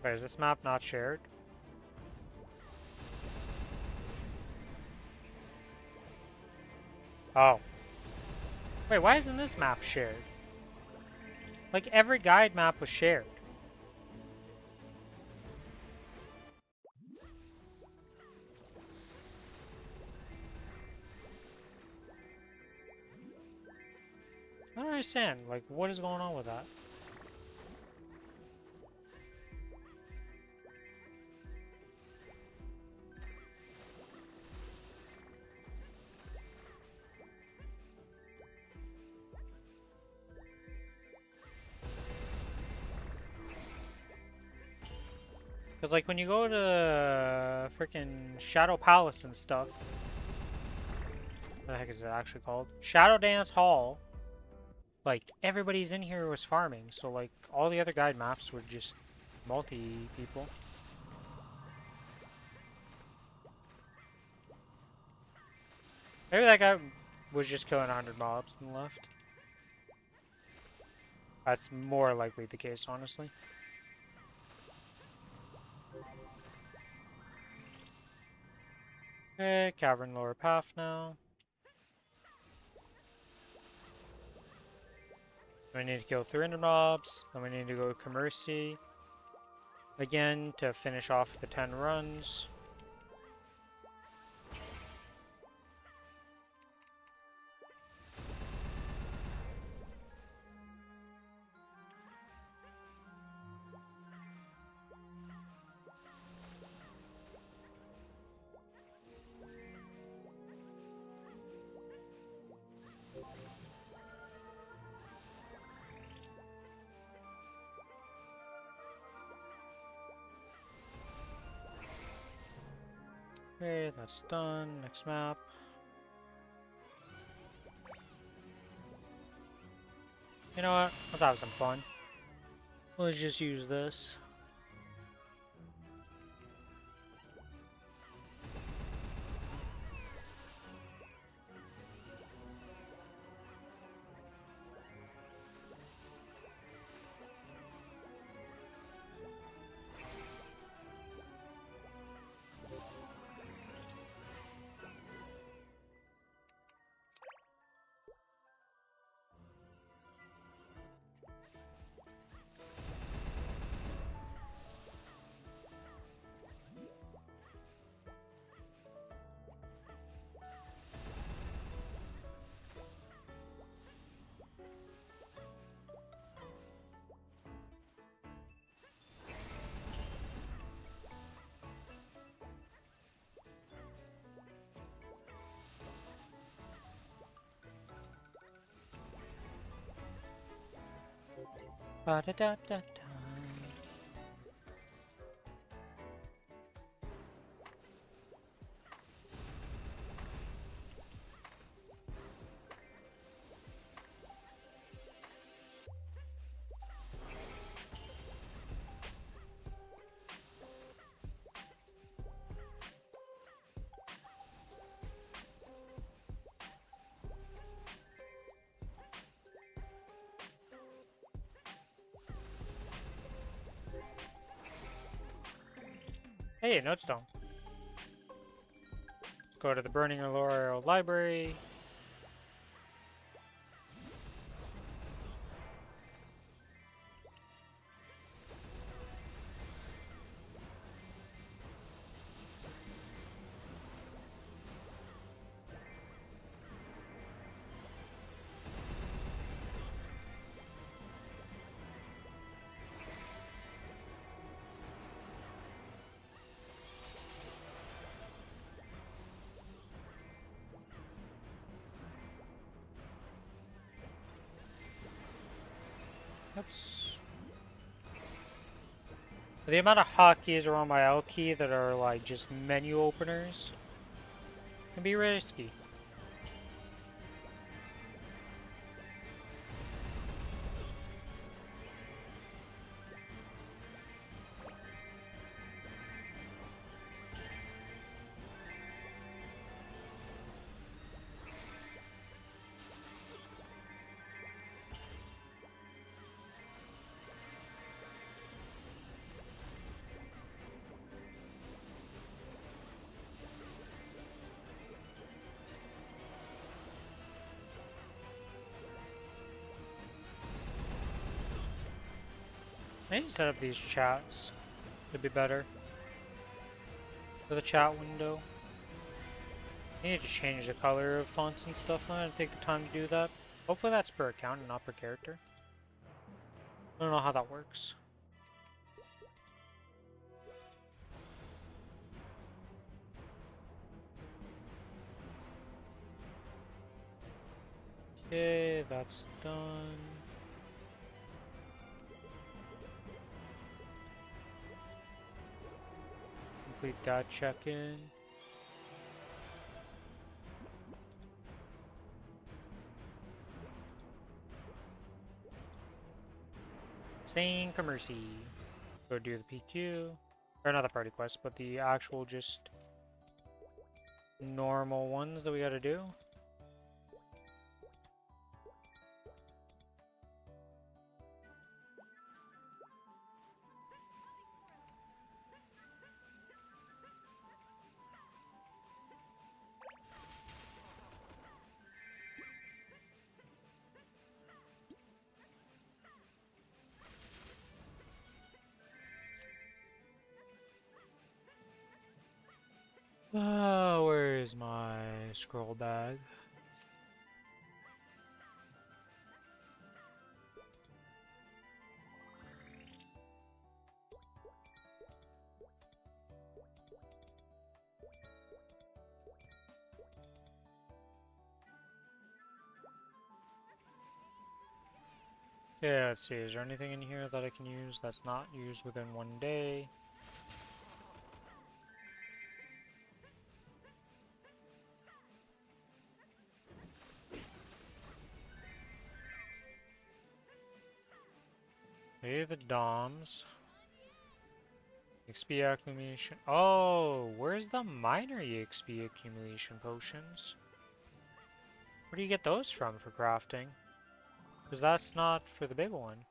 Wait, is this map not shared? Oh. Wait, why isn't this map shared? Like, every guide map was shared. I don't understand. Like, what is going on with that? Because, like, when you go to freaking Shadow Palace and stuff, what the heck is it actually called? Shadow Dance Hall. Like, everybody's in here was farming, so, like, all the other guide maps were just multi-people. Maybe that guy was just killing 100 mobs and left. That's more likely the case, honestly. Okay, Cavern Lower Path now. We need to kill 300 mobs, then we need to go to Commercy again to finish off the 10 runs. Okay, that's done. Next map. You know what? Let's have some fun. Let's just use this. Ba-da-da-da-da. Hey, Notestone. Let's go to the Burning Laurel Library. Oops. The amount of hotkeys around my L key that are like just menu openers can be risky. I need to set up these chats to be better for the chat window. I need to change the color of fonts and stuff. I'm gonna take the time to do that. Hopefully that's per account and not per character. I don't know how that works. Okay, that's done. Complete that check-in. Saint Mercy. Go do the PQ. Or not the party quest, but the actual just normal ones that we gotta do. Where is my scroll bag? Yeah, let's see. Is there anything in here that I can use that's not used within 1 day? Okay, the DOMs. XP accumulation. Oh, where's the minor EXP accumulation potions? Where do you get those from for crafting? Because that's not for the big one.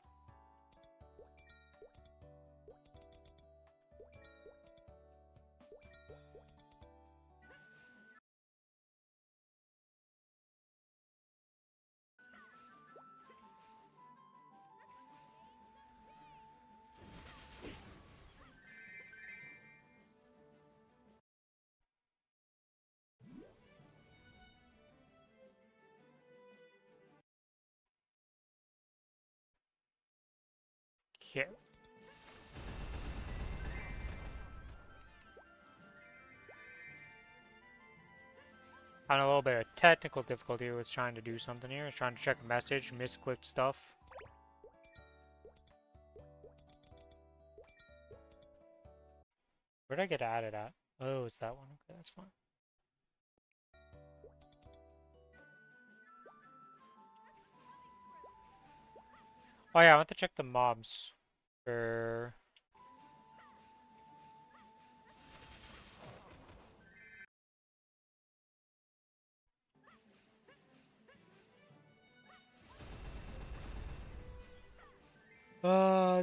Okay. On a little bit of technical difficulty with trying to do something here. I was trying to check a message, misclicked stuff. Where did I get added at? Oh, it's that one. Okay, that's fine. Oh yeah, I want to check the mobs for...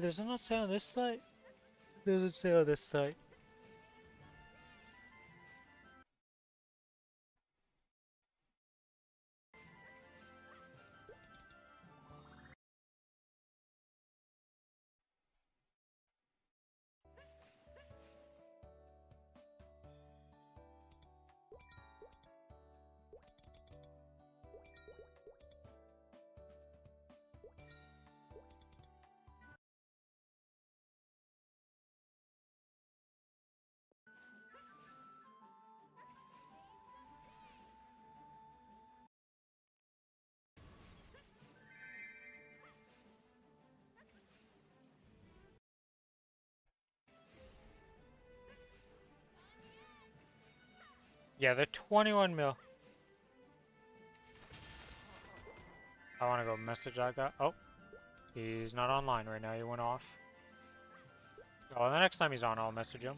does it not say on this site? Does it say on this site? Yeah, the 21 mil. I want to go message that guy. Oh, he's not online right now. He went off. Oh, the next time he's on, I'll message him.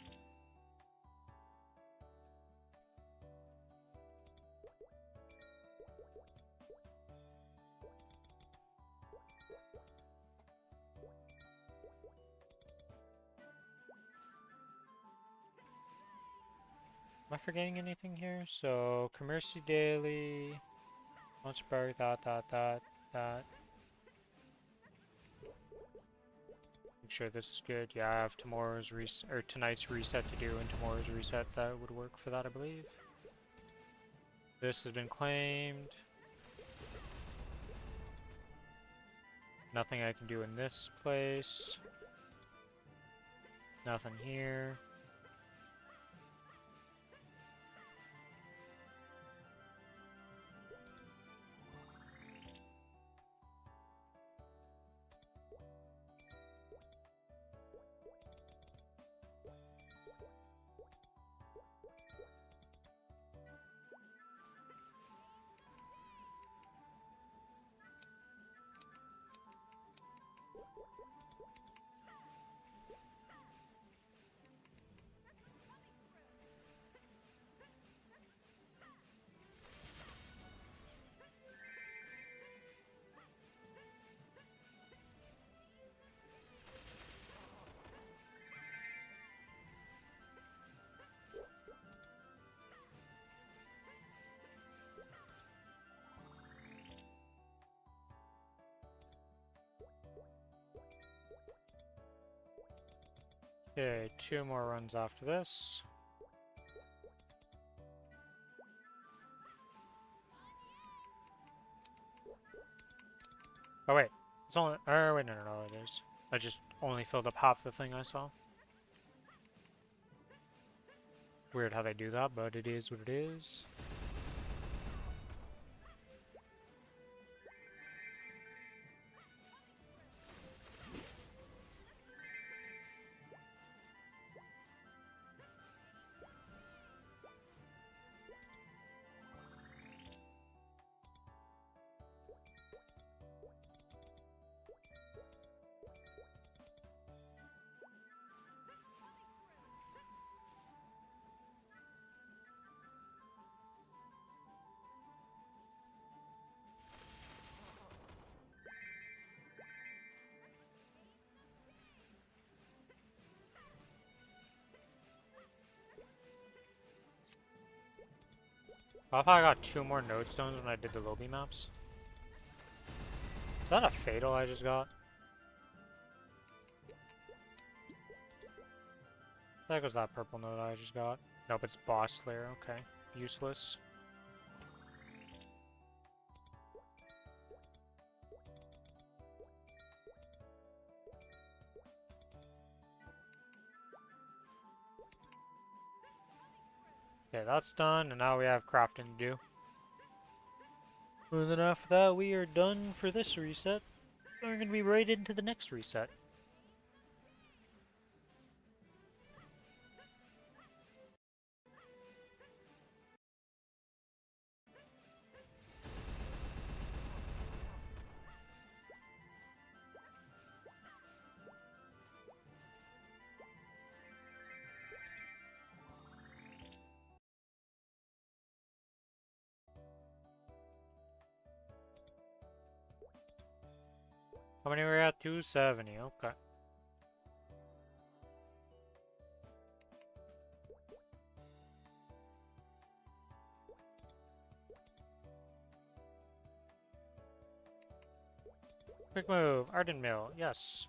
Am I forgetting anything here? So, Commercy Daily, Monster Park, that. sure this is good. Yeah, I have tomorrow's reset or tonight's reset to do, and tomorrow's reset that would work for that, I believe. This has been claimed. Nothing I can do in this place. Nothing here. Okay, 2 more runs after this. Oh wait, it's only. Oh wait, no, it is. I just only filled up half the thing I saw. Weird how they do that, but it is what it is. I thought I got 2 more node stones when I did the Lobby maps. Is that a fatal I just got? That goes that purple node I just got. Nope, it's Boss Slayer. Okay, useless. Okay, that's done, and now we have crafting to do. And then after that, we are done for this reset. We're going to be right into the next reset. How many were at? 270, okay. Quick move, Arden Mill, yes.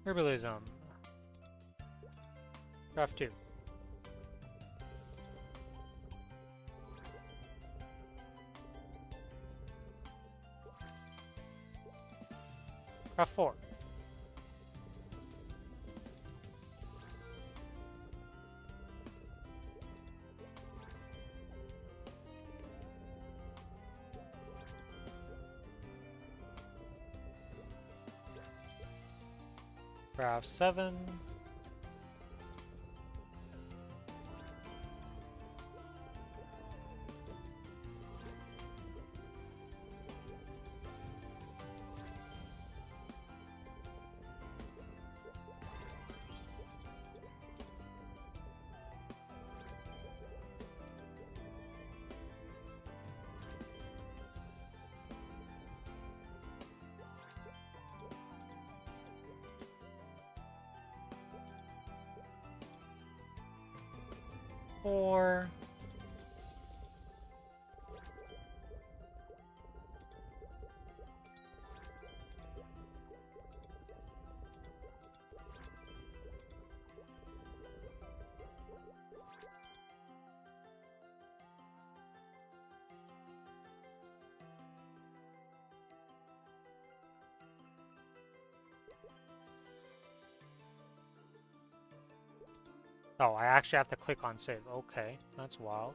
Herbalism. Craft 2. Craft 4. Craft 7. 4. Oh, I actually have to click on save. Okay, that's wild.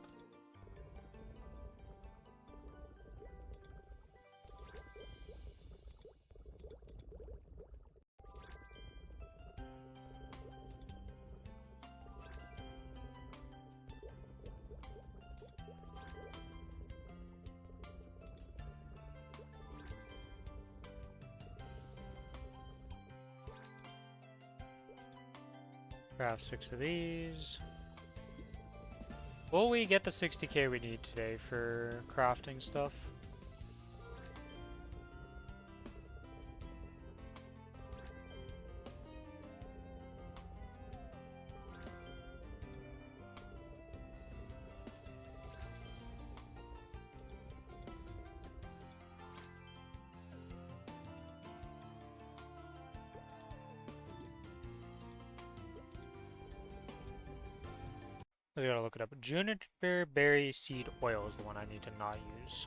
Craft 6 of these. Will we get the 60k we need today for crafting stuff? I gotta look it up. Juniper berry seed oil is the one I need to not use.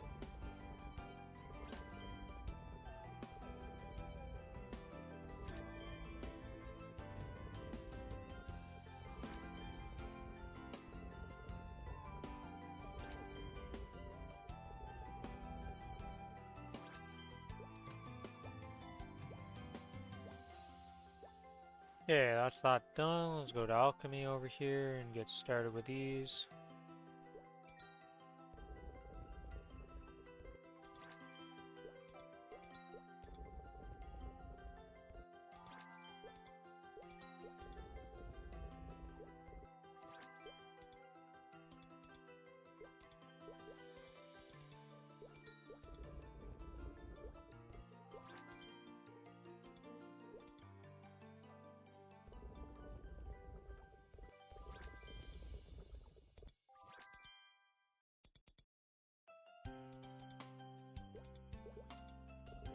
Yeah, that's not done. Let's go to alchemy over here and get started with these.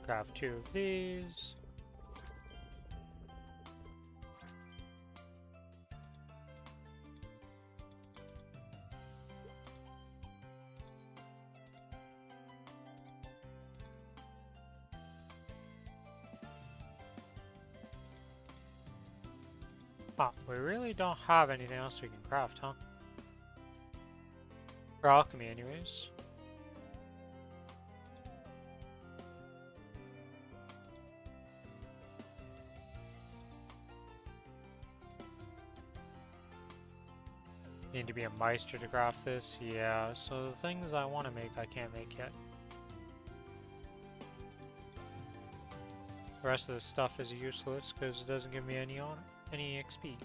Craft 2 of these. Ah, we really don't have anything else we can craft, huh? For alchemy, anyways. Need to be a Meister to craft this? Yeah, so the things I want to make, I can't make yet. The rest of this stuff is useless because it doesn't give me any XP.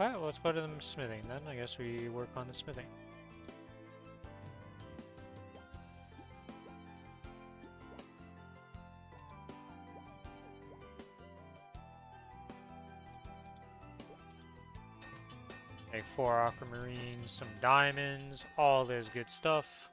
Alright, well, let's go to the smithing then. I guess we work on the smithing. Make 4 aquamarines, some diamonds, all this good stuff.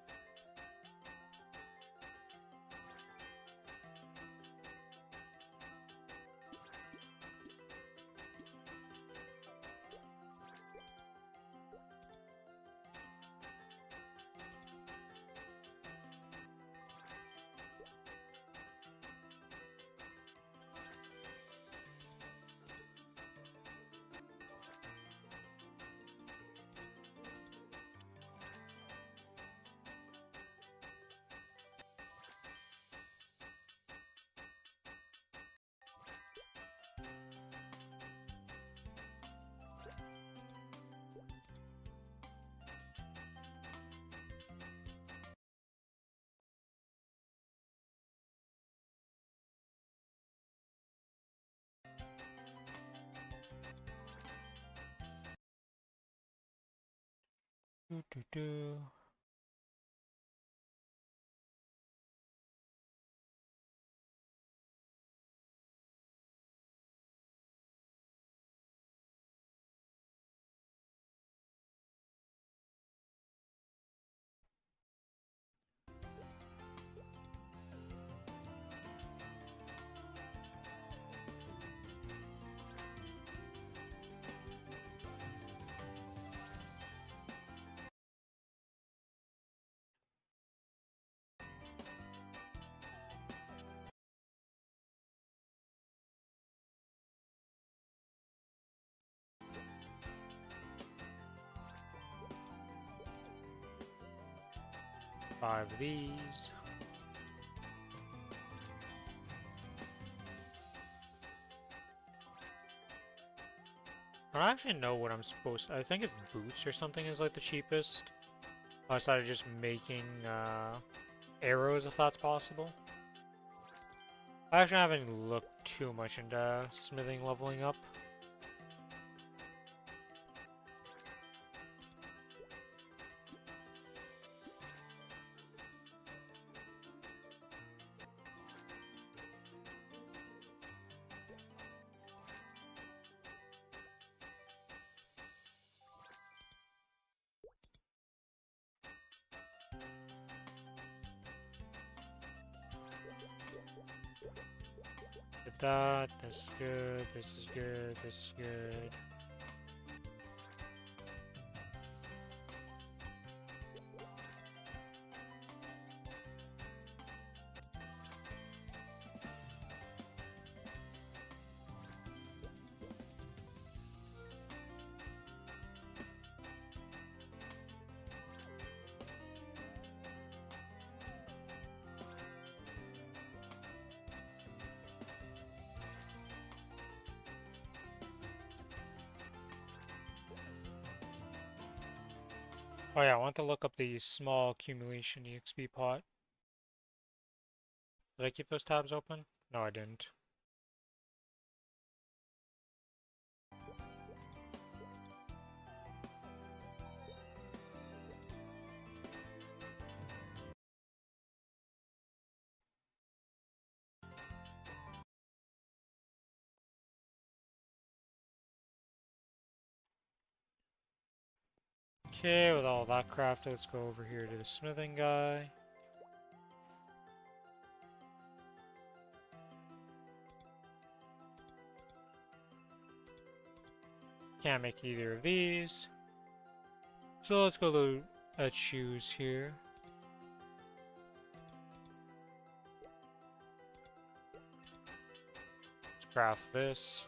Doo -doo -doo. 5 of these. I don't actually know what I'm supposed to. I think it's boots or something is like the cheapest. Outside of just making arrows, if that's possible. I actually haven't looked too much into smithing leveling up. Did that, this is good, this is good, this is good. Oh yeah, I want to look up the small accumulation EXP pot. Did I keep those tabs open? No, I didn't. Okay, with all that crafted, let's go over here to the smithing guy. Can't make either of these. So let's go look at shoes here. Let's craft this.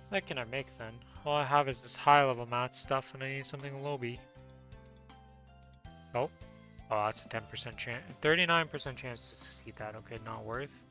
What can I make then? All I have is this high level mat stuff and I need something low B. Oh. Oh, that's a 10% chance. 39% chance to succeed that. Okay, not worth.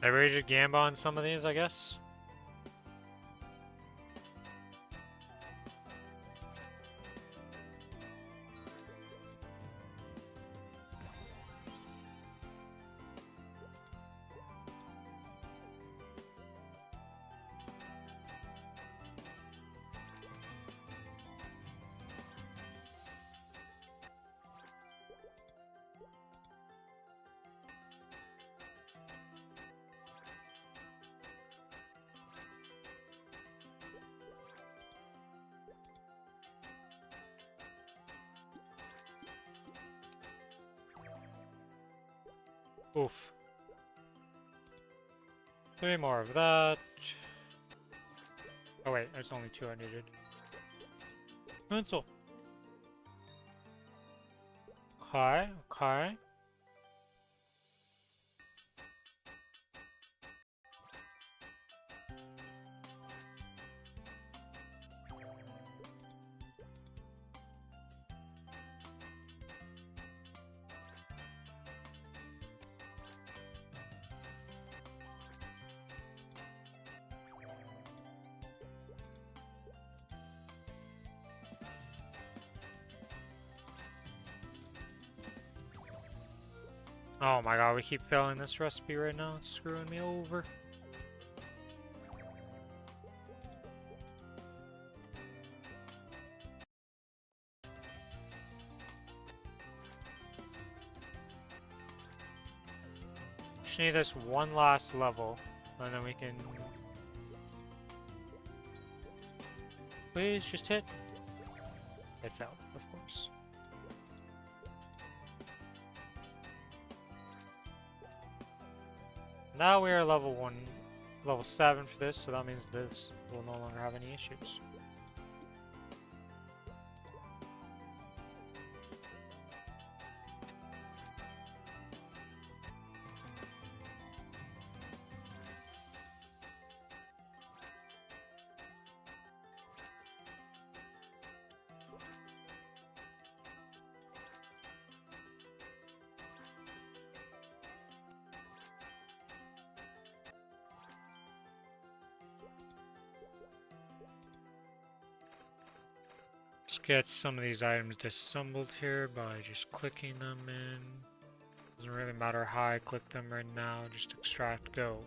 I rated Gamba on some of these, I guess. Oof. 3 more of that. Oh wait, there's only 2 I needed. Pencil. Okay, okay. Oh my god, we keep failing this recipe right now. It's screwing me over. Just need this one last level, and then we can... Please, just hit. It failed, of course. Now we are level 7 for this, so that means this will no longer have any issues. Let's get some of these items disassembled here by just clicking them in. Doesn't really matter how I click them right now, just extract, go.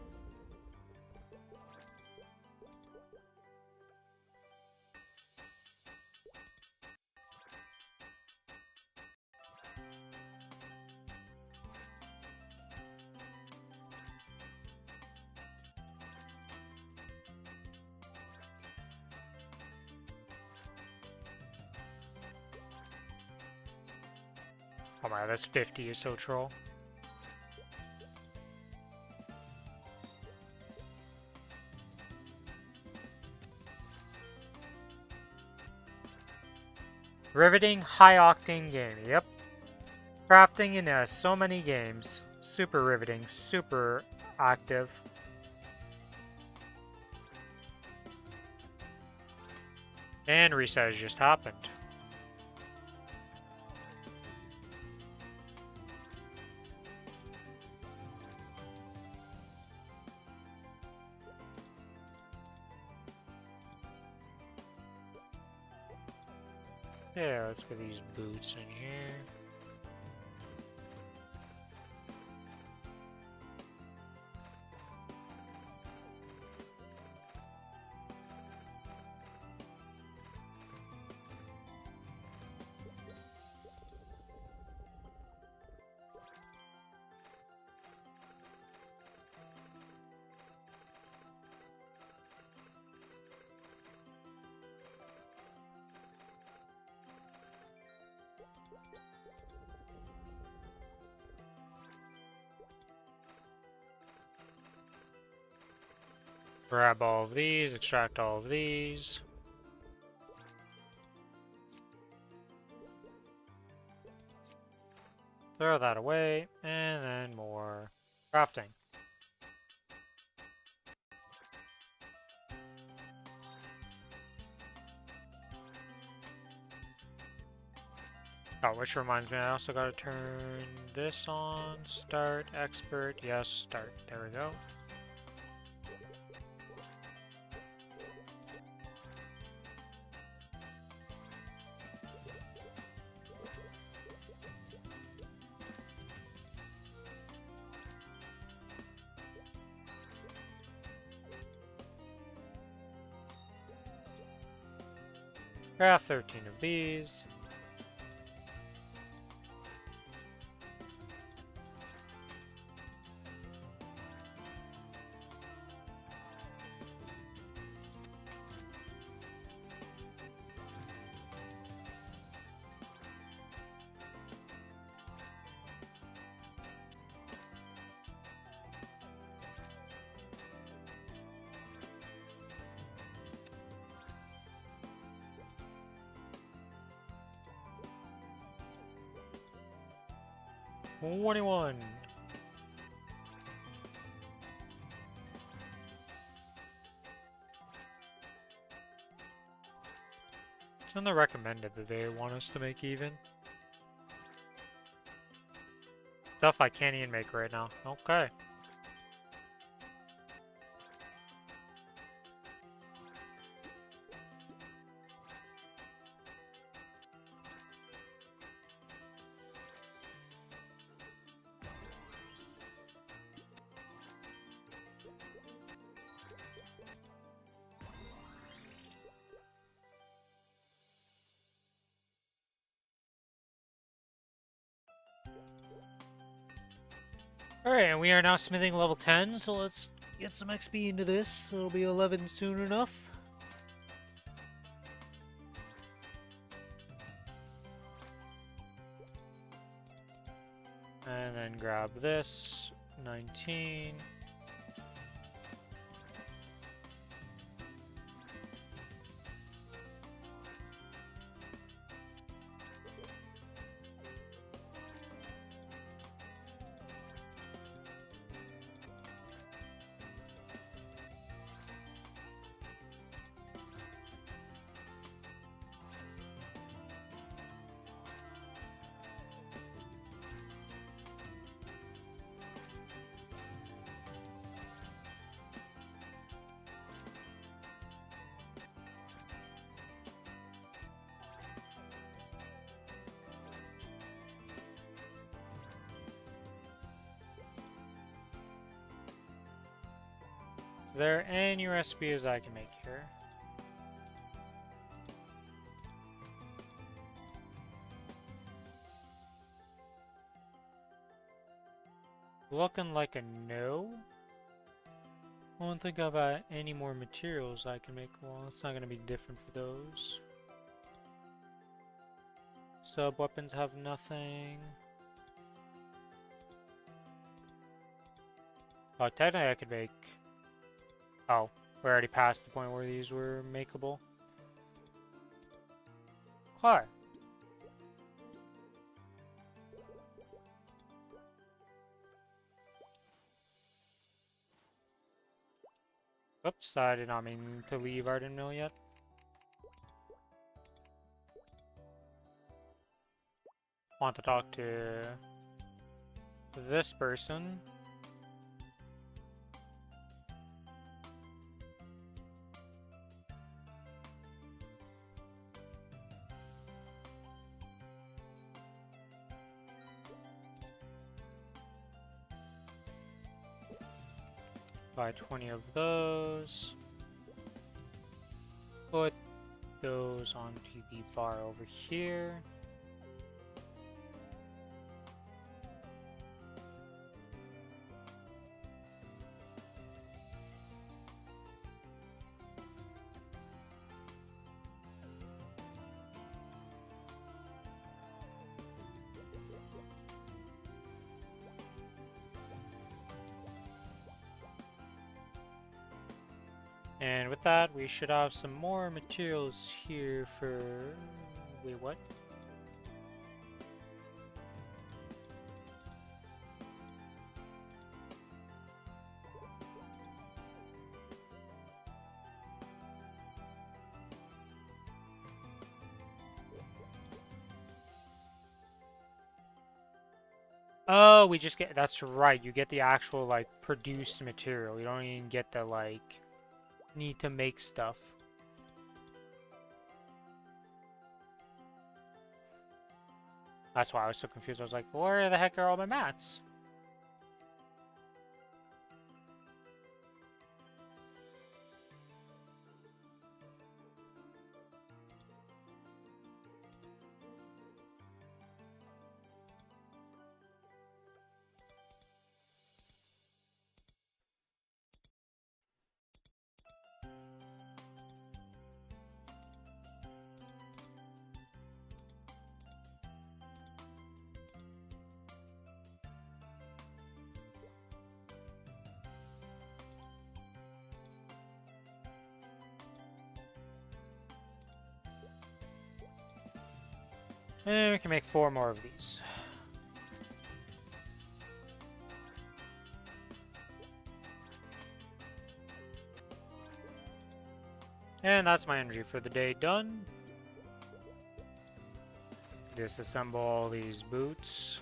Oh my god, this 50 is so troll. Riveting, high-octane game, yep. Crafting in so many games. Super riveting, super active. And reset has just happened. Yeah, let's get these boots in here. Grab all of these, extract all of these. Throw that away, and then more crafting. Oh, which reminds me, I also gotta turn this on. Start, expert, yes, start. There we go. Craft 13 of these. $21. It's in the recommended that they want us to make even. Stuff I can't even make right now. Okay. Alright, and we are now smithing level 10, so let's get some XP into this. It'll be 11 soon enough. And then grab this, 19. Is there any recipes I can make here? Looking like a no. I don't think I've any more materials I can make. Well, it's not going to be different for those. Sub-weapons have nothing. Oh, technically I could make... Oh, we're already past the point where these were makeable. Car. Oops, I did not mean to leave Arden Mill yet. Want to talk to this person. Buy 20 of those. Put those onto the bar over here. And with that, we should have some more materials here for... Wait, what? Oh, we just get... That's right, you get the actual, like, produced material. You don't even get the, like... need to make stuff. That's why I was so confused. I was like, where the heck are all my mats? And we can make 4 more of these. And that's my energy for the day done. Disassemble all these boots.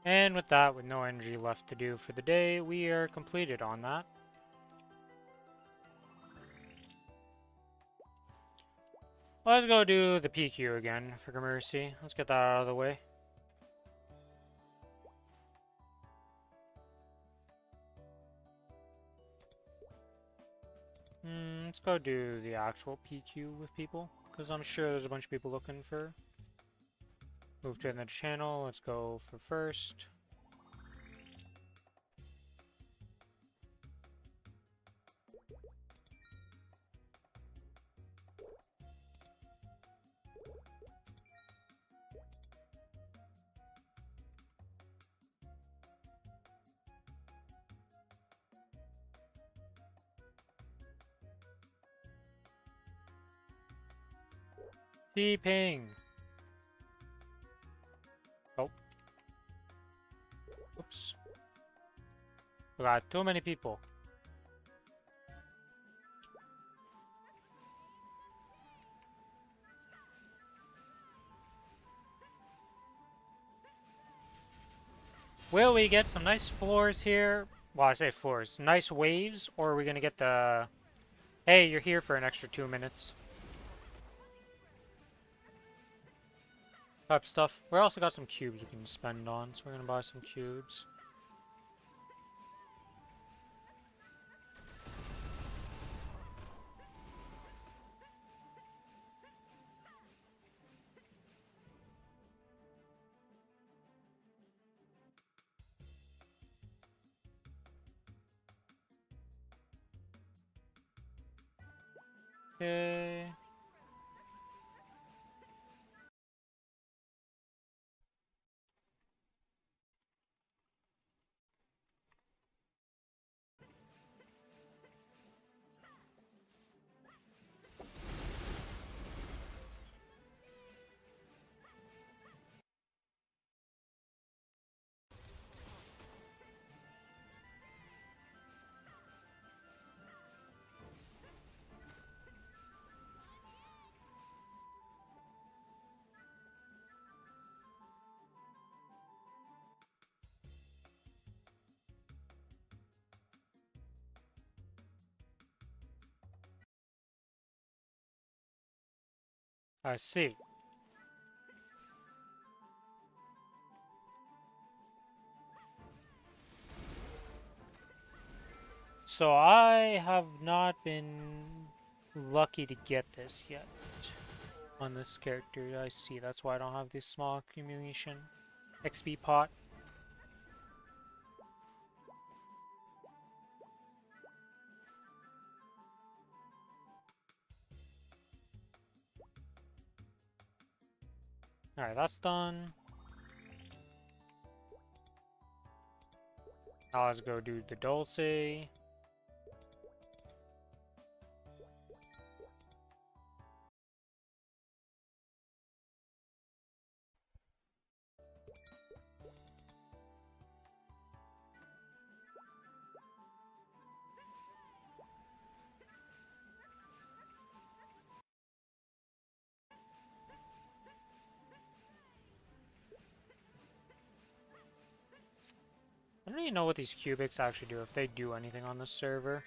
And with that, with no energy left to do for the day, we are completed on that. Let's go do the PQ again, for mercy. Let's get that out of the way. Let's go do the actual PQ with people, because I'm sure there's a bunch of people looking for. Move to another channel, let's go for first. T-ping! Oh. Oops. We got too many people. Will we get some nice floors here? Well, I say floors. Nice waves, or are we gonna get the... Hey, you're here for an extra 2 minutes. Type stuff. We also got some cubes we can spend on, so we're gonna buy some cubes. Okay. I see. So I have not been lucky to get this yet on this character. I see. That's why I don't have this small accumulation XP pot. Alright, that's done. Now let's go do the Dulce. I don't even know what these cubics actually do, if they do anything on this server.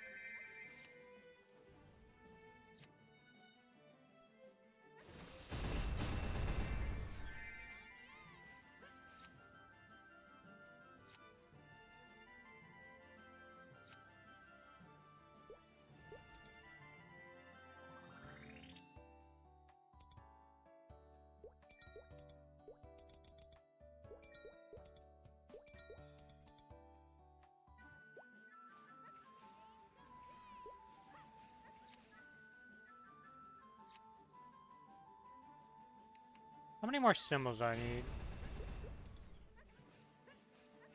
How many more symbols do I need?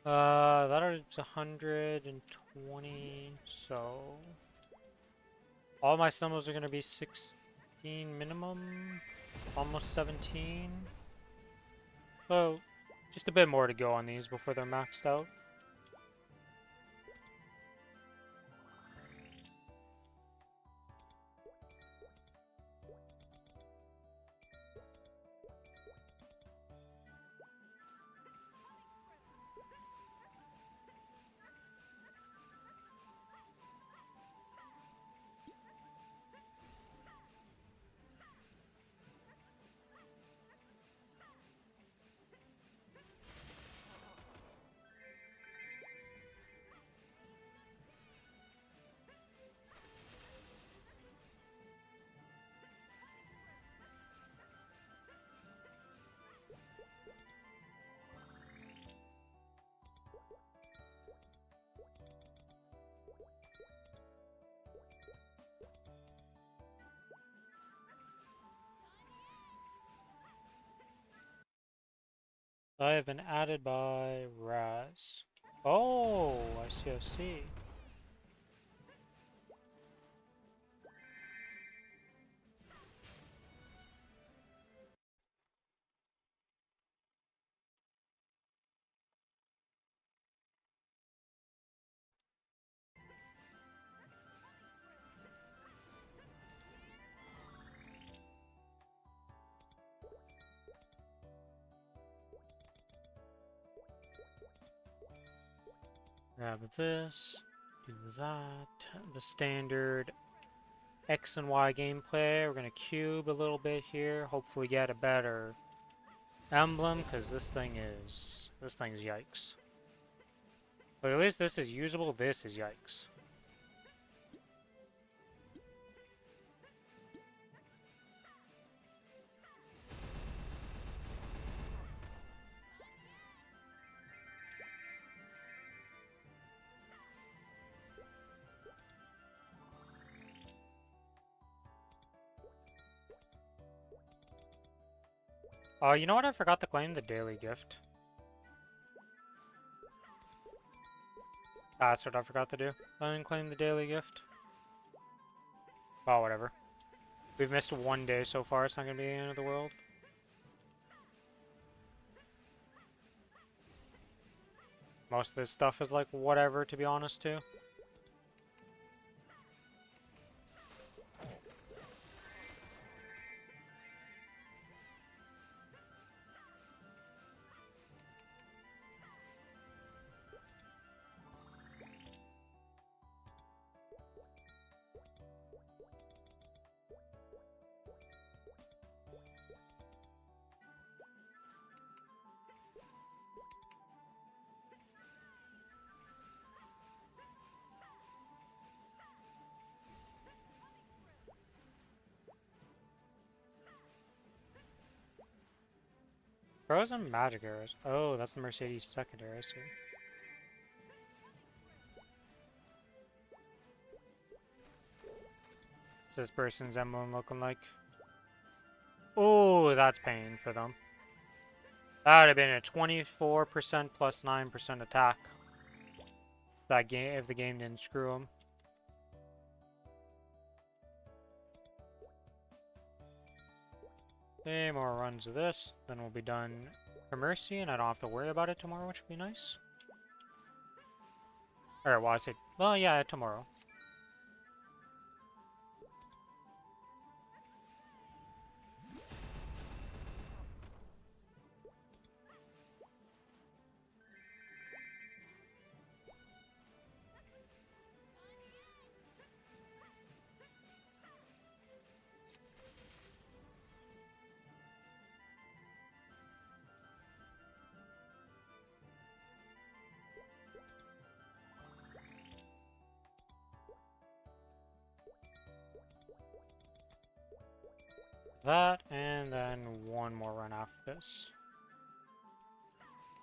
That is 120, so... All my symbols are gonna be 16 minimum, almost 17. So, just a bit more to go on these before they're maxed out. I have been added by Raz. Oh, I see, I see. Grab this, do that. The standard X and Y gameplay. We're gonna cube a little bit here. Hopefully get a better emblem, because this thing's yikes. But at least this is usable. This is yikes. Oh, you know what? I forgot to claim the daily gift. That's what I forgot to do. I didn't claim the daily gift. Oh, whatever. We've missed one day so far. It's not gonna be the end of the world. Most of this stuff is like whatever, to be honest, too. Frozen magic arrows. Oh, that's the Mercedes secondary, I see. What's this person's emblem looking like? Oh, that's pain for them. That would have been a 24% plus 9% attack. That game, if the game didn't screw them. Okay, more runs of this, then we'll be done for Mercy, and I don't have to worry about it tomorrow, which would be nice. Or, well, I said, well, yeah, tomorrow. That, and then one more run after this.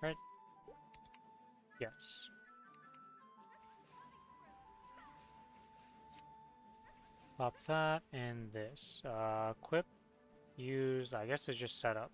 Right? Yes. Pop that, and this. Equip, use, I guess it's just setup.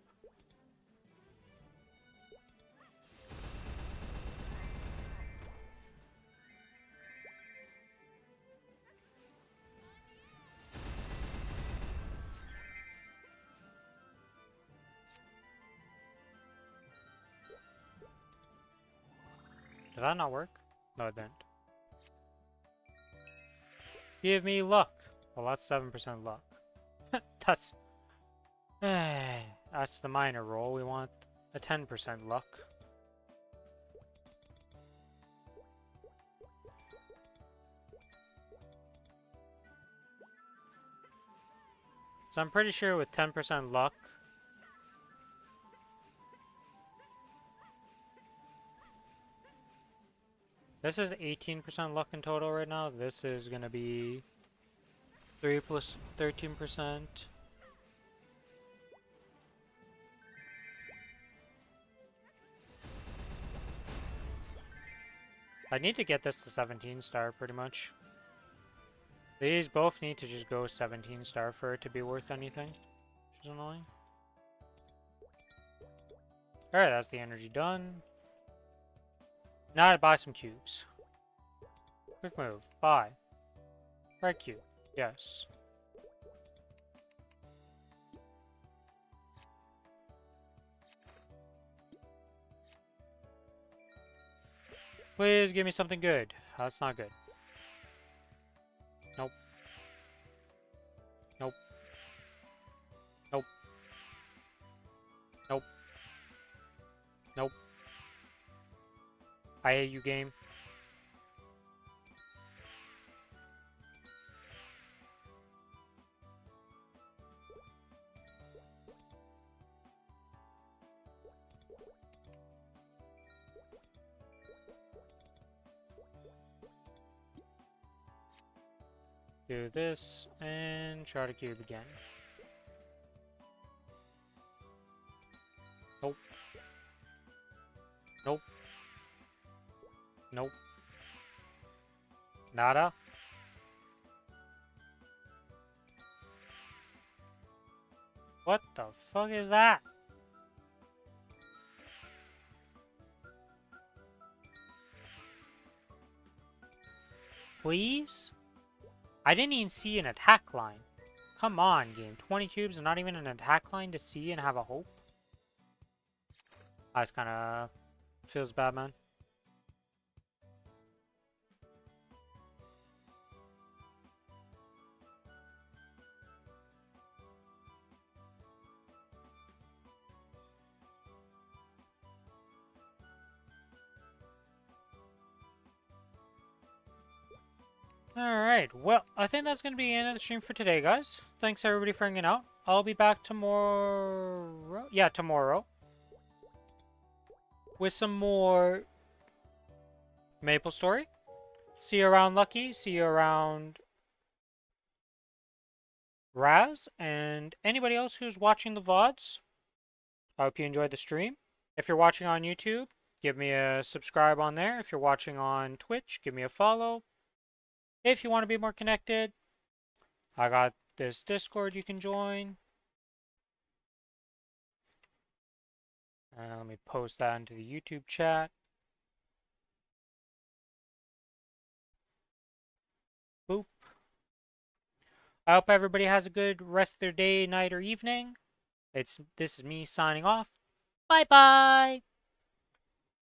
Did that not work? No, it didn't. Give me luck. Well, that's 7% luck. That's... that's the minor roll. We want a 10% luck. So I'm pretty sure with 10% luck... This is 18% luck in total right now. This is gonna be 3 plus 13%. I need to get this to 17 star pretty much. These both need to just go 17 star for it to be worth anything, which is annoying. Alright, that's the energy done. Now to buy some cubes. Quick move. Buy. Right cube. Yes. Please give me something good. That's not good. Nope. Nope. Nope. Nope. Nope. I hate you, game. Do this and try to cube again. Nope. Nope. Nope. Nada. What the fuck is that? Please? I didn't even see an attack line. Come on, game. 20 cubes and not even an attack line to see and have a hope? That's kind of feels bad, man. Alright, well, I think that's going to be the end of the stream for today, guys. Thanks everybody for hanging out. I'll be back tomorrow. Yeah, tomorrow. With some more Maplestory. See you around, Lucky. See you around Raz. And anybody else who's watching the VODs. I hope you enjoyed the stream. If you're watching on YouTube, give me a subscribe on there. If you're watching on Twitch, give me a follow. If you want to be more connected, I got this Discord you can join. Let me post that into the YouTube chat. Boop. I hope everybody has a good rest of their day, night, or evening. This is me signing off. Bye-bye.